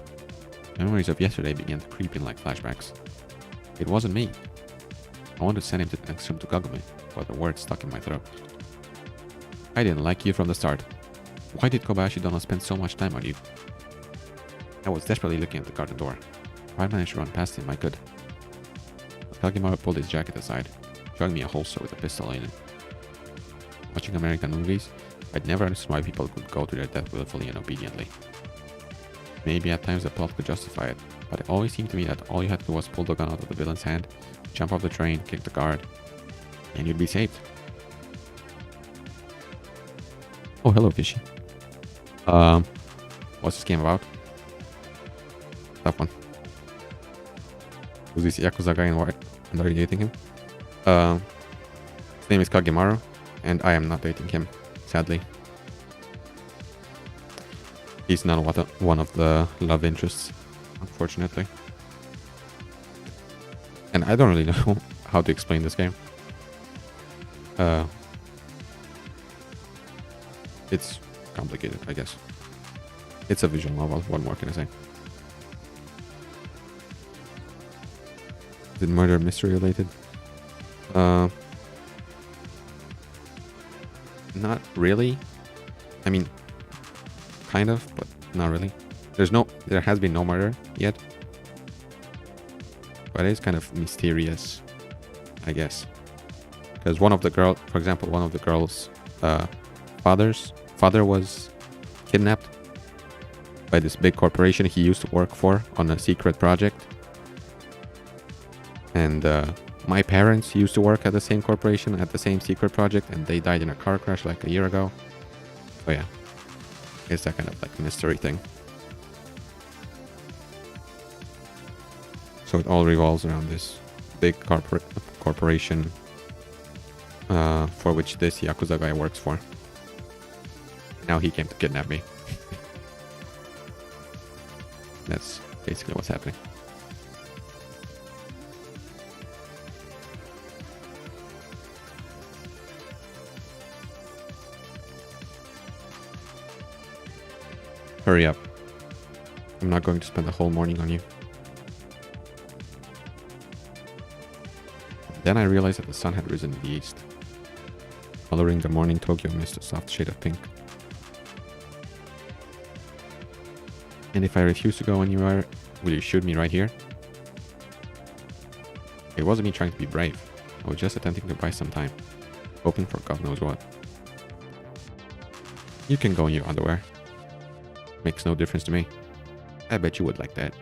memories of yesterday began to creep in like flashbacks. It wasn't me. I wanted to send him to the next room to Kagome, but the words stuck in my throat. I didn't like you from the start. Why did Kobayashi-don spend so much time on you? I was desperately looking at the garden door. If I managed to run past him, I could. But Kagemaru pulled his jacket aside, showing me a holster with a pistol in it. Watching American movies, I'd never understood why people could go to their death willfully and obediently. Maybe at times the plot could justify it, but it always seemed to me that all you had to do was pull the gun out of the villain's hand, jump off the train, kick the guard, and you'd be saved. Oh, hello, fishy. What's this game about? Tough one. Who's this Yakuza guy and why? And are you dating him? His name is Kagemaru, and I am not dating him, sadly. He's not one of the love interests, unfortunately. And I don't really know how to explain this game. It's complicated, I guess. It's a visual novel, what more can I say? Is it murder mystery related? Not really. I mean, kind of, but not really. There has been no murder yet. But it is kind of mysterious, I guess. Because one of the girls' father was kidnapped by this big corporation he used to work for on a secret project. And my parents used to work at the same corporation at the same secret project, and they died in a car crash like a year ago. So yeah, it's that kind of like mystery thing. So it all revolves around this big corporation for which this Yakuza guy works for. Now he came to kidnap me. That's basically what's happening. Hurry up. I'm not going to spend the whole morning on you. Then I realized that the sun had risen in the east, coloring the morning Tokyo mist a soft shade of pink. And if I refuse to go anywhere, will you shoot me right here? It wasn't me trying to be brave. I was just attempting to buy some time, hoping for God knows what. You can go in your underwear. Makes no difference to me. I bet you would like that.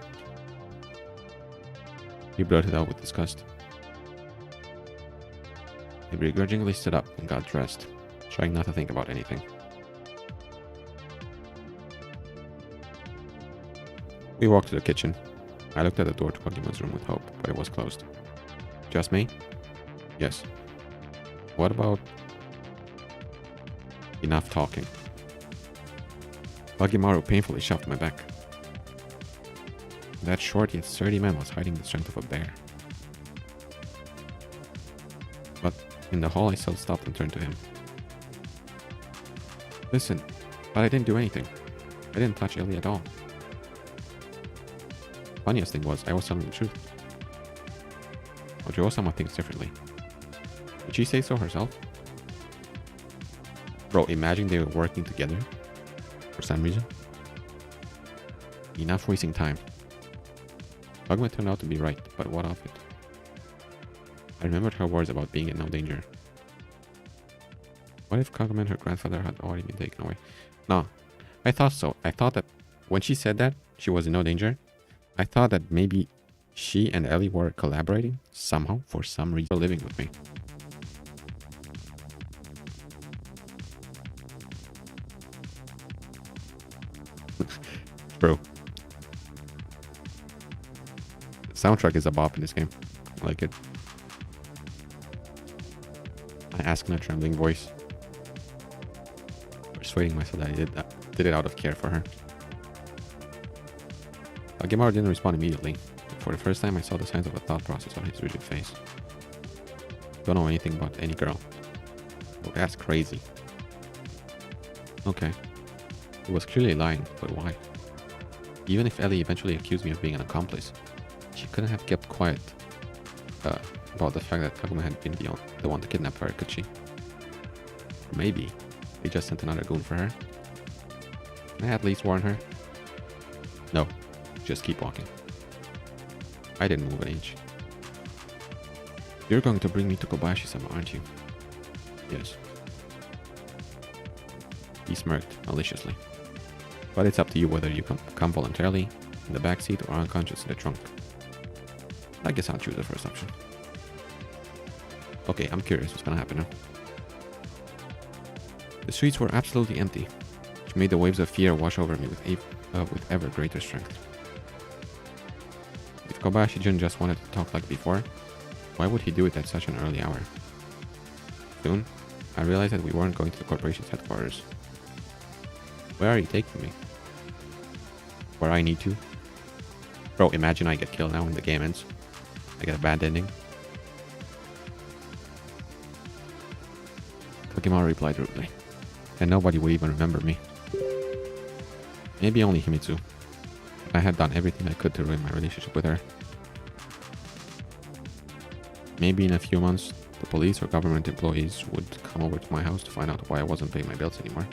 He blurted out with disgust. He begrudgingly stood up and got dressed, trying not to think about anything. We walked to the kitchen. I looked at the door to Kogima's room with hope, but it was closed. Just me? Yes. What about... Enough talking. Bagimaru painfully shoved my back. That short yet sturdy man was hiding the strength of a bear. But in the hall I still stopped and turned to him. Listen, but I didn't do anything. I didn't touch Ellie at all. Funniest thing was, I was telling the truth. Ojo-sama thinks differently. Did she say so herself? Bro, imagine they were working together. For some reason. Enough wasting time. Kagome turned out to be right, but what of it? I remembered her words about being in no danger. What if Kagome and her grandfather had already been taken away? No, I thought so. I thought that when she said that she was in no danger, I thought that maybe she and Ellie were collaborating somehow for some reason, living with me. True. The soundtrack is a bop in this game. I like it. I asked in a trembling voice, persuading myself that I did it out of care for her. Bagimaru didn't respond immediately. For the first time I saw the signs of a thought process on his rigid face. Don't know anything about any girl. Oh, that's crazy. Okay. He was clearly lying, but why? Even if Ellie eventually accused me of being an accomplice, she couldn't have kept quiet about the fact that Kagome had been the one to kidnap her, could she? Maybe they just sent another goon for her. Can I at least warn her? No, just keep walking. I didn't move an inch. You're going to bring me to Kobayashi-sama, aren't you? Yes. He smirked maliciously. But it's up to you whether you come voluntarily, in the backseat, or unconscious in the trunk. I guess I'll choose the first option. Okay, I'm curious what's gonna happen now. The streets were absolutely empty, which made the waves of fear wash over me with ever greater strength. If Kobayashi-jun just wanted to talk like before, why would he do it at such an early hour? Soon, I realized that we weren't going to the corporation's headquarters. Where are you taking me? Where I need to? Bro, imagine I get killed now when the game ends. I get a bad ending. Kakimaru replied rudely. And nobody would even remember me. Maybe only Himitsu. I had done everything I could to ruin my relationship with her. Maybe in a few months, the police or government employees would come over to my house to find out why I wasn't paying my bills anymore.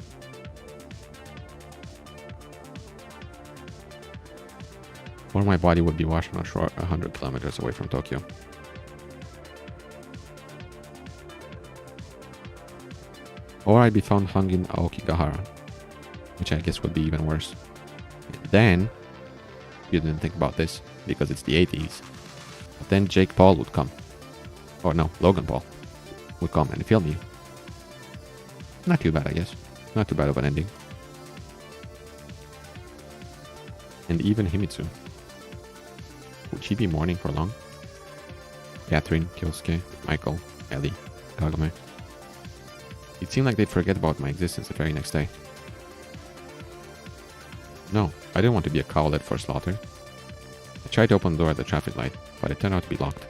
Or my body would be washed on a shore 100 kilometers away from Tokyo. Or I'd be found hung in Aokigahara, which I guess would be even worse. And then, you didn't think about this, because it's the 80s, but then Jake Paul would come. Or no, Logan Paul would come and film you. Not too bad, I guess. Not too bad of an ending. And even Himitsu. Would she be mourning for long? Catherine, Kyosuke, Michael, Ellie, Kagome. It seemed like they'd forget about my existence the very next day. No, I didn't want to be a cow led for slaughter. I tried to open the door at the traffic light, but it turned out to be locked.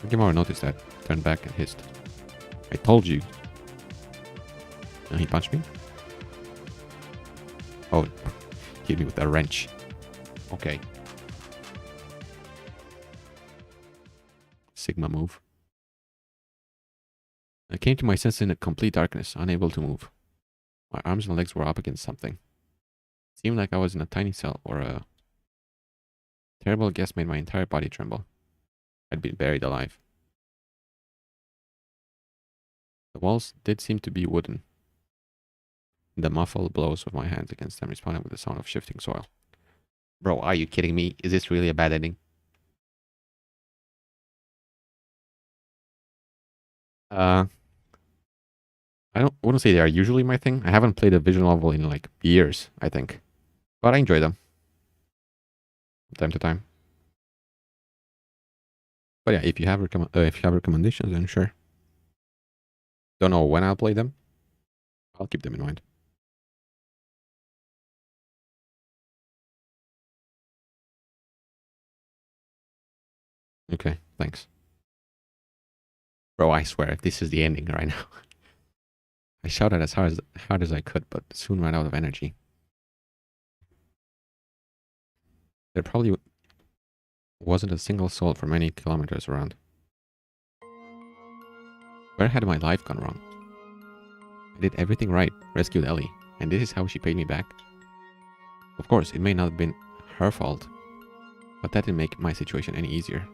Gimara noticed that, turned back and hissed. I told you. And he punched me? Oh, hit me with a wrench. Okay. Sigma move. I came to my senses in a complete darkness, unable to move. My arms and legs were up against something. It seemed like I was in a tiny cell or a terrible guess made my entire body tremble. I'd been buried alive. The walls did seem to be wooden. The muffled blows of my hands against them responded with the sound of shifting soil. Bro, are you kidding me? Is this really a bad ending? I wouldn't say they are usually my thing. I haven't played a visual novel in like years, I think. But I enjoy them. From time to time. But yeah, if you have recommendations, then sure. Don't know when I'll play them. I'll keep them in mind. Okay, thanks. Bro, I swear, this is the ending right now. I shouted as hard as I could, but soon ran out of energy. There probably wasn't a single soul for many kilometers around. Where had my life gone wrong? I did everything right, rescued Ellie, and this is how she paid me back? Of course, it may not have been her fault, but that didn't make my situation any easier.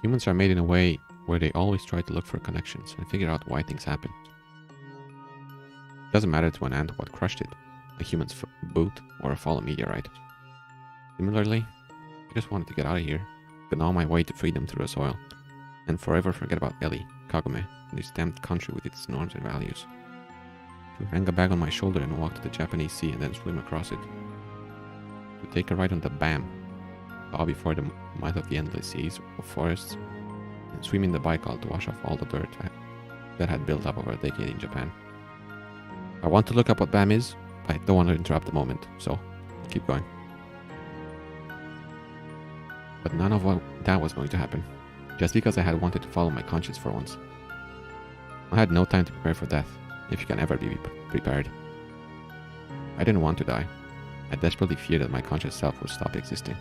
Humans are made in a way where they always try to look for connections and figure out why things happen. It doesn't matter to an ant what crushed it, a human's boot or a fallen meteorite. Similarly, I just wanted to get out of here, gnaw my way to freedom through the soil, and forever forget about Ellie, Kagome, and this damned country with its norms and values. To hang a bag on my shoulder and walk to the Japanese Sea and then swim across it. To take a ride on the BAM, bow before the mouth of the endless seas of forests, and swim in the Baikal to wash off all the dirt that had built up over a decade in Japan. I want to look up what BAM is, but I don't want to interrupt the moment, so I'll keep going. But none of that was going to happen, just because I had wanted to follow my conscience for once. I had no time to prepare for death, if you can ever be prepared. I didn't want to die. I desperately feared that my conscious self would stop existing.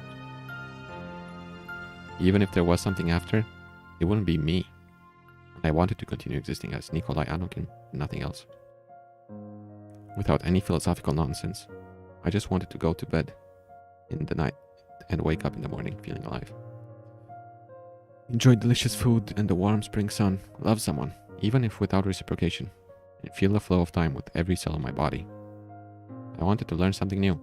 Even if there was something after, it wouldn't be me. And I wanted to continue existing as Nikolai Anokin, nothing else. Without any philosophical nonsense, I just wanted to go to bed in the night and wake up in the morning feeling alive. Enjoy delicious food and the warm spring sun, love someone, even if without reciprocation, and feel the flow of time with every cell of my body. I wanted to learn something new,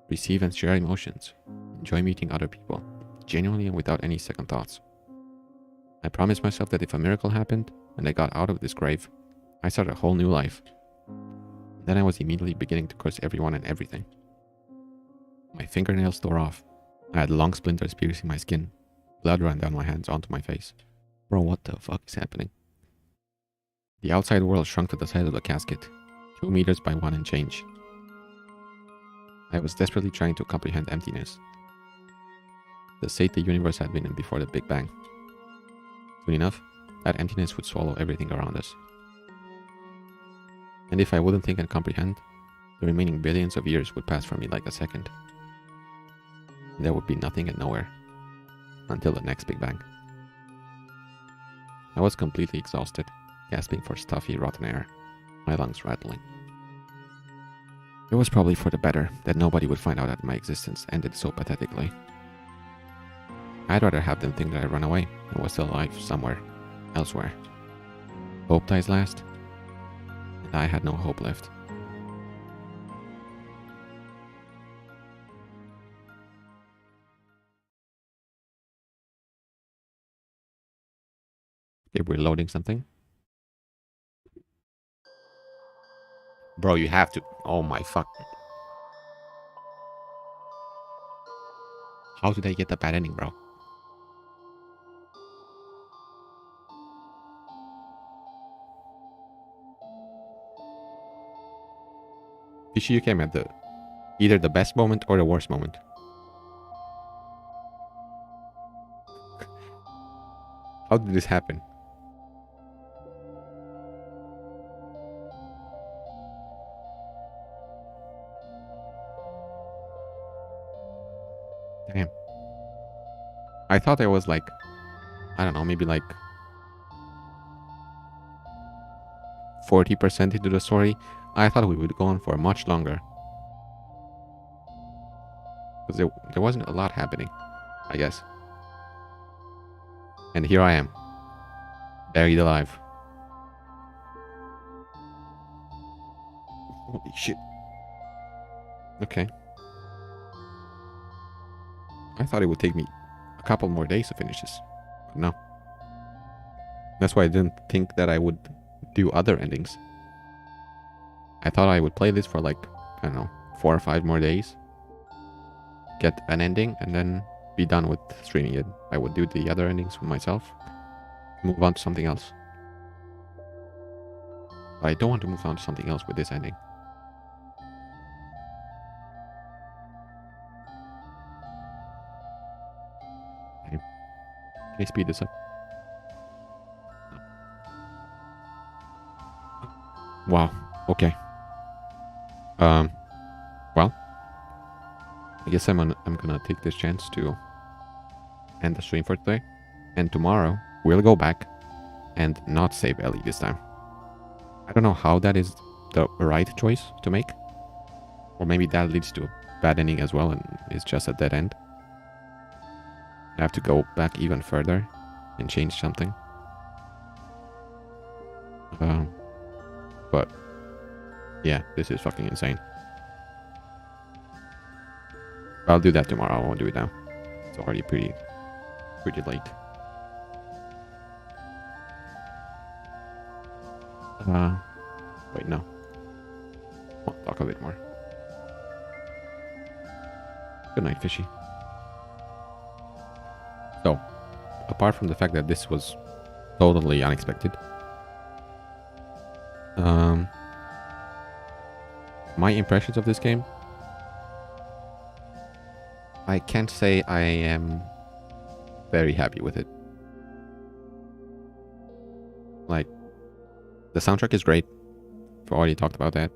receive and share emotions, enjoy meeting other people, genuinely and without any second thoughts. I promised myself that if a miracle happened and I got out of this grave, I started a whole new life. Then I was immediately beginning to curse everyone and everything. My fingernails tore off. I had long splinters piercing my skin. Blood ran down my hands onto my face. Bro, what the fuck is happening? The outside world shrunk to the size of the casket, 2 meters by 1 and change. I was desperately trying to comprehend emptiness, the state the universe had been in before the Big Bang. Soon enough, that emptiness would swallow everything around us. And if I wouldn't think and comprehend, the remaining billions of years would pass for me like a second. And there would be nothing and nowhere, until the next Big Bang. I was completely exhausted, gasping for stuffy, rotten air, my lungs rattling. It was probably for the better that nobody would find out that my existence ended so pathetically. I'd rather have them think that I ran away and was still alive somewhere, elsewhere. Hope dies last, and I had no hope left. Okay, we're loading something. Bro, you have to. Oh my fuck. How did I get the bad ending, bro? Fishy, you came at the either the best moment or the worst moment. How did this happen? Damn. I thought there was like, I don't know, maybe like 40% into the story. I thought we would go on for much longer. Because there wasn't a lot happening, I guess. And here I am. Buried alive. Holy shit. Okay. I thought it would take me a couple more days to finish this. But no. That's why I didn't think that I would do other endings. I thought I would play this for like, I don't know, 4 or 5 more days. Get an ending and then be done with streaming it. I would do the other endings for myself. Move on to something else. But I don't want to move on to something else with this ending. Okay. Can I speed this up? Wow. Okay. Well, I guess I'm gonna take this chance to end the stream for today, and tomorrow we'll go back and not save Ellie this time. I don't know how that is the right choice to make, or maybe that leads to a bad ending as well, and it's just a dead end. I have to go back even further and change something. But yeah, this is fucking insane. I'll do that tomorrow. I won't do it now. It's already pretty late. Wait, no. I'll talk a bit more. Good night, Fishy. So, apart from the fact that this was totally unexpected, my impressions of this game, I can't say I am very happy with it. Like, the soundtrack is great. I've already talked about that.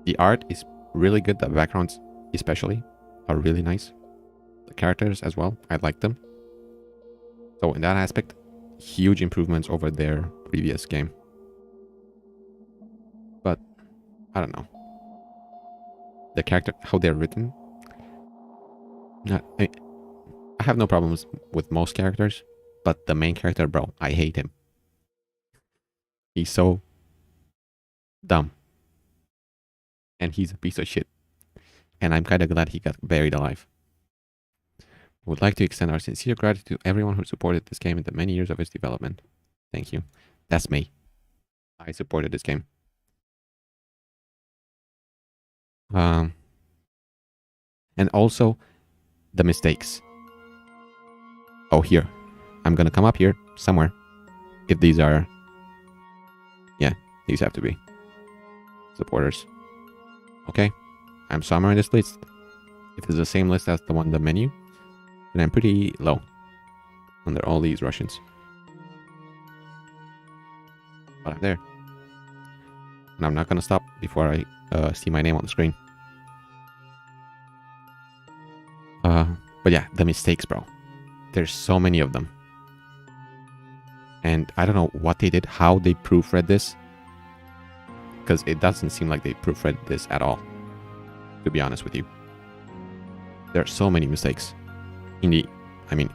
The art is really good. The backgrounds especially are really nice. The characters as well, I like them. So in that aspect, huge improvements over their previous game. But I don't know. The character, how they're written. I have no problems with most characters, but the main character, bro, I hate him. He's so dumb. And he's a piece of shit. And I'm kind of glad he got buried alive. Would like to extend our sincere gratitude to everyone who supported this game in the many years of its development. Thank you. That's me. I supported this game. And also the mistakes. Oh, here. I'm gonna come up here somewhere. If these are... Yeah, these have to be supporters. Okay. I'm somewhere in this list. If it's the same list as the one in the menu, then I'm pretty low under all these Russians. But I'm there. And I'm not gonna stop before I see my name on the screen. But yeah, the mistakes, bro. There's so many of them. And I don't know what they did, how they proofread this. Because it doesn't seem like they proofread this at all, to be honest with you. There are so many mistakes. In the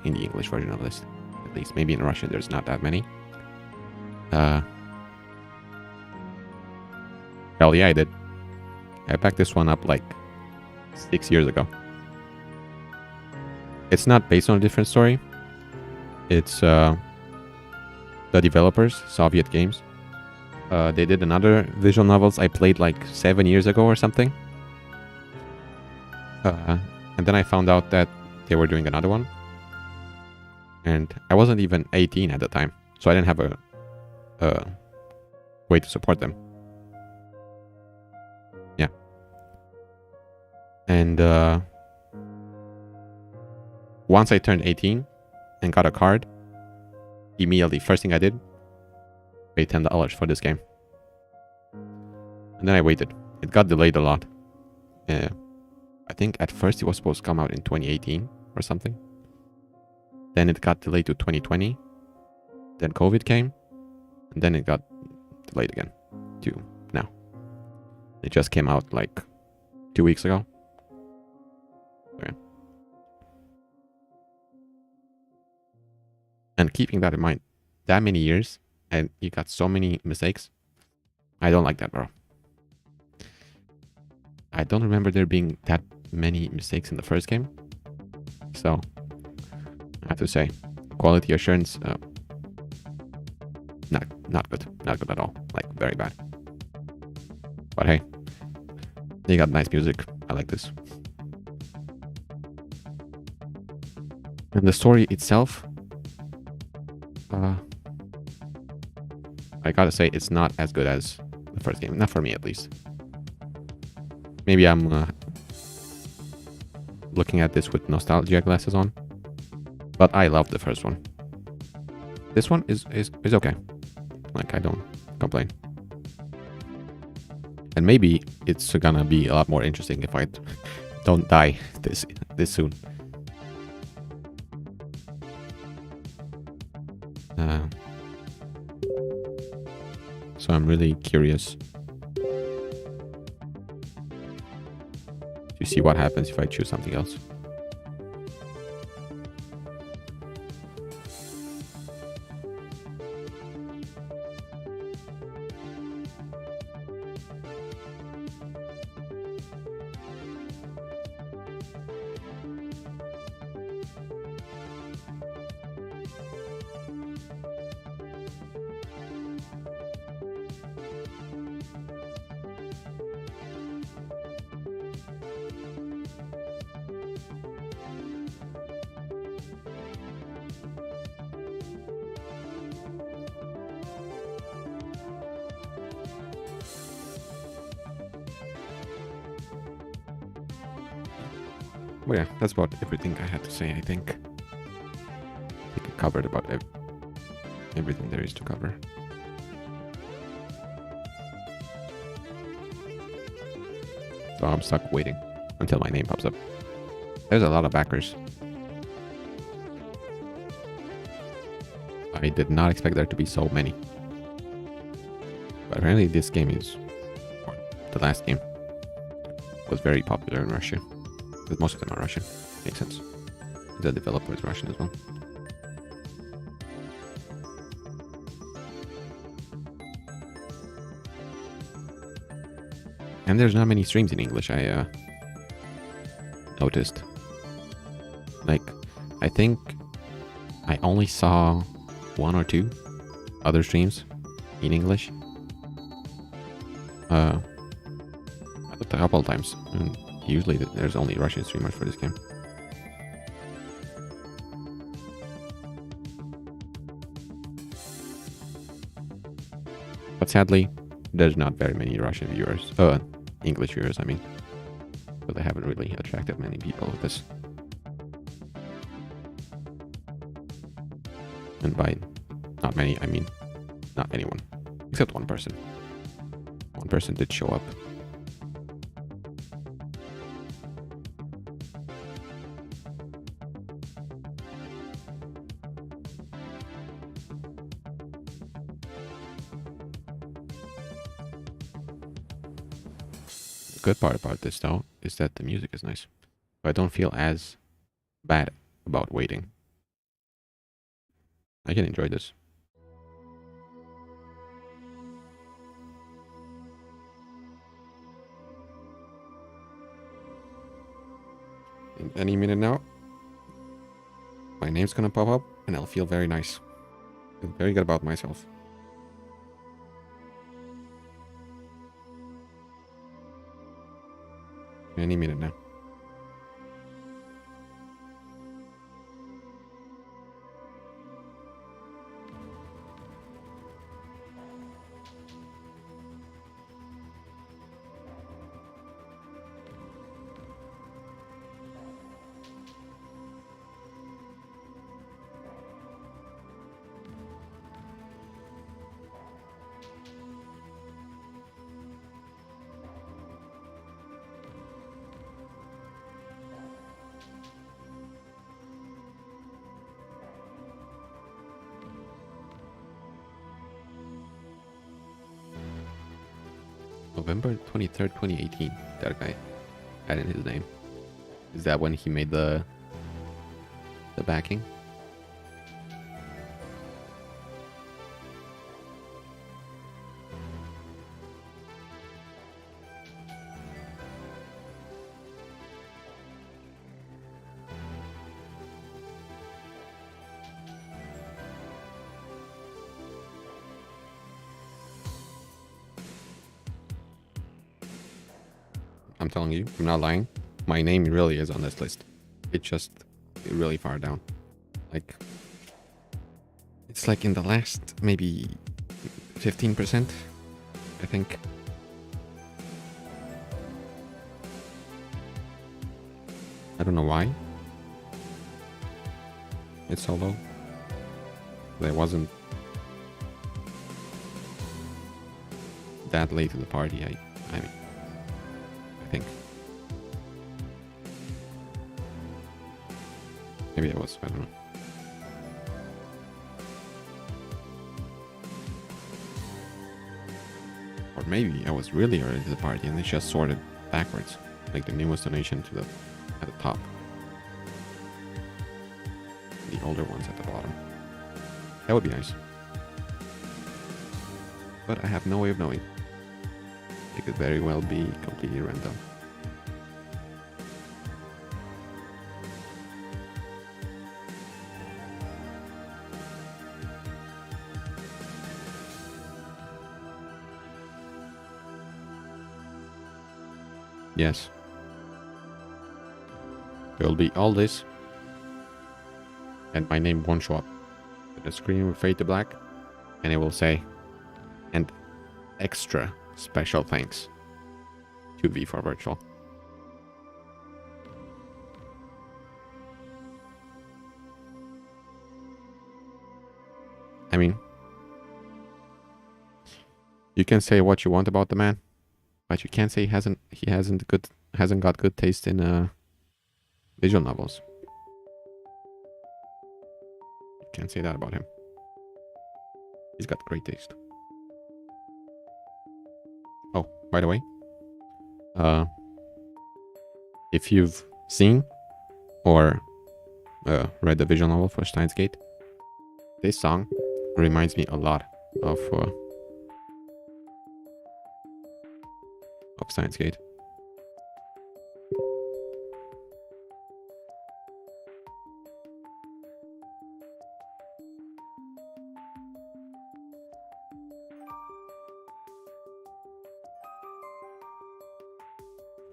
English version of this. At least, maybe in Russian there's not that many. Hell yeah, I did. I backed this one up like 6 years ago. It's not based on a different story. It's the developers, Soviet Games. They did another visual novels I played like 7 years ago or something. And then I found out that they were doing another one. And I wasn't even 18 at the time. So I didn't have way to support them. Yeah. And once I turned 18 and got a card, immediately, first thing I did, paid $10 for this game. And then I waited. It got delayed a lot. I think at first it was supposed to come out in 2018 or something. Then it got delayed to 2020. Then COVID came. And then it got delayed again to now. It just came out like 2 weeks ago. Okay. And keeping that in mind, that many years and you got so many mistakes. I don't like that, bro. I don't remember there being that many mistakes in the first game. So, I have to say, quality assurance, not good. Not good at all. Like, very bad. But hey, they got nice music. I like this. And the story itself, I gotta say, it's not as good as the first game. Not for me, at least. Maybe I'm looking at this with nostalgia glasses on. But I love the first one. This one is okay. Like, I don't complain. And maybe it's gonna be a lot more interesting if I don't die this soon. So I'm really curious to see what happens if I choose something else. Well, yeah, that's about everything I had to say, I think. I think I covered about everything there is to cover. So I'm stuck waiting until my name pops up. There's a lot of backers. I did not expect there to be so many. But apparently this game is, or the last game, was very popular in Russia. Because most of them are Russian. Makes sense. The developer is Russian as well. And there's not many streams in English, I noticed. Like, I think I only saw 1 or 2 other streams in English. I looked a couple of times, and usually there's only Russian streamers for this game. But sadly, there's not very many Russian viewers. English viewers, I mean. But they haven't really attracted many people with this. And by not many, I mean not anyone. Except one person. One person did show up. The good part about this, though, is that the music is nice. So I don't feel as bad about waiting. I can enjoy this. In any minute now, my name's gonna pop up and I'll feel very nice. Feel very good about myself. Any minute now. November 23rd, 2018. That guy added his name. Is that when he made the backing? I'm telling you, I'm not lying. My name really is on this list. It's just really far down. Like, it's like in the last maybe 15%, I think. I don't know why it's so low. But I wasn't that late to the party. I mean, I think. Maybe I was, I don't know. Or maybe I was really early to the party and they just sorted backwards. Like the newest donation to the at the top. The older ones at the bottom. That would be nice. But I have no way of knowing. It could very well be completely random. Yes. There will be all this. And my name won't show up. The screen will fade to black. And it will say, and extra special thanks to V for Virtual. I mean, you can say what you want about the man, but you can't say he hasn't got good taste in visual novels. You can't say that about him. He's got great taste. Oh, by the way, if you've seen or read the visual novel for Steins Gate, this song reminds me a lot of Steins Gate.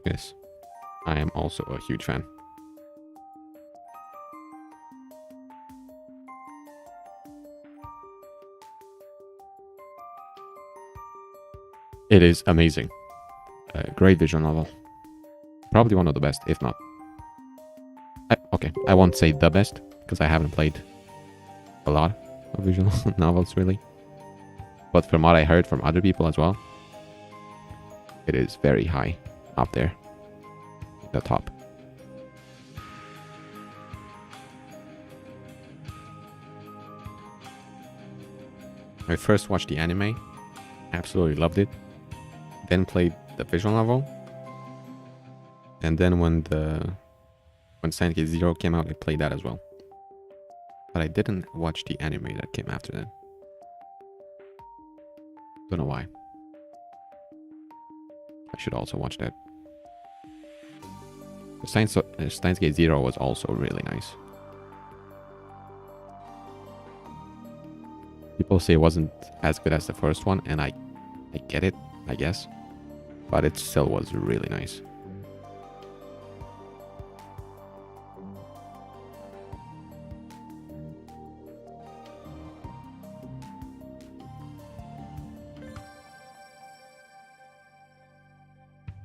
Yes, I am also a huge fan. It is amazing. A great visual novel. Probably one of the best, if not. Okay, I won't say the best, because I haven't played a lot of visual novels, really. But from what I heard from other people as well, it is very high up there. The top. I first watched the anime, absolutely loved it. Then played the visual novel, and then when Steins Gate Zero came out, I played that as well. But I didn't watch the anime that came after that. Don't know why. I should also watch that. Steins Gate Zero was also really nice. People say it wasn't as good as the first one, and I get it, I guess. But it still was really nice.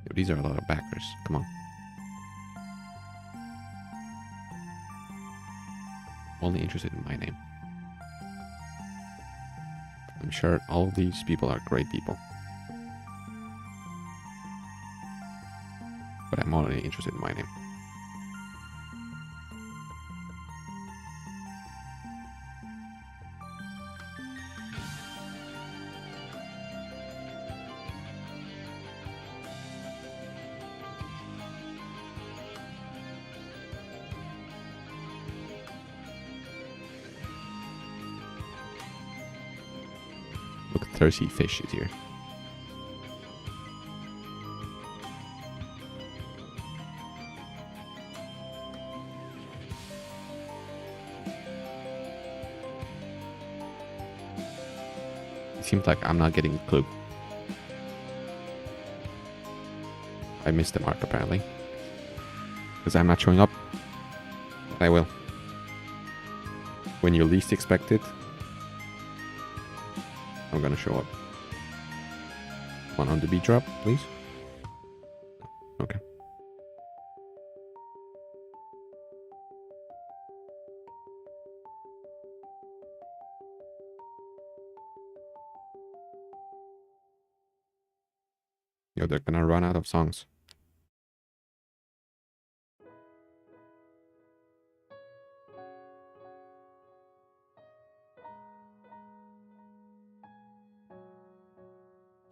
Yo, these are a lot of backers. Come on. Only interested in my name. I'm sure all of these people are great people. But I'm only interested in my name. Look, thirsty fish is here. It seems like I'm not getting a clue. I missed the mark apparently. Because I'm not showing up. But I will. When you least expect it, I'm gonna show up. One on the beach drop, please. Okay. Yo, they're gonna run out of songs.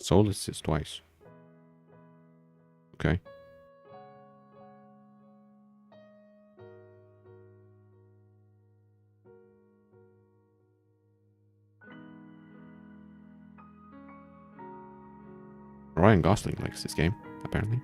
Soulless is twice. Okay. Ryan Gosling likes this game, apparently.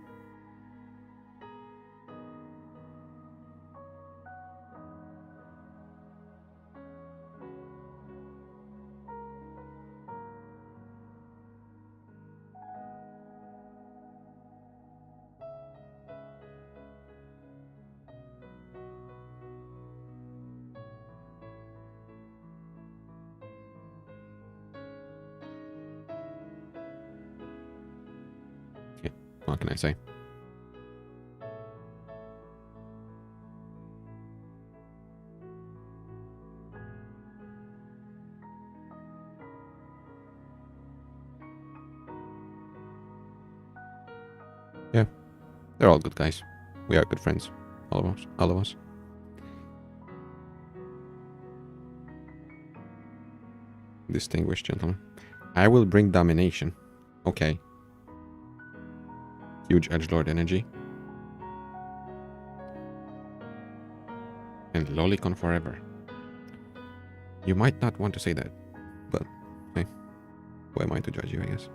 Yeah, what can I say? Yeah, they're all good guys. We are good friends. All of us. All of us. Distinguished gentlemen. I will bring domination. Okay. Huge edgelord energy. And lolicon forever. You might not want to say that, but hey, who am I to judge you, I guess.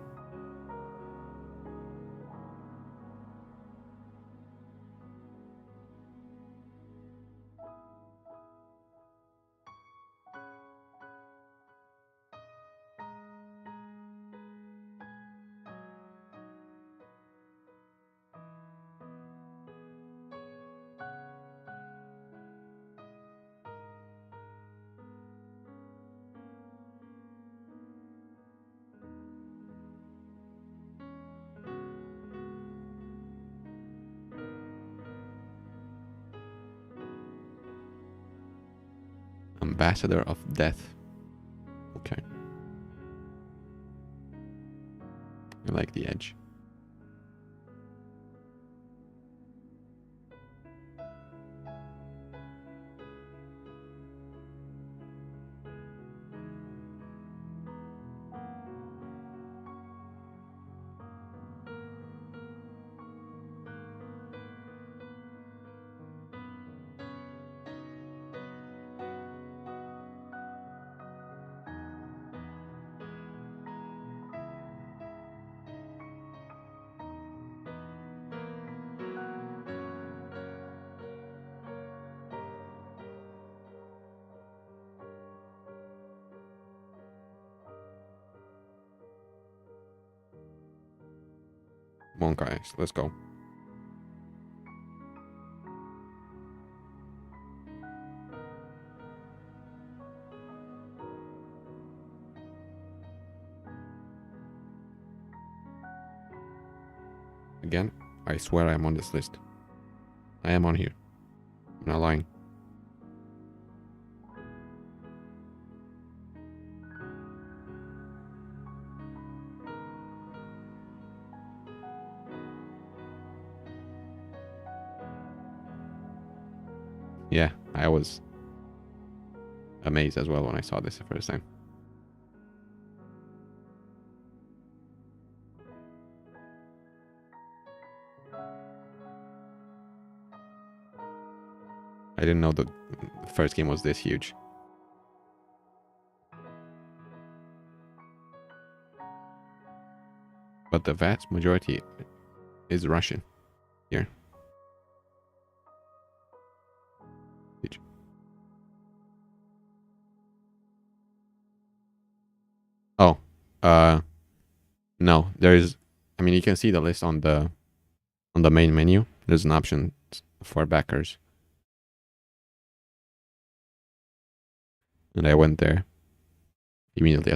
Ambassador of Death. Okay. I like the edge. Come on, guys, let's go. Again, I swear I'm on this list. I am on here. I'm not lying. Yeah, I was amazed as well when I saw this the first time. I didn't know the first game was this huge. but the vast majority is Russian here. Oh, uh, no, there's. I mean, you can see the list on the main menu. There's an option for backers, and I went there immediately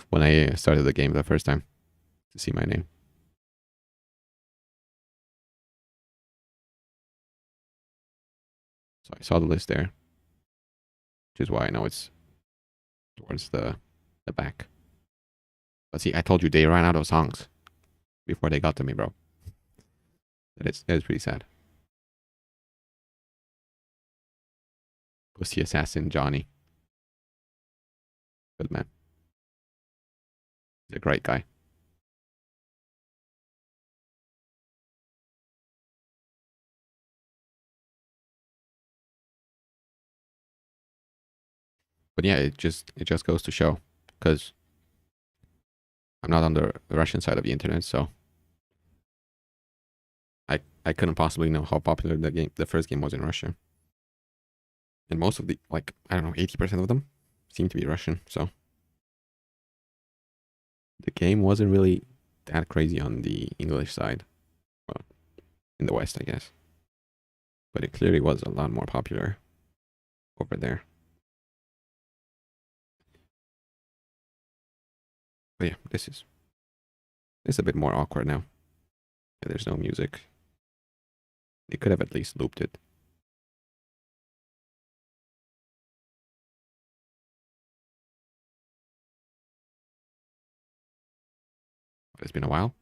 when I started the game the first time to see my name. So I saw the list there, which is why I know it's towards the back. But see, I told you they ran out of songs before they got to me, bro. That is pretty sad. Pussy assassin Johnny, good man. He's a great guy. But yeah, it just goes to show, because I'm not on the Russian side of the internet, so I couldn't possibly know how popular the first game was in Russia. And most of the, like, I don't know, 80% of them seem to be Russian. So the game wasn't really that crazy on the English side. Well, in the West, I guess. But it clearly was a lot more popular over there. But yeah, this is a bit more awkward now. Yeah, there's no music. They could have at least looped it. But it's been a while.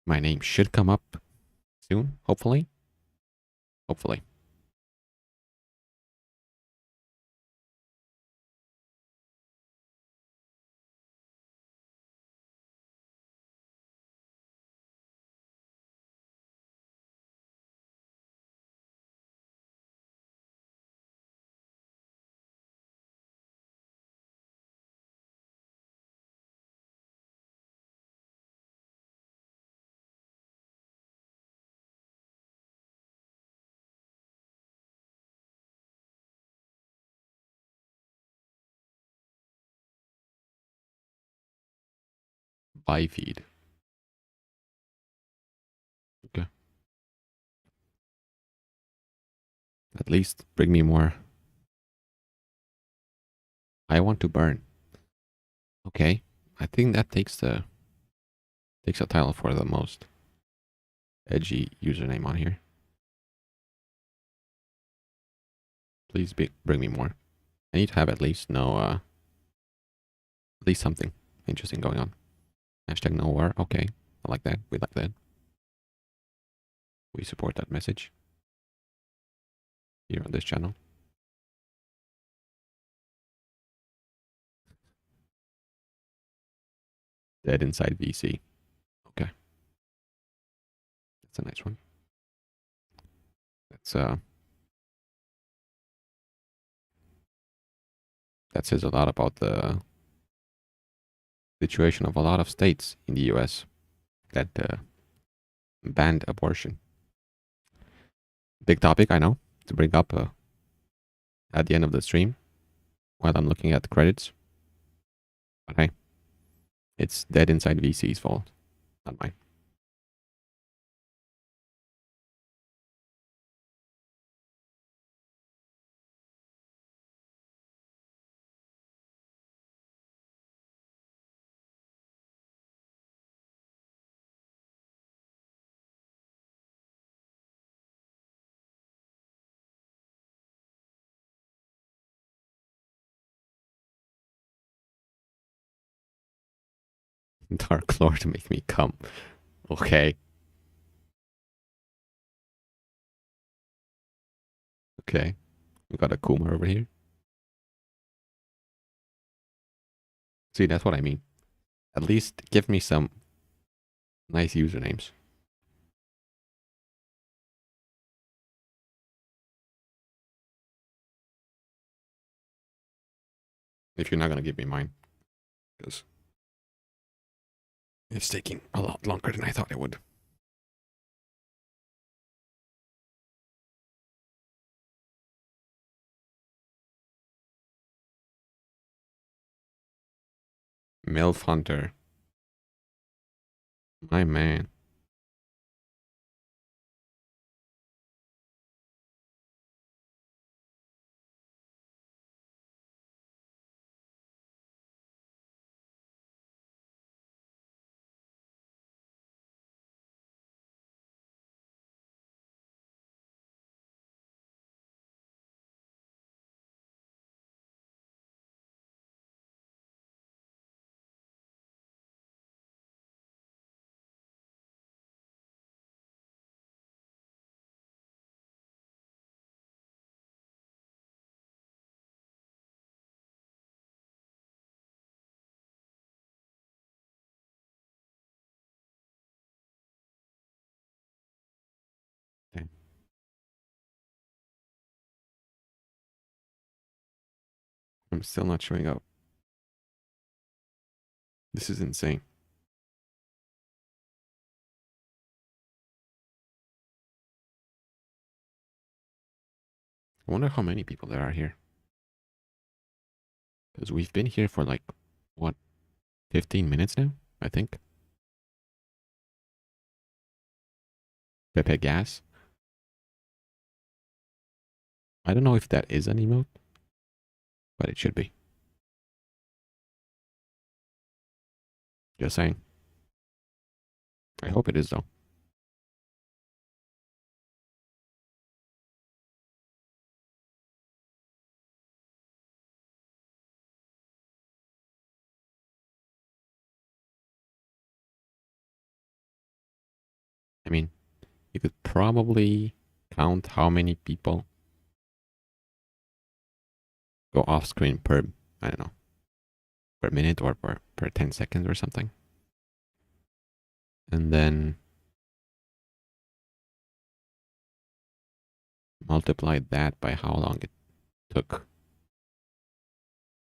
My name should come up soon, hopefully. Hopefully. Buy feed. Okay. At least bring me more. I want to burn. Okay. I think that takes a title for the most edgy username on here. Please bring me more. I need to have at least at least something interesting going on. Hashtag no war. Okay. I like that. We like that. We support that message here on this channel. Dead inside VC. Okay. That's a nice one. That's that says a lot about the situation of a lot of states in the US that banned abortion. Big topic, I know, to bring up at the end of the stream while I'm looking at the credits. But hey, it's Dead Inside VC's fault, not mine. Dark Lord make me come. Okay. Okay. We got a Kuma over here. See, that's what I mean. At least give me some nice usernames. If you're not gonna give me mine. Because It's taking a lot longer than I thought it would. MILF Hunter. My man. Damn. I'm still not showing up. This is insane. I wonder how many people there are here. Because we've been here for like, what, 15 minutes now, I think. Pepe Gas. I don't know if that is an emote, but it should be. Just saying. I hope it is, though. I mean, you could probably count how many people go off screen per, I don't know, per minute or per 10 seconds or something. And then multiply that by how long it took.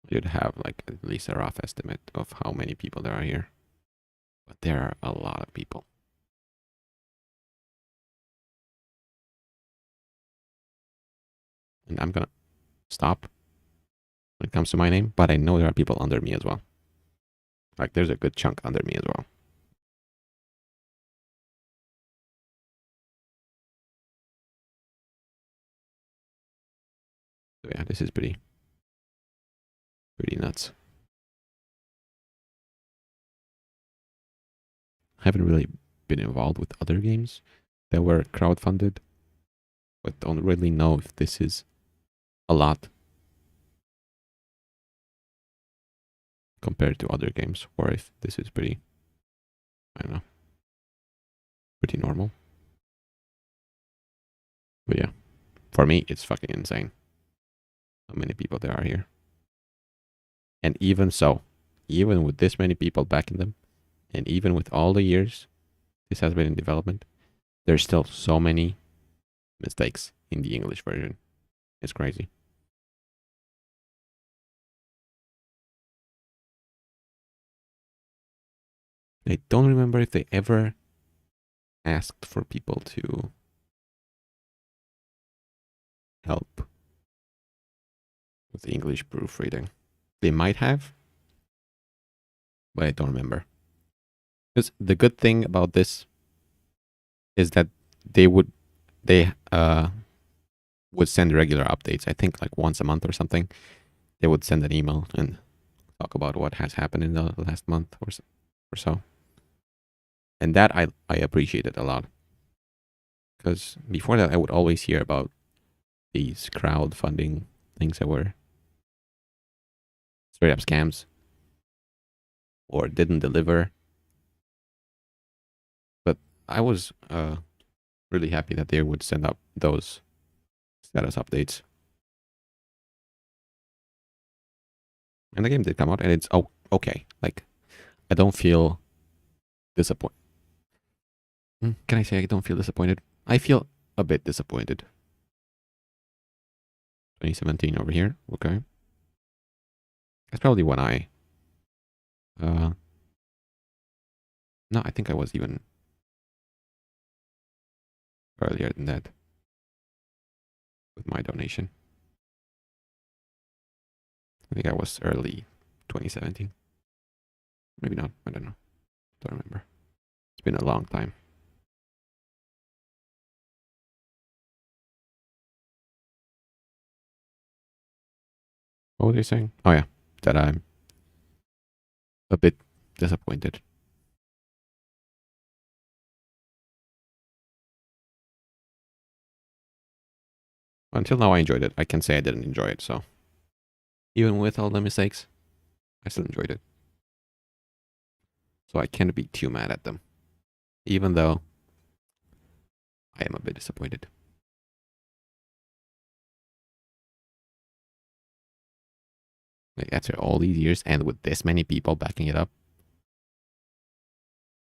You'd have like at least a rough estimate of how many people there are here. But there are a lot of people. And I'm gonna stop when it comes to my name, but I know there are people under me as well. Like there's a good chunk under me as well. So yeah, this is pretty nuts. I haven't really been involved with other games that were crowdfunded, but don't really know if this is a lot compared to other games, or if this is pretty, I don't know, pretty normal. But yeah, for me, it's fucking insane how many people there are here. And even so, even with this many people backing them, and even with all the years this has been in development, there's still so many mistakes in the English version. It's crazy. I don't remember if they ever asked for people to help with the English proofreading. They might have, but I don't remember. Because the good thing about this is that they would they would send regular updates. I think like once a month or something. They would send an email and talk about what has happened in the last month or so. And that I appreciated a lot. Because before that, I would always hear about these crowdfunding things that were straight up scams or didn't deliver. But I was really happy that they would send up those status updates. And the game did come out, and it's okay. Like, I don't feel disappointed. Can I say I don't feel disappointed? I feel a bit disappointed. 2017 over here. Okay. That's probably when I No, I think I was even earlier than that with my donation. I think I was early 2017. Maybe not. I don't know. Don't remember. It's been a long time. What were they saying? Oh yeah, that I'm a bit disappointed. Until now, I enjoyed it. I can say I didn't enjoy it. So even with all the mistakes, I still enjoyed it. So I can't be too mad at them, even though I am a bit disappointed. Like after all these years and with this many people backing it up,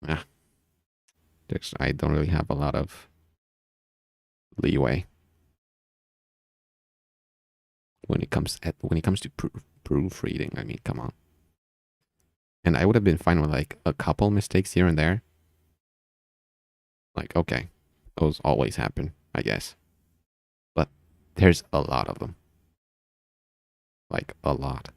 ah, I don't really have a lot of leeway when it comes to proofreading. I mean, come on. And I would have been fine with like a couple mistakes here and there. Like, okay, those always happen, I guess. But there's a lot of them. Like, a lot.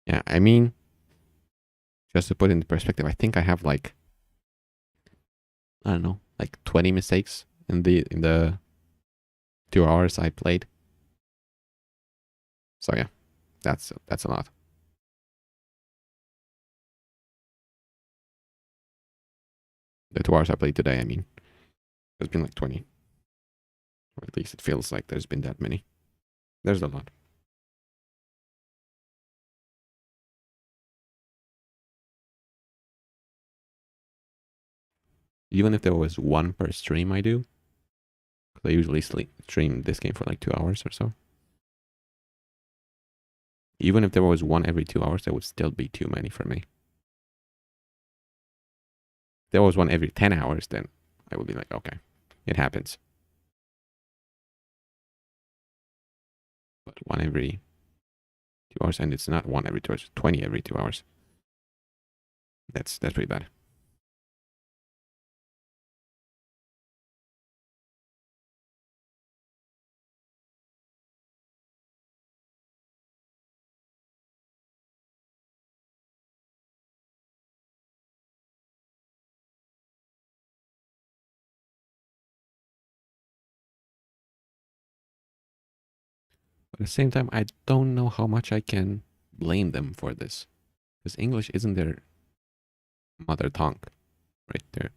Yeah, I mean, just to put it into perspective, I think I have like, I don't know, like 20 mistakes in the 2 hours I played. So yeah, that's a lot. The 2 hours I played today, I mean, there's been like 20. Or at least it feels like there's been that many. There's a lot. Even if there was one per stream I do, because I usually stream this game for like 2 hours or so. Even if there was one every 2 hours, that would still be too many for me. If there was one every 10 hours, then I would be like, okay, it happens. But one every 2 hours, and it's not one every 2 hours, it's 20 every 2 hours. That's pretty bad. But at the same time, I don't know how much I can blame them for this. Because English isn't their mother tongue, right? They're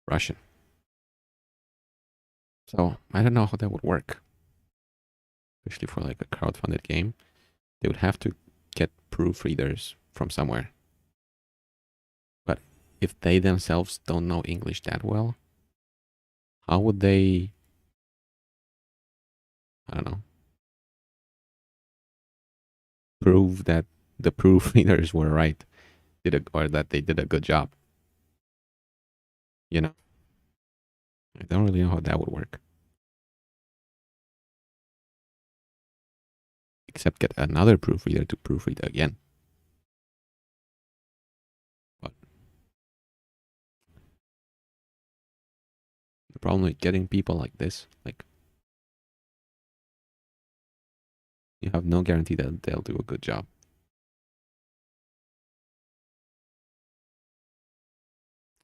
Russian. So I don't know how that would work. Especially for like a crowdfunded game. They would have to get proofreaders from somewhere. But if they themselves don't know English that well, how would they, I don't know, prove that the proofreaders were right, or that they did a good job? You know, I don't really know how that would work. Except get another proofreader to proofread again. But the problem with getting people like this, like, you have no guarantee that they'll do a good job.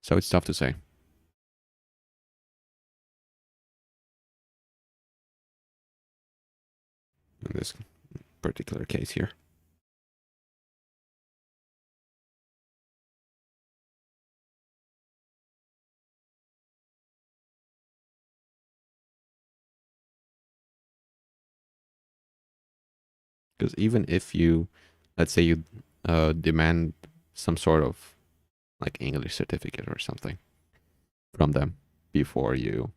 So it's tough to say. In this particular case here. Because even if you, let's say you demand some sort of like English certificate or something from them before you,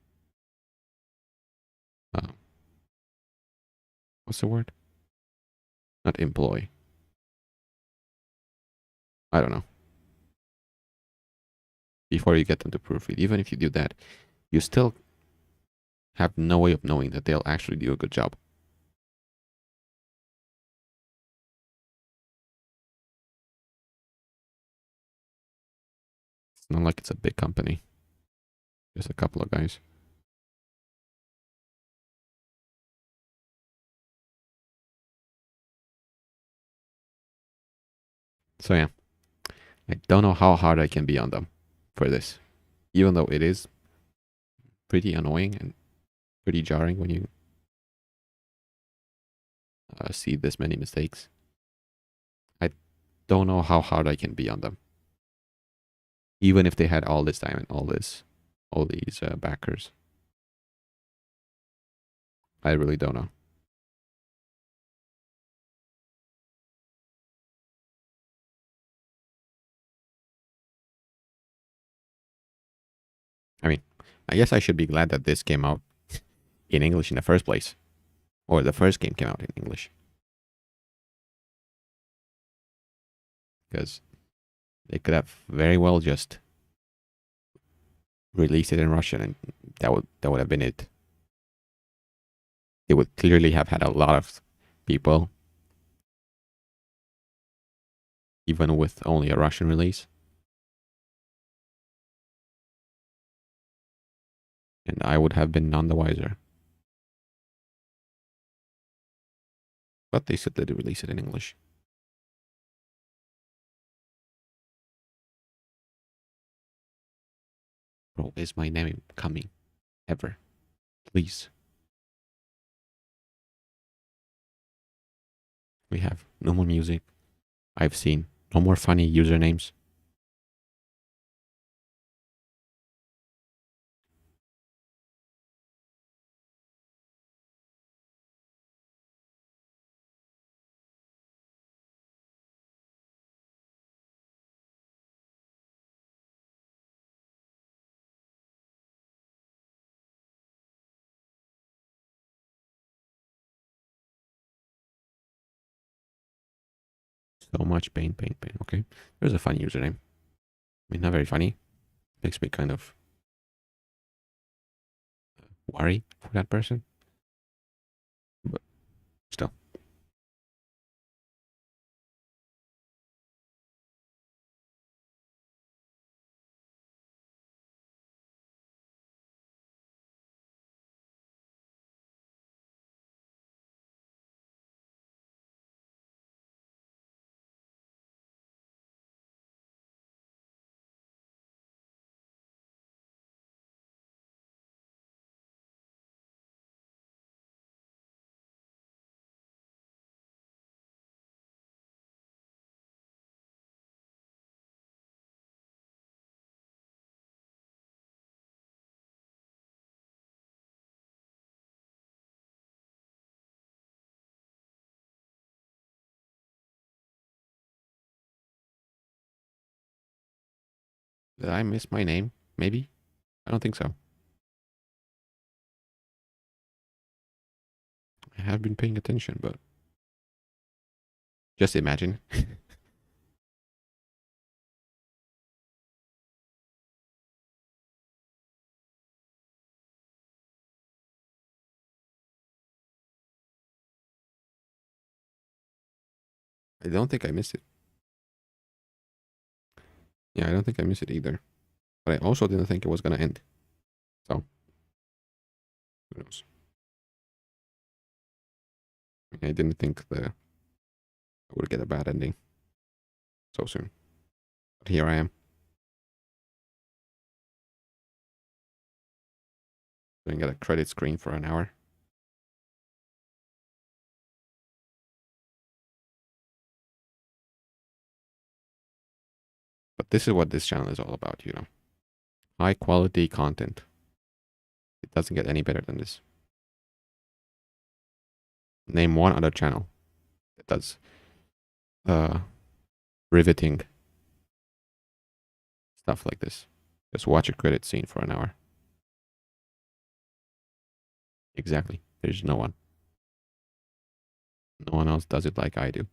uh, what's the word? Not employ. I don't know. Before you get them to proofread, even if you do that, you still have no way of knowing that they'll actually do a good job. It's not like it's a big company. Just a couple of guys. So yeah, I don't know how hard I can be on them for this. Even though it is pretty annoying and pretty jarring when you see this many mistakes. I don't know how hard I can be on them. Even if they had all this time and all these backers. I really don't know. I mean, I guess I should be glad that this came out in English in the first place. Or the first game came out in English. Because they could have very well just released it in Russian and that would have been it. It would clearly have had a lot of people, even with only a Russian release. And I would have been none the wiser. But they said they'd release it in English. Bro, is my name coming? Ever? Please. We have no more music. I've seen no more funny usernames. So much pain, pain, pain. Okay. There's a funny username. I mean, not very funny. Makes me kind of worry for that person. But still. Did I miss my name? Maybe? I don't think so. I have been paying attention, but just imagine. I don't think I missed it. Yeah, I don't think I missed it either. But I also didn't think it was going to end. So, who knows? I didn't think I would get a bad ending so soon. But here I am. Doing at a credit screen for an hour. But this is what this channel is all about, you know. High quality content. It doesn't get any better than this. Name one other channel that does uh, riveting stuff like this. Just watch a credit scene for an hour. Exactly. There's no one. No one else does it like I do.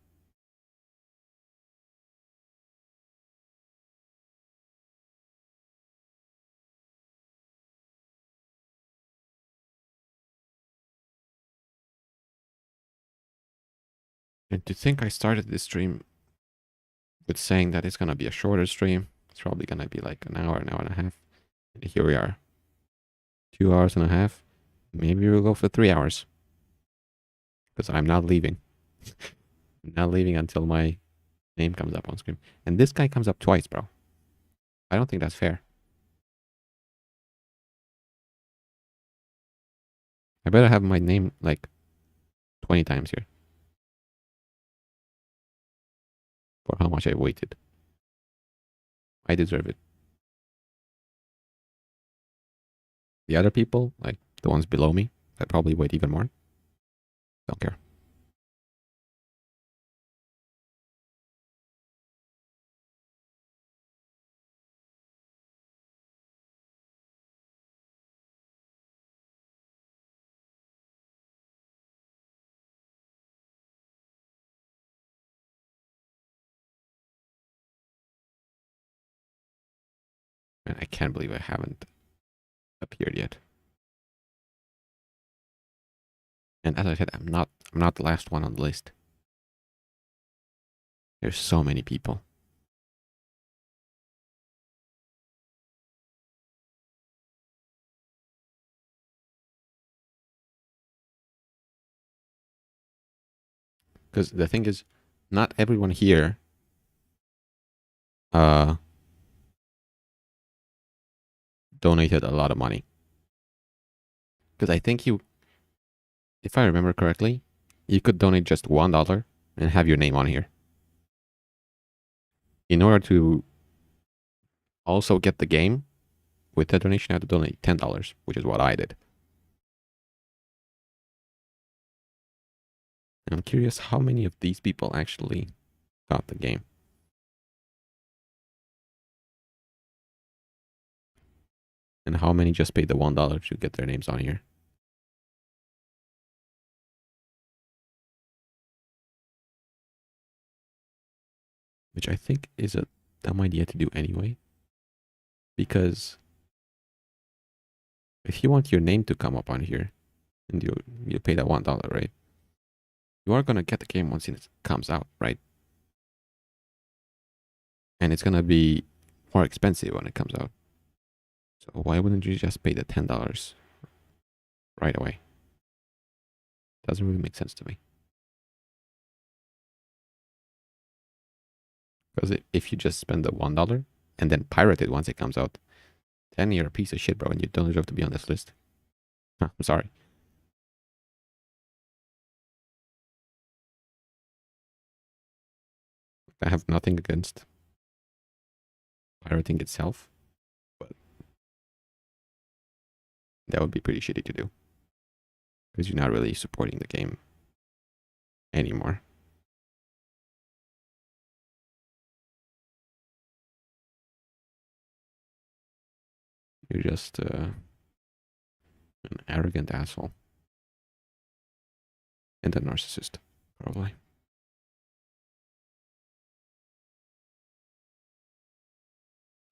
And to think I started this stream with saying that it's gonna be a shorter stream. It's probably gonna be like an hour and a half. And here we are. 2 hours and a half. Maybe we'll go for 3 hours. Because I'm not leaving. I'm not leaving until my name comes up on screen. And this guy comes up twice, bro. I don't think that's fair. I better have my name like 20 times here. For how much I waited. I deserve it. The other people, like the ones below me, that probably wait even more. Don't care. And I can't believe I haven't appeared yet. And as I said, I'm not the last one on the list. There's so many people. Because the thing is, not everyone here donated a lot of money. Because I think you, if I remember correctly, you could donate just $1 and have your name on here. In order to also get the game with the donation, I had to donate $10, which is what I did. And I'm curious how many of these people actually got the game. And how many just paid the $1 to get their names on here. Which I think is a dumb idea to do anyway. Because if you want your name to come up on here, and you pay that $1, right? You are gonna get the game once it comes out, right? And it's gonna be more expensive when it comes out. So why wouldn't you just pay the $10 right away? Doesn't really make sense to me. Because if you just spend the $1 and then pirate it once it comes out, then you're a piece of shit, bro, and you don't deserve to be on this list. Huh, I'm sorry. I have nothing against pirating itself, but that would be pretty shitty to do. Because you're not really supporting the game anymore. You're just an arrogant asshole. And a narcissist, probably.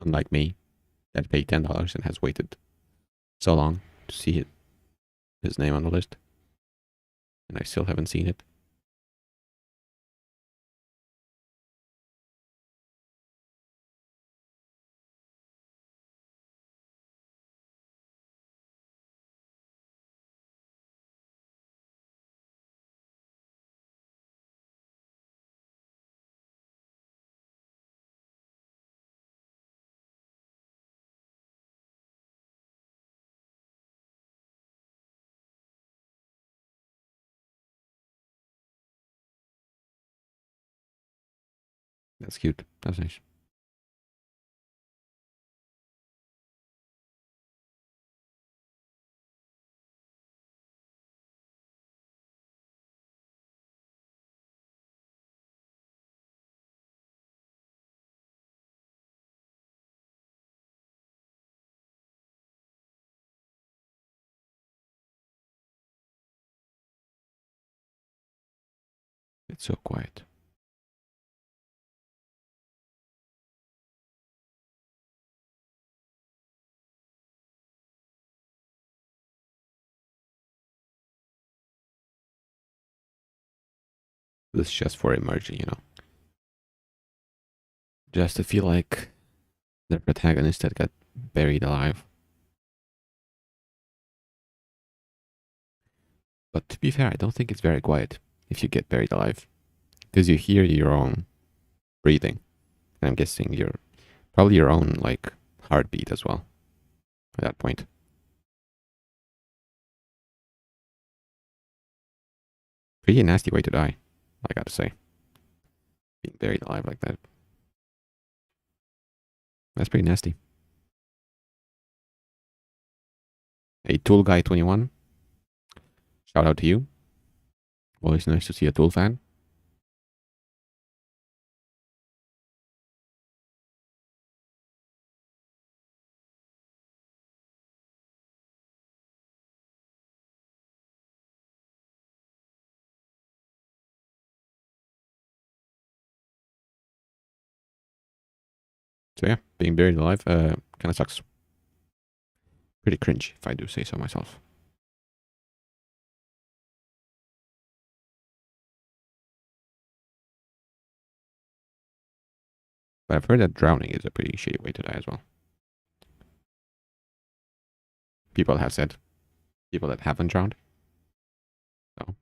Unlike me, that paid $10 and has waited so long to see his name on the list. And I still haven't seen it. That's cute. That's nice. It's so quiet. This is just for emerging, just to feel like the protagonist that got buried alive. But to be fair, I don't think it's very quiet if you get buried alive, because you hear your own breathing, and I'm guessing your probably your own like heartbeat as well at that point. Pretty nasty way to die, I gotta say. Being buried alive like that. That's pretty nasty. Hey, Tool Guy 21, shout out to you. Always nice to see a Tool fan. So yeah, being buried alive kind of sucks. Pretty cringe, if I do say so myself. But I've heard that drowning is a pretty shitty way to die as well. People have said. People that haven't drowned. So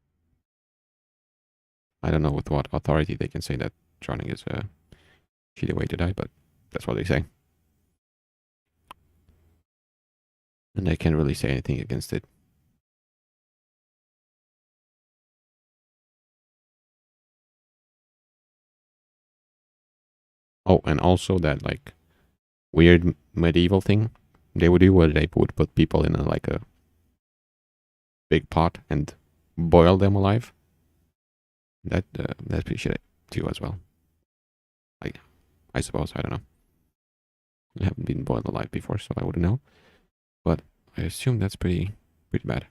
I don't know with what authority they can say that drowning is a shitty way to die, but that's what they say. And I can't really say anything against it. Oh, and also that like weird medieval thing they would do where they would put people in a big pot and boil them alive. That's pretty shitty too as well. I suppose, I don't know. I haven't been boiled alive before, so I wouldn't know. But I assume that's pretty bad.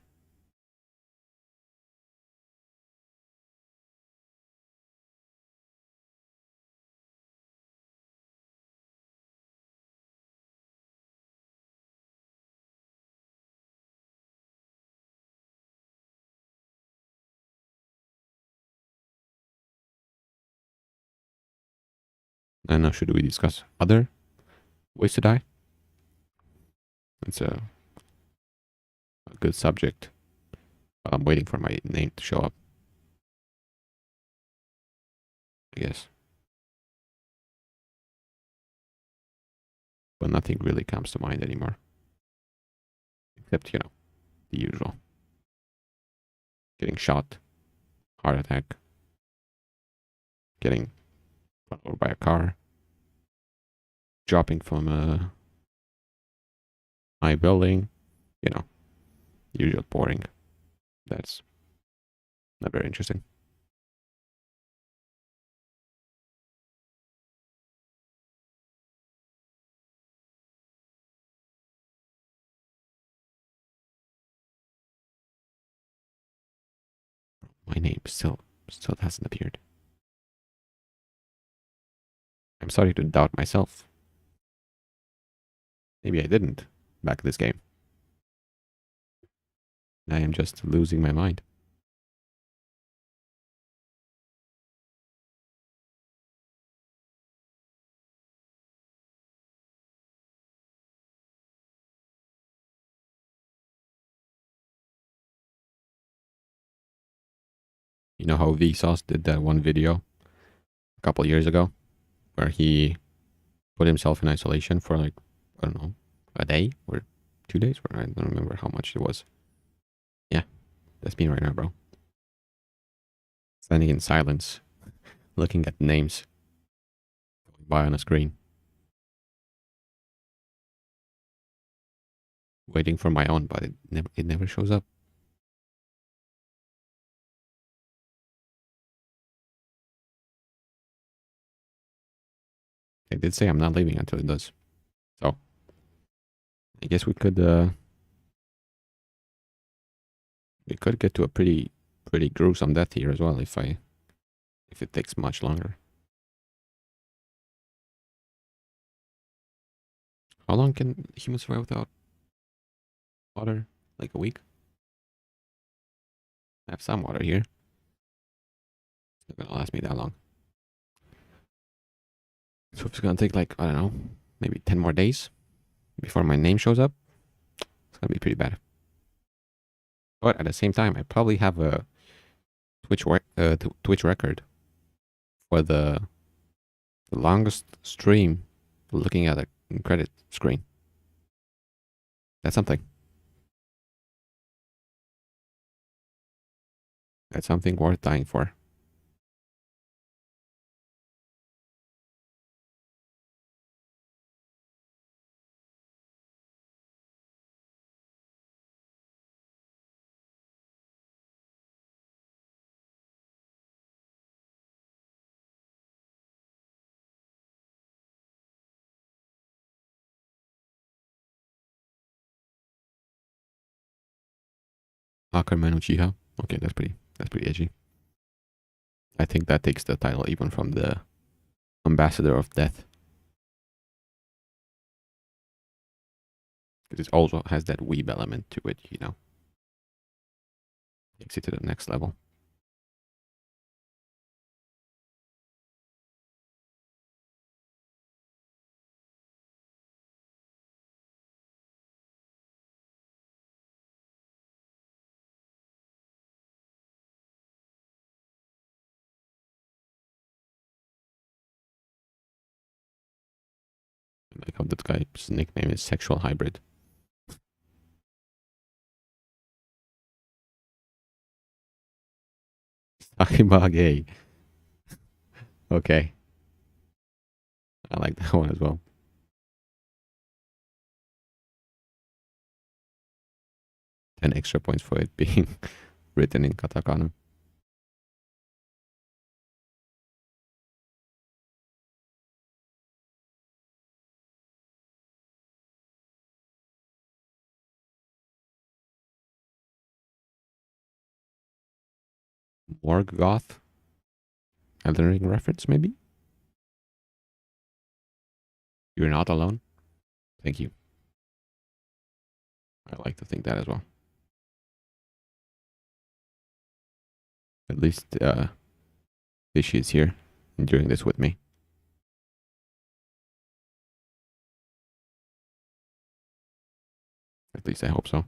And now should we discuss other ways to die? It's a good subject. I'm waiting for my name to show up, I guess. But nothing really comes to mind anymore. Except, the usual. Getting shot, heart attack, getting run over by a car, dropping from a high building, you know, usual boring. That's not very interesting. My name still hasn't appeared. I'm starting to doubt myself. Maybe I didn't back this game. I am just losing my mind. You know how Vsauce did that one video a couple years ago where he put himself in isolation for like, I don't know, a day or 2 days? Or I don't remember how much it was. Yeah, that's me right now, bro. Standing in silence, looking at names going by on a screen, waiting for my own, but it never shows up. I did say I'm not leaving until it does. So I guess we could get to a pretty gruesome death here as well if it takes much longer. How long can humans survive without water? Like a week? I have some water here. It's not gonna last me that long. So if it's gonna take like, I don't know, maybe 10 more days before my name shows up, it's gonna be pretty bad. But at the same time, I probably have a Twitch record for the longest stream looking at a credit screen. That's something. That's something worth dying for. Hakurman Uchiha. Okay, that's pretty edgy. I think that takes the title even from the Ambassador of Death. Because it also has that weeb element to it, you know. Takes it to the next level. I like how this guy's nickname is Sexual Hybrid. Sakibage. Okay. I like that one as well. 10 extra points for it being written in katakana. Morgoth? Elden Ring reference, maybe? You're not alone? Thank you. I like to think that as well. At least Fishy is here enjoying this with me. At least I hope so.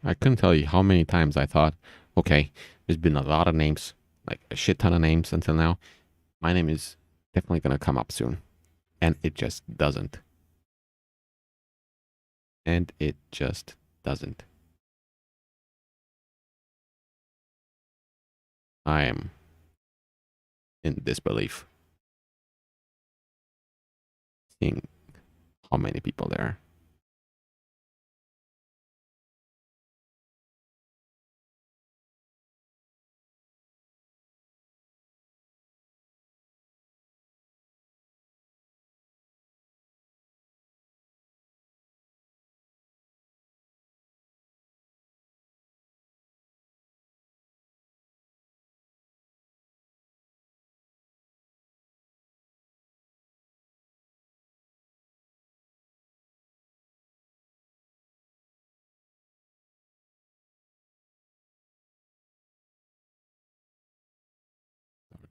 I couldn't tell you how many times I thought, okay, there's been a lot of names, like a shit ton of names until now. My name is definitely going to come up soon. And it just doesn't. And it just doesn't. I am in disbelief seeing how many people there are.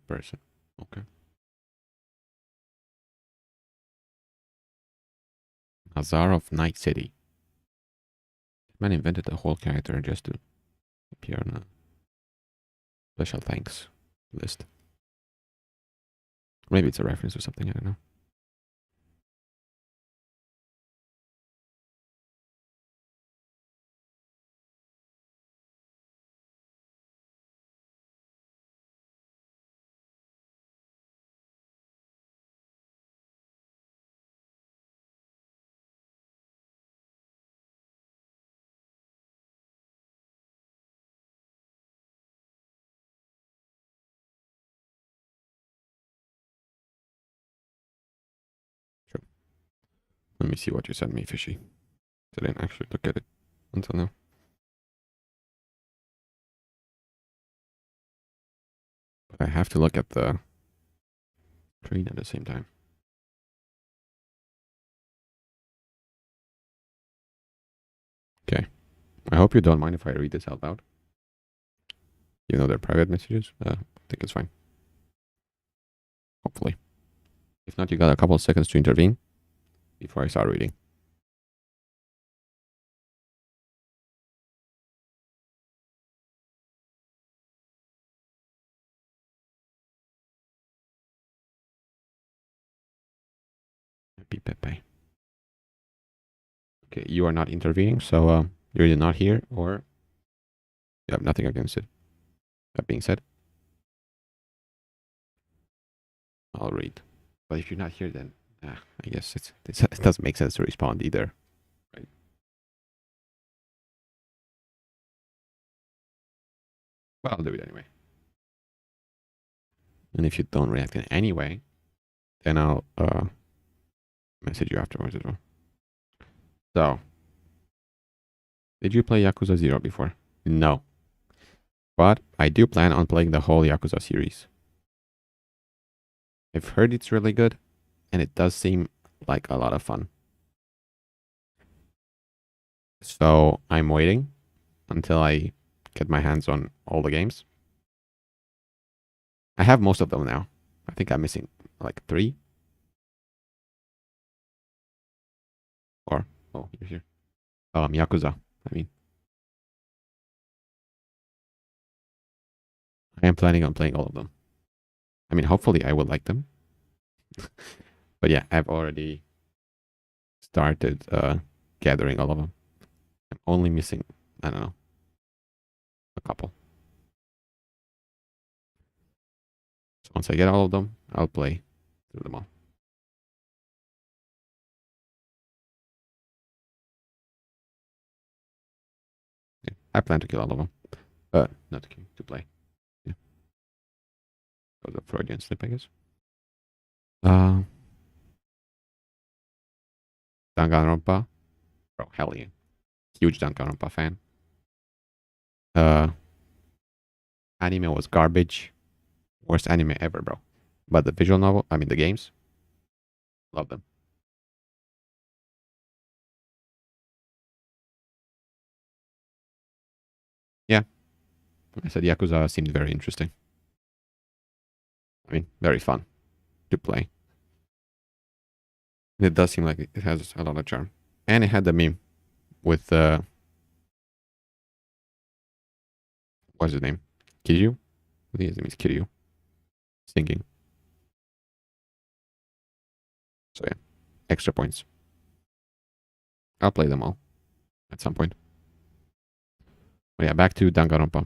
Person. Okay. Hazar of Night City. Man invented a whole character just to appear on a special thanks list. Maybe it's a reference or something, I don't know. Let me see what you sent me, Fishy. I didn't actually look at it until now. But I have to look at the screen at the same time. Okay. I hope you don't mind if I read this out loud. You know they're private messages. I think it's fine. Hopefully. If not, you got a couple of seconds to intervene before I start reading. Happy Pepe. Okay, you are not intervening, so you're either not here or you have nothing against it. That being said, I'll read. But if you're not here, then I guess it doesn't make sense to respond either. Right? Well, I'll do it anyway. And if you don't react in any way, then I'll message you afterwards as well. So, did you play Yakuza 0 before? No. But I do plan on playing the whole Yakuza series. I've heard it's really good, and it does seem like a lot of fun. So I'm waiting until I get my hands on all the games. I have most of them now. I think I'm missing like 3. Or, oh, you're here. Yakuza, I mean. I am planning on playing all of them. I mean, hopefully I will like them. But yeah, I've already started gathering all of them. I'm only missing, I don't know, a couple. So once I get all of them, I'll play through them all. Yeah, I plan to kill all of them. Not to kill, to play. Yeah. That was a Freudian slip, I guess. Danganronpa. Bro, hell yeah. Huge Danganronpa fan. Anime was garbage. Worst anime ever, bro. But the visual novel, I mean the games, love them. Yeah, I said Yakuza seemed very interesting. I mean, very fun to play. It does seem like it has a lot of charm. And it had the meme with, what's his name? Kiryu? I think his name is Kiryu. Singing. So yeah, extra points. I'll play them all at some point. But yeah, back to Danganronpa.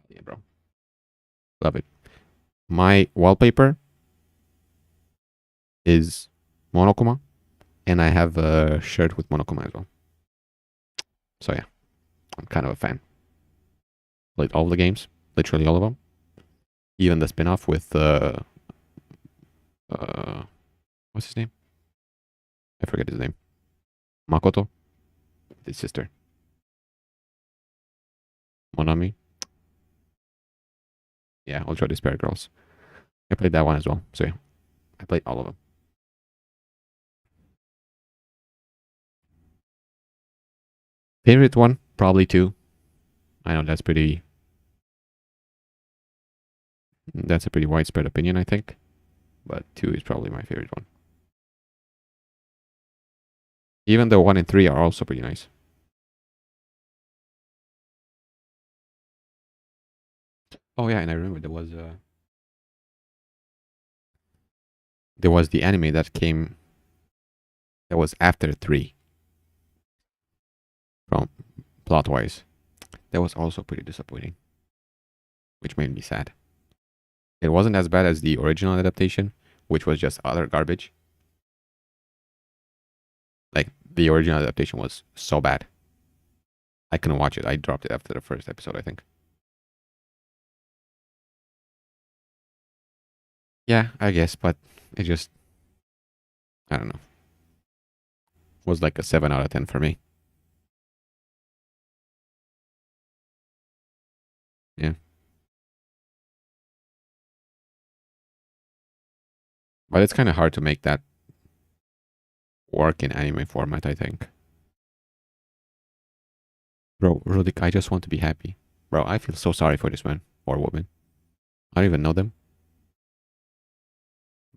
Yeah, bro. Love it. My wallpaper is Monokuma, and I have a shirt with Monokuma as well. So yeah, I'm kind of a fan. Played all the games, literally all of them. Even the spin-off with what's his name? I forget his name. Makoto, his sister. Monami. Yeah, Ultra Despair Girls. I played that one as well. So yeah, I played all of them. Favorite one, probably 2. I know that's a pretty widespread opinion, I think. But 2 is probably my favorite one. Even though 1 and 3 are also pretty nice. Oh yeah, and I remember there was the anime that came that was after 3 from plot wise. That was also pretty disappointing, which made me sad. It wasn't as bad as the original adaptation, which was just utter garbage. Like, the original adaptation was so bad. I couldn't watch it. I dropped it after the first episode, I think. Yeah, I guess, but it just I don't know. Was like a 7 out of 10 for me. Yeah. But it's kind of hard to make that work in anime format, I think. Bro, Rudik, I just want to be happy. Bro, I feel so sorry for this man or woman. I don't even know them,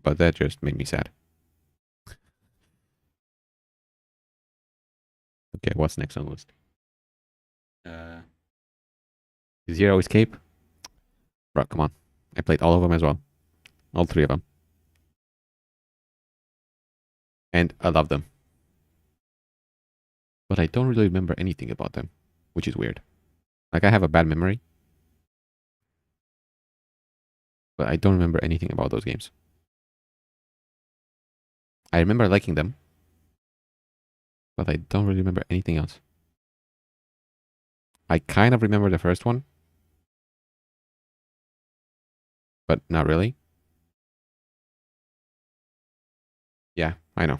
but that just made me sad. Okay, what's next on the list? Uh, Zero Escape. Bro, come on. I played all of them as well. All three of them. And I love them. But I don't really remember anything about them, which is weird. Like, I have a bad memory, but I don't remember anything about those games. I remember liking them, but I don't really remember anything else. I kind of remember the first one, but not really. Yeah, I know.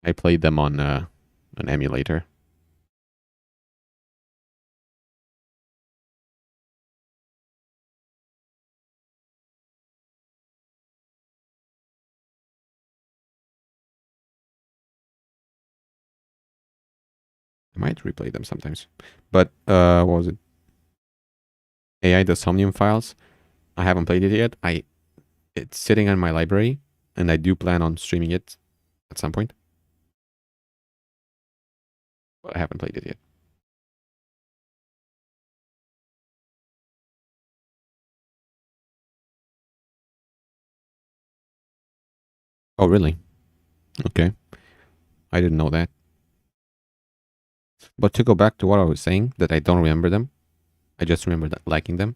I played them on an emulator. I might replay them sometimes. But what was it? AI the Somnium Files. I haven't played it yet. It's sitting in my library, and I do plan on streaming it at some point. But I haven't played it yet. Oh, really? Okay. I didn't know that. But to go back to what I was saying, that I don't remember them. I just remember that liking them.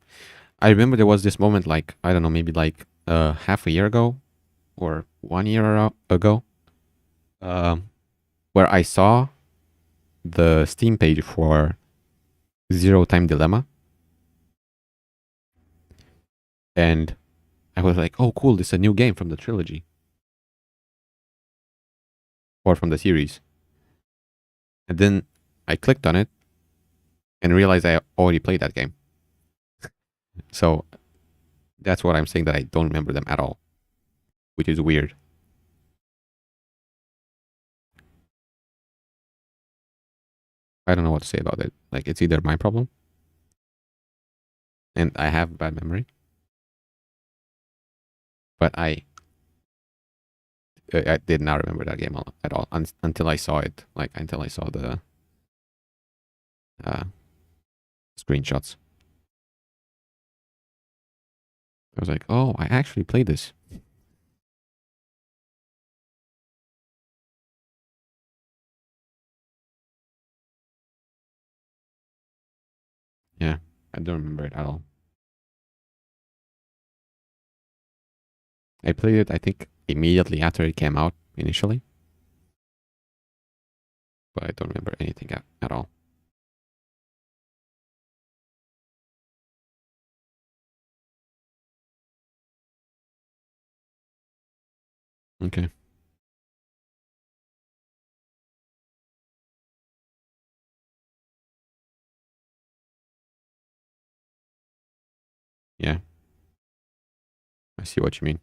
I remember there was this moment, like, I don't know, maybe like half a year ago or 1 year ago, where I saw the Steam page for Zero Time Dilemma. And I was like, oh, cool, this is a new game from the trilogy. Or from the series. And then I clicked on it and realized I already played that game. So that's what I'm saying, that I don't remember them at all, which is weird. I don't know what to say about it. Like, it's either my problem and I have bad memory, but I did not remember that game at all until I saw it. Like, until I saw the uh, screenshots. I was like, oh, I actually played this. Yeah, I don't remember it at all. I played it, I think, immediately after it came out initially, but I don't remember anything at all. Okay. Yeah, I see what you mean.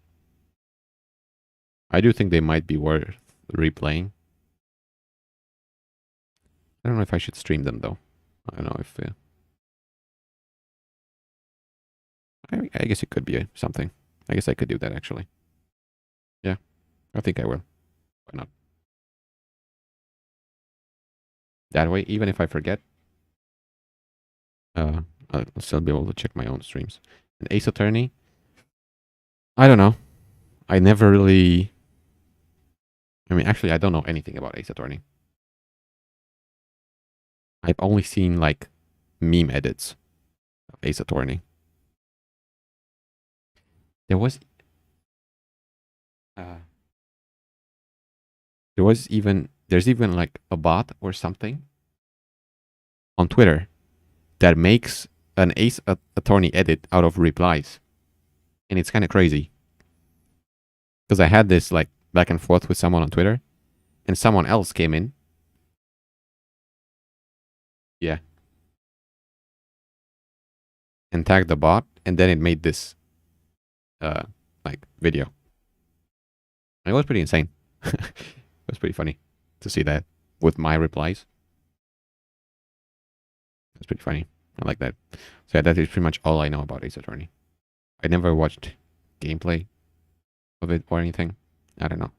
I do think they might be worth replaying. I don't know if I should stream them though. I don't know if. I guess it could be something. I guess I could do that actually. Yeah, I think I will. Why not? That way, even if I forget, uh, I'll still be able to check my own streams. And Ace Attorney, I don't know. I never really. I mean, actually, I don't know anything about Ace Attorney. I've only seen like meme edits of Ace Attorney. There was, uh, there's even like a bot or something on Twitter that makes an Ace Attorney edit out of replies, and it's kind of crazy. Because I had this like back and forth with someone on Twitter, and someone else came in. Yeah. And tagged the bot, and then it made this uh like video. And it was pretty insane. It was pretty funny to see that with my replies. It's pretty funny. I like that. So yeah, that is pretty much all I know about Ace Attorney. I never watched gameplay of it or anything. I don't know.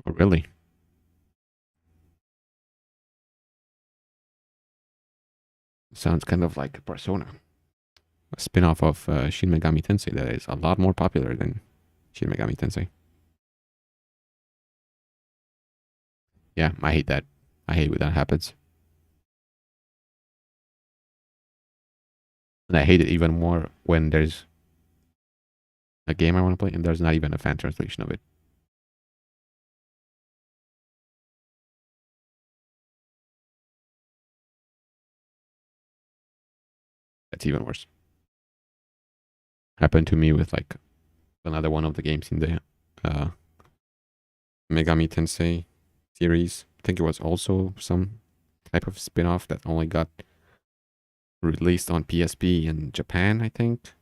Oh, really? Sounds kind of like Persona, a spin-off of Shin Megami Tensei that is a lot more popular than Shin Megami Tensei. Yeah, I hate that. I hate when that happens. And I hate it even more when there's a game I want to play and there's not even a fan translation of it. That's even worse. Happened to me with like another one of the games in the uh, Megami Tensei series. I think it was also some type of spin-off that only got released on PSP in Japan, I think.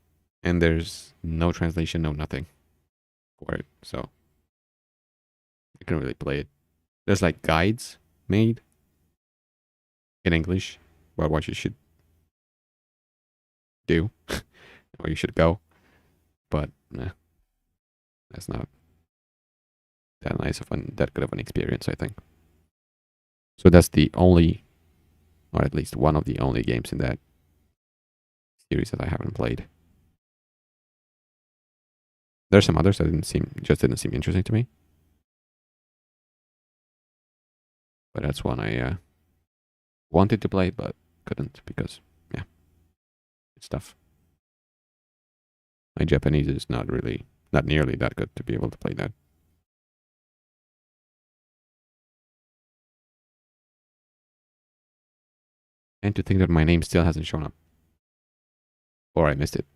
And there's no translation, no nothing for it. So I couldn't really play it. There's like guides made in English about what you should do, where you should go. But that's not that nice of that good of an experience, I think. So that's the only, or at least one of the only games in that series that I haven't played. There's some others that didn't seem interesting to me. But that's one I wanted to play but couldn't because yeah, it's tough. My Japanese is not nearly that good to be able to play that. And to think that my name still hasn't shown up. Or I missed it.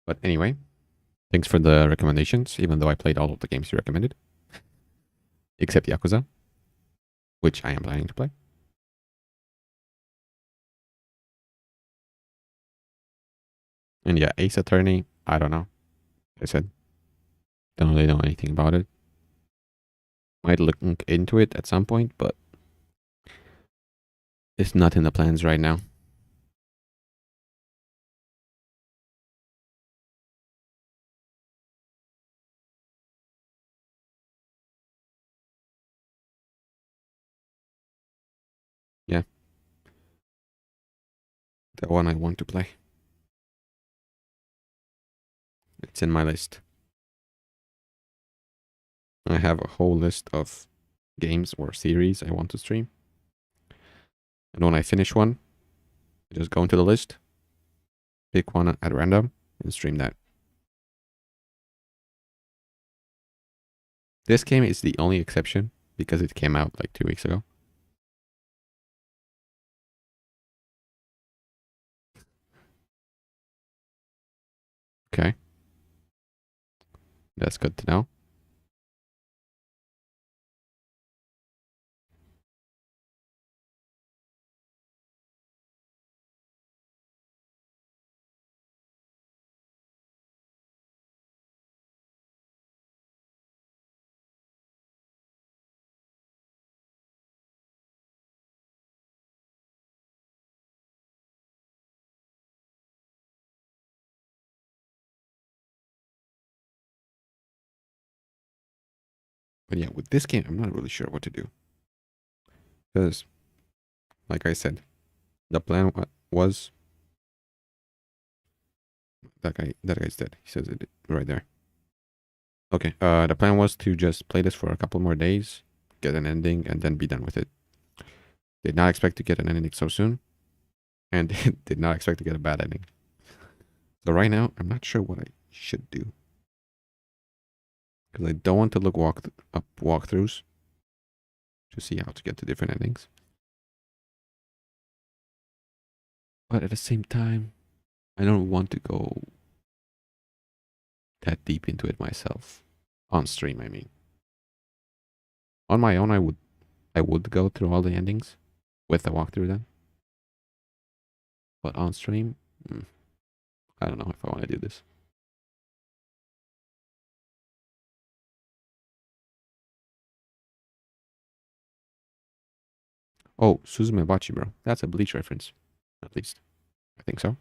But anyway, thanks for the recommendations, even though I played all of the games you recommended. Except Yakuza, which I am planning to play. And yeah, Ace Attorney, I don't know. I said, don't really know anything about it. Might look into it at some point, but it's not in the plans right now. Yeah. The one I want to play. It's in my list. I have a whole list of games or series I want to stream. And when I finish one, I just go into the list, pick one at random, and stream that. This game is the only exception because it came out like 2 weeks ago. Okay. That's good to know. But yeah, with this game, I'm not really sure what to do. Because, like I said, the plan was that guy's dead. He says it right there. Okay. The plan was to just play this for a couple more days, get an ending, and then be done with it. Did not expect to get an ending so soon, and did not expect to get a bad ending. So right now, I'm not sure what I should do because I don't want to look up walkthroughs to see how to get to different endings. But at the same time, I don't want to go that deep into it myself on stream. I mean, on my own, I would go through all the endings with the walkthrough then. But on stream, I don't know if I want to do this. Oh, Suzume Bachi, bro. That's a Bleach reference. At least. I think so.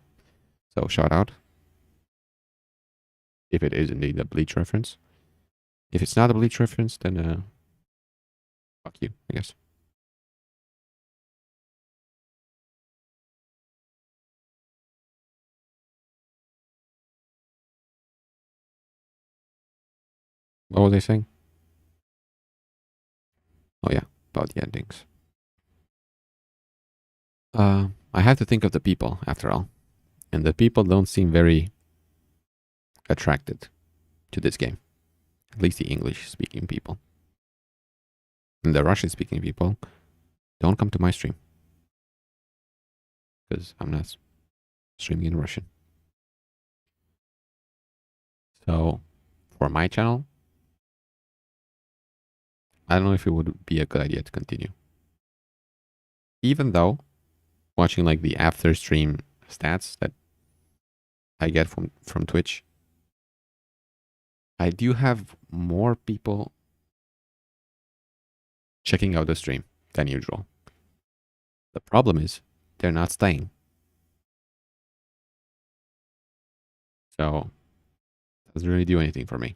So, shout out. If it is indeed a Bleach reference. If it's not a Bleach reference, then fuck you, I guess. What was I saying? Oh yeah, about the endings. I have to think of the people after all, and the people don't seem very attracted to this game. At least the English-speaking people. And the Russian-speaking people don't come to my stream because I'm not streaming in Russian. So, for my channel, I don't know if it would be a good idea to continue. Even though watching like the after stream stats that I get from Twitch, I do have more people checking out the stream than usual. The problem is they're not staying. So it doesn't really do anything for me.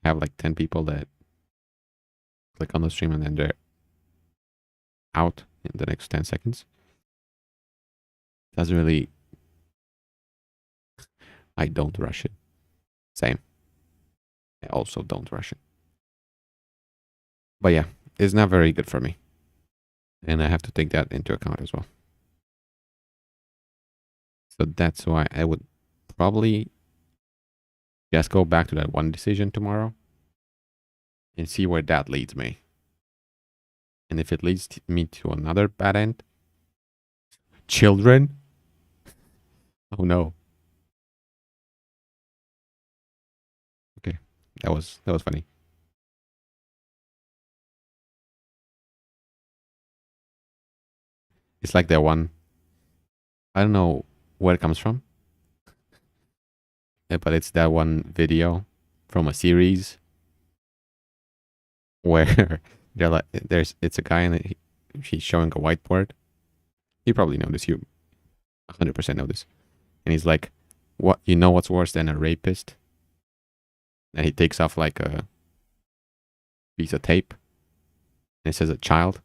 I have like 10 people that click on the stream and then they're out in the next 10 seconds. Doesn't really, I don't rush it. Same. I also don't rush it. But yeah, it's not very good for me. And I have to take that into account as well. So that's why I would probably just go back to that one decision tomorrow and see where that leads me. And if it leads me to another bad end, children? Oh no. Okay, that was funny. It's like that one. I don't know where it comes from, but it's that one video from a series where they're like, it's a guy and he's showing a whiteboard. You probably know this. You 100% know this. And he's like, "What you know? What's worse than a rapist?" And he takes off like a piece of tape, and it says a child,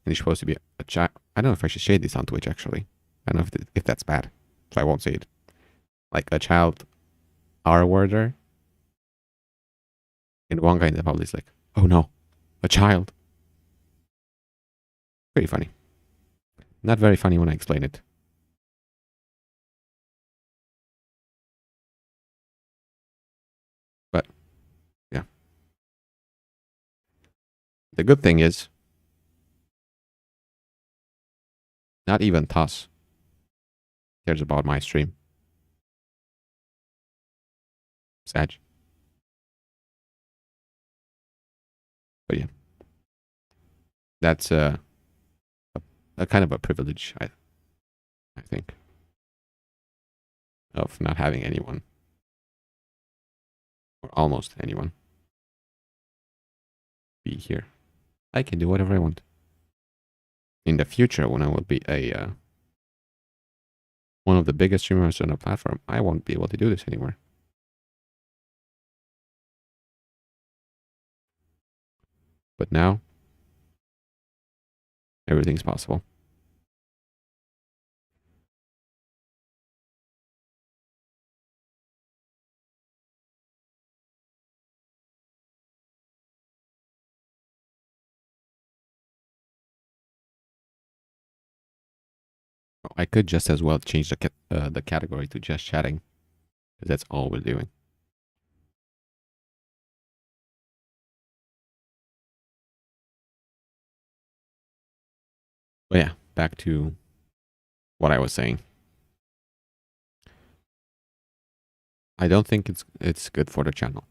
and he's supposed to be a child. I don't know if I should shade this on Twitch. Actually, I don't know if that's bad, so I won't say it. Like a child R-worder, and one guy in the public is like, "Oh no, a child." Pretty funny. Not very funny when I explain it. But yeah. The good thing is, not even Toss cares about my stream. Sad. But yeah. That's a kind of a privilege, I think, of not having anyone. Or almost anyone. Be here. I can do whatever I want. In the future, when I will be a one of the biggest streamers on the platform, I won't be able to do this anymore. But now, everything's possible. I could just as well change the category to just chatting, because that's all we're doing. But yeah, back to what I was saying. I don't think it's good for the channel.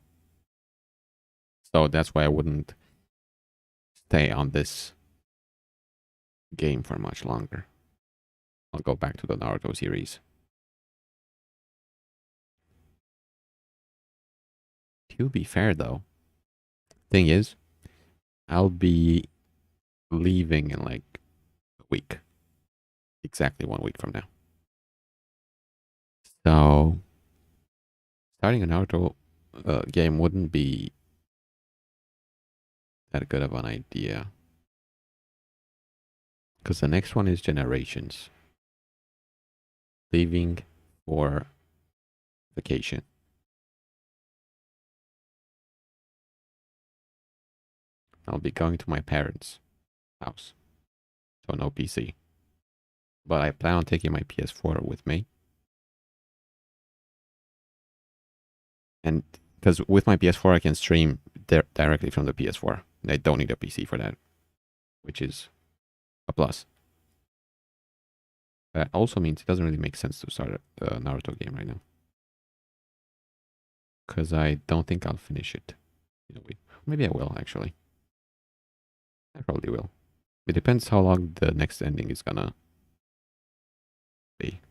So that's why I wouldn't stay on this game for much longer. I'll go back to the Naruto series. To be fair though, thing is, I'll be leaving in like a week. Exactly 1 week from now. So starting a Naruto game wouldn't be that good of an idea. Because the next one is Generations. Leaving for vacation. I'll be going to my parents' house. So no PC. But I plan on taking my PS4 with me. And because with my PS4, I can stream directly from the PS4. I don't need a PC for that, which is a plus. That also means it doesn't really make sense to start a Naruto game right now. Because I don't think I'll finish it. Maybe I will, actually. I probably will. It depends how long the next ending is gonna be.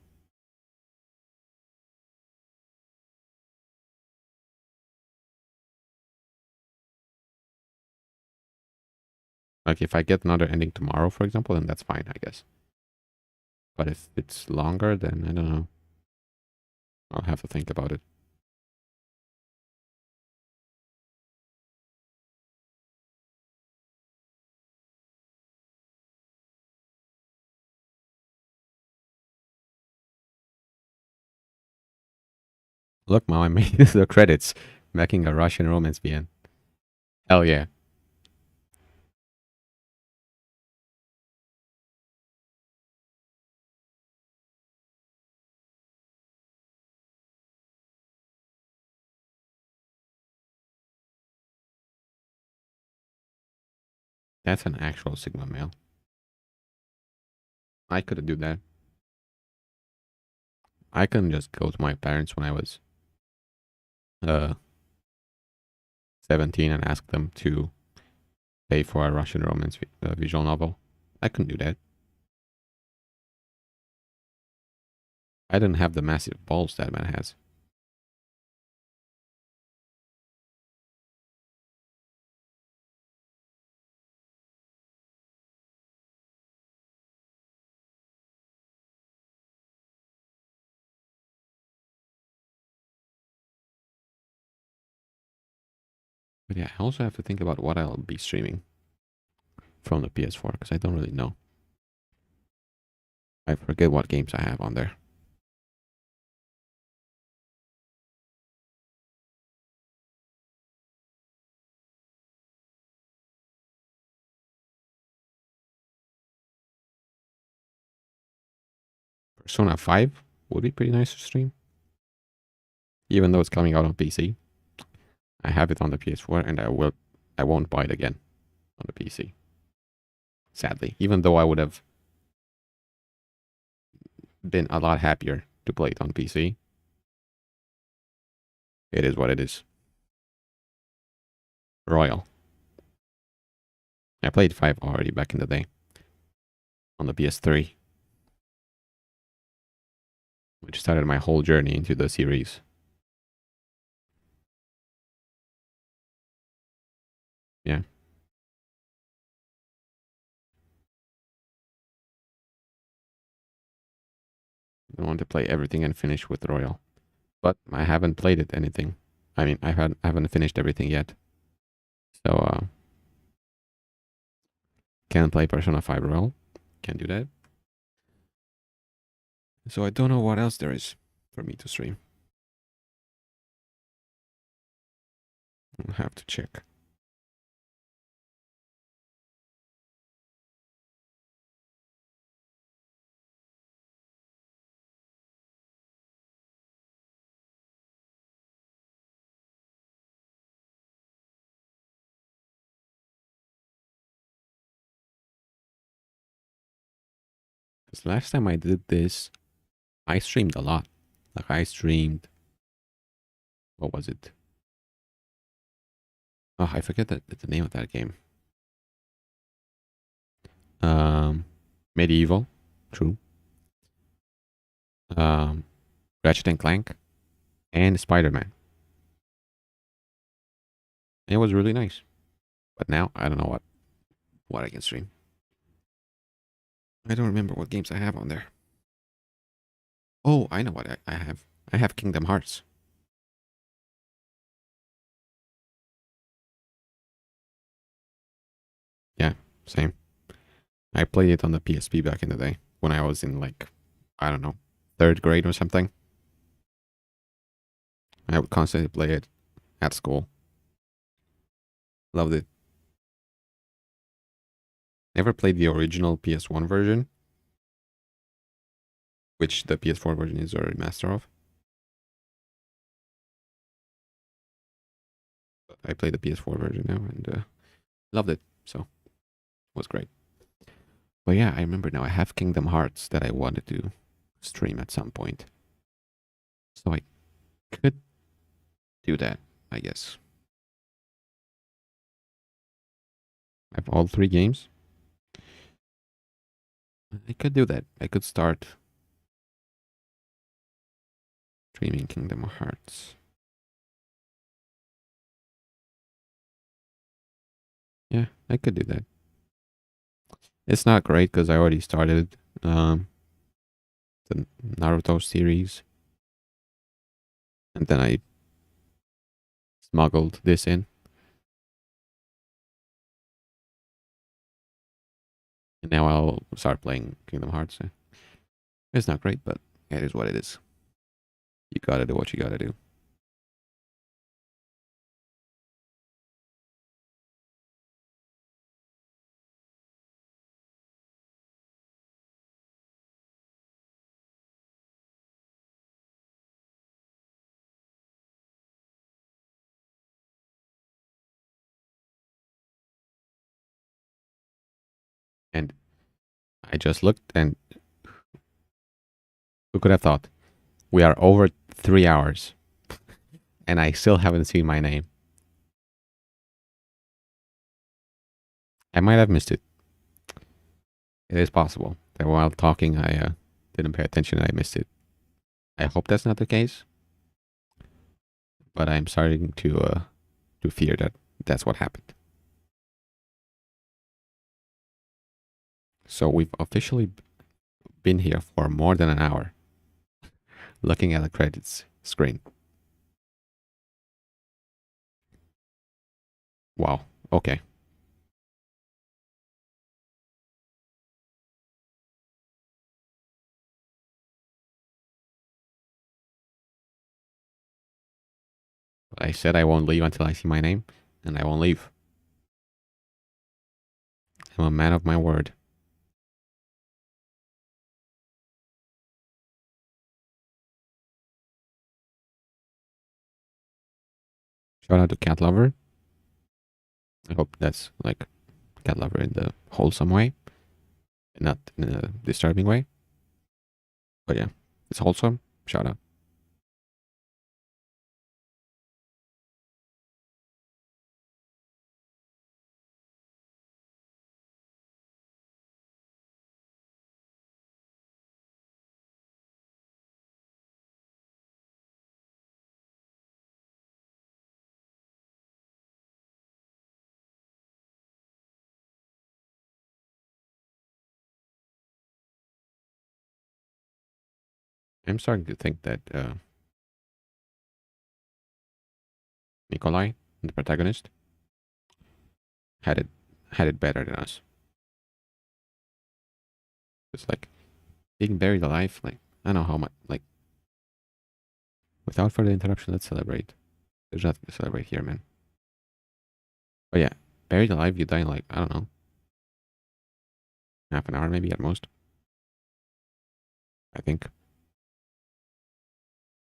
Like, if I get another ending tomorrow, for example, then that's fine, I guess. But if it's longer, then I don't know. I'll have to think about it. Look, Mom, I made the credits, making a Russian romance VN. Hell yeah. That's an actual Sigma male. I could do that. I couldn't just go to my parents when I was uh 17 and ask them to pay for a Russian romance visual novel. I couldn't do that. I didn't have the massive balls that man has. But yeah, I also have to think about what I'll be streaming from the PS4 because I don't really know. I forget what games I have on there. Persona 5 would be pretty nice to stream. Even though it's coming out on PC. I have it on the PS4 and I won't buy it again on the PC. Sadly. Even though I would have been a lot happier to play it on PC. It is what it is. Royal. I played 5 already back in the day. On the PS3. Which started my whole journey into the series. Yeah. I want to play everything and finish with Royal. But I haven't played it anything. I mean, I haven't finished everything yet. So, can't play Persona 5 Royal. Can't do that. So I don't know what else there is for me to stream. I'll have to check. Because last time I did this, I streamed a lot. Like I streamed, what was it? Oh, I forget the name of that game. Um, Medieval, true. Um, Ratchet and Clank, and Spider-Man. It was really nice. But now I don't know what I can stream. I don't remember what games I have on there. Oh, I know what I have. I have Kingdom Hearts. Yeah, same. I played it on the PSP back in the day when I was in like, I don't know, third grade or something. I would constantly play it at school. Loved it. Never played the original PS1 version, which the PS4 version is a remaster of. I played the PS4 version now and loved it. So it was great. But yeah, I remember now I have Kingdom Hearts that I wanted to stream at some point. So I could do that, I guess. I have all three games. I could do that. I could start streaming Kingdom Hearts. Yeah, I could do that. It's not great because I already started the Naruto series, and then I smuggled this in, and now I'll start playing Kingdom Hearts. It's not great, but it is what it is. You gotta do what you gotta do. And I just looked, and who could have thought? We are over 3 hours, and I still haven't seen my name. I might have missed it. It is possible that while talking, I didn't pay attention and I missed it. I hope that's not the case, but I'm starting to fear that that's what happened. So we've officially been here for more than an hour, looking at the credits screen. Wow. Okay. I said I won't leave until I see my name, and I won't leave. I'm a man of my word. Shout out to Cat Lover. I hope that's like Cat Lover in the wholesome way, not in a disturbing way. But yeah, it's wholesome. Shout out. I'm starting to think that Nikolai, the protagonist, had it had it better than us. It's like being buried alive. Like I don't know how much. Like without further interruption, let's celebrate. There's nothing to celebrate here, man. But yeah, buried alive, you die in like I don't know, half an hour maybe at most. I think.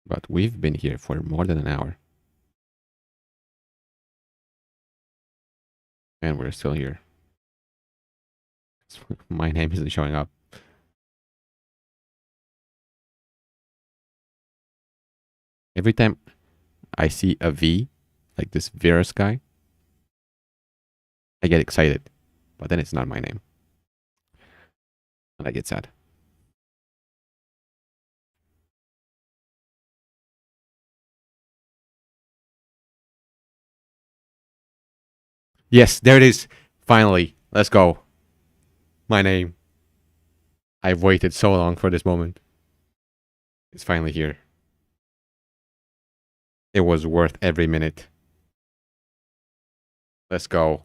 But we've been here for more than an hour, and we're still here. My name isn't showing up. Every time I see a V, like this Virus guy, I get excited. But then it's not my name. And I get sad. Yes, there it is. Finally. Let's go. My name. I've waited so long for this moment. It's finally here. It was worth every minute. Let's go.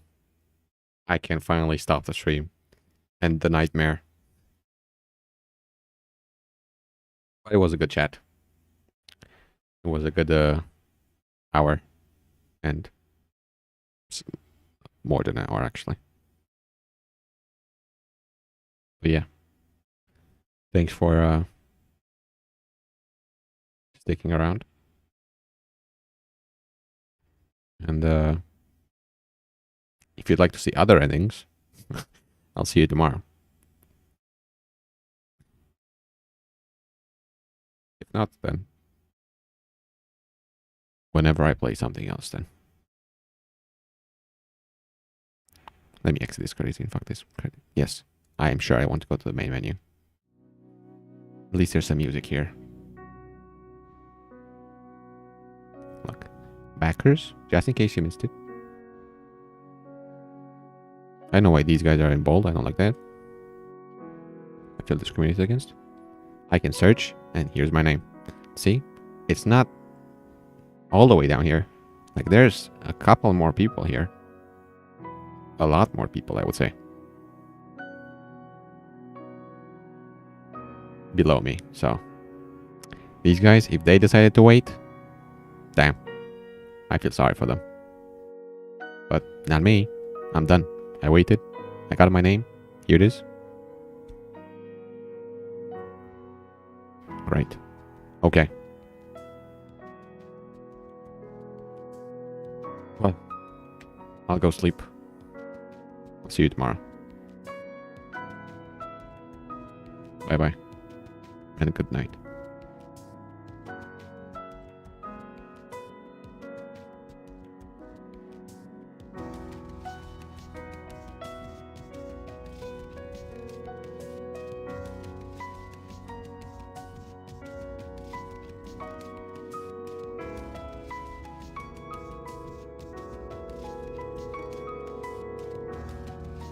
I can finally stop the stream. And the nightmare. But it was a good chat. It was a good hour. And more than an hour, actually. But yeah. Thanks for sticking around. And if you'd like to see other endings, I'll see you tomorrow. If not, then whenever I play something else, then. Let me exit this crazy and fuck this. Yes, I am sure I want to go to the main menu. At least there's some music here. Look. Backers, just in case you missed it. I know why these guys are in bold. I don't like that. I feel discriminated against. I can search, and here's my name. See? It's not all the way down here. Like, there's a couple more people here. A lot more people, I would say. Below me, so. These guys, if they decided to wait, damn. I feel sorry for them. But not me. I'm done. I waited. I got my name. Here it is. Great. Okay. Well, I'll go sleep. I'll see you tomorrow. Bye-bye. And good night.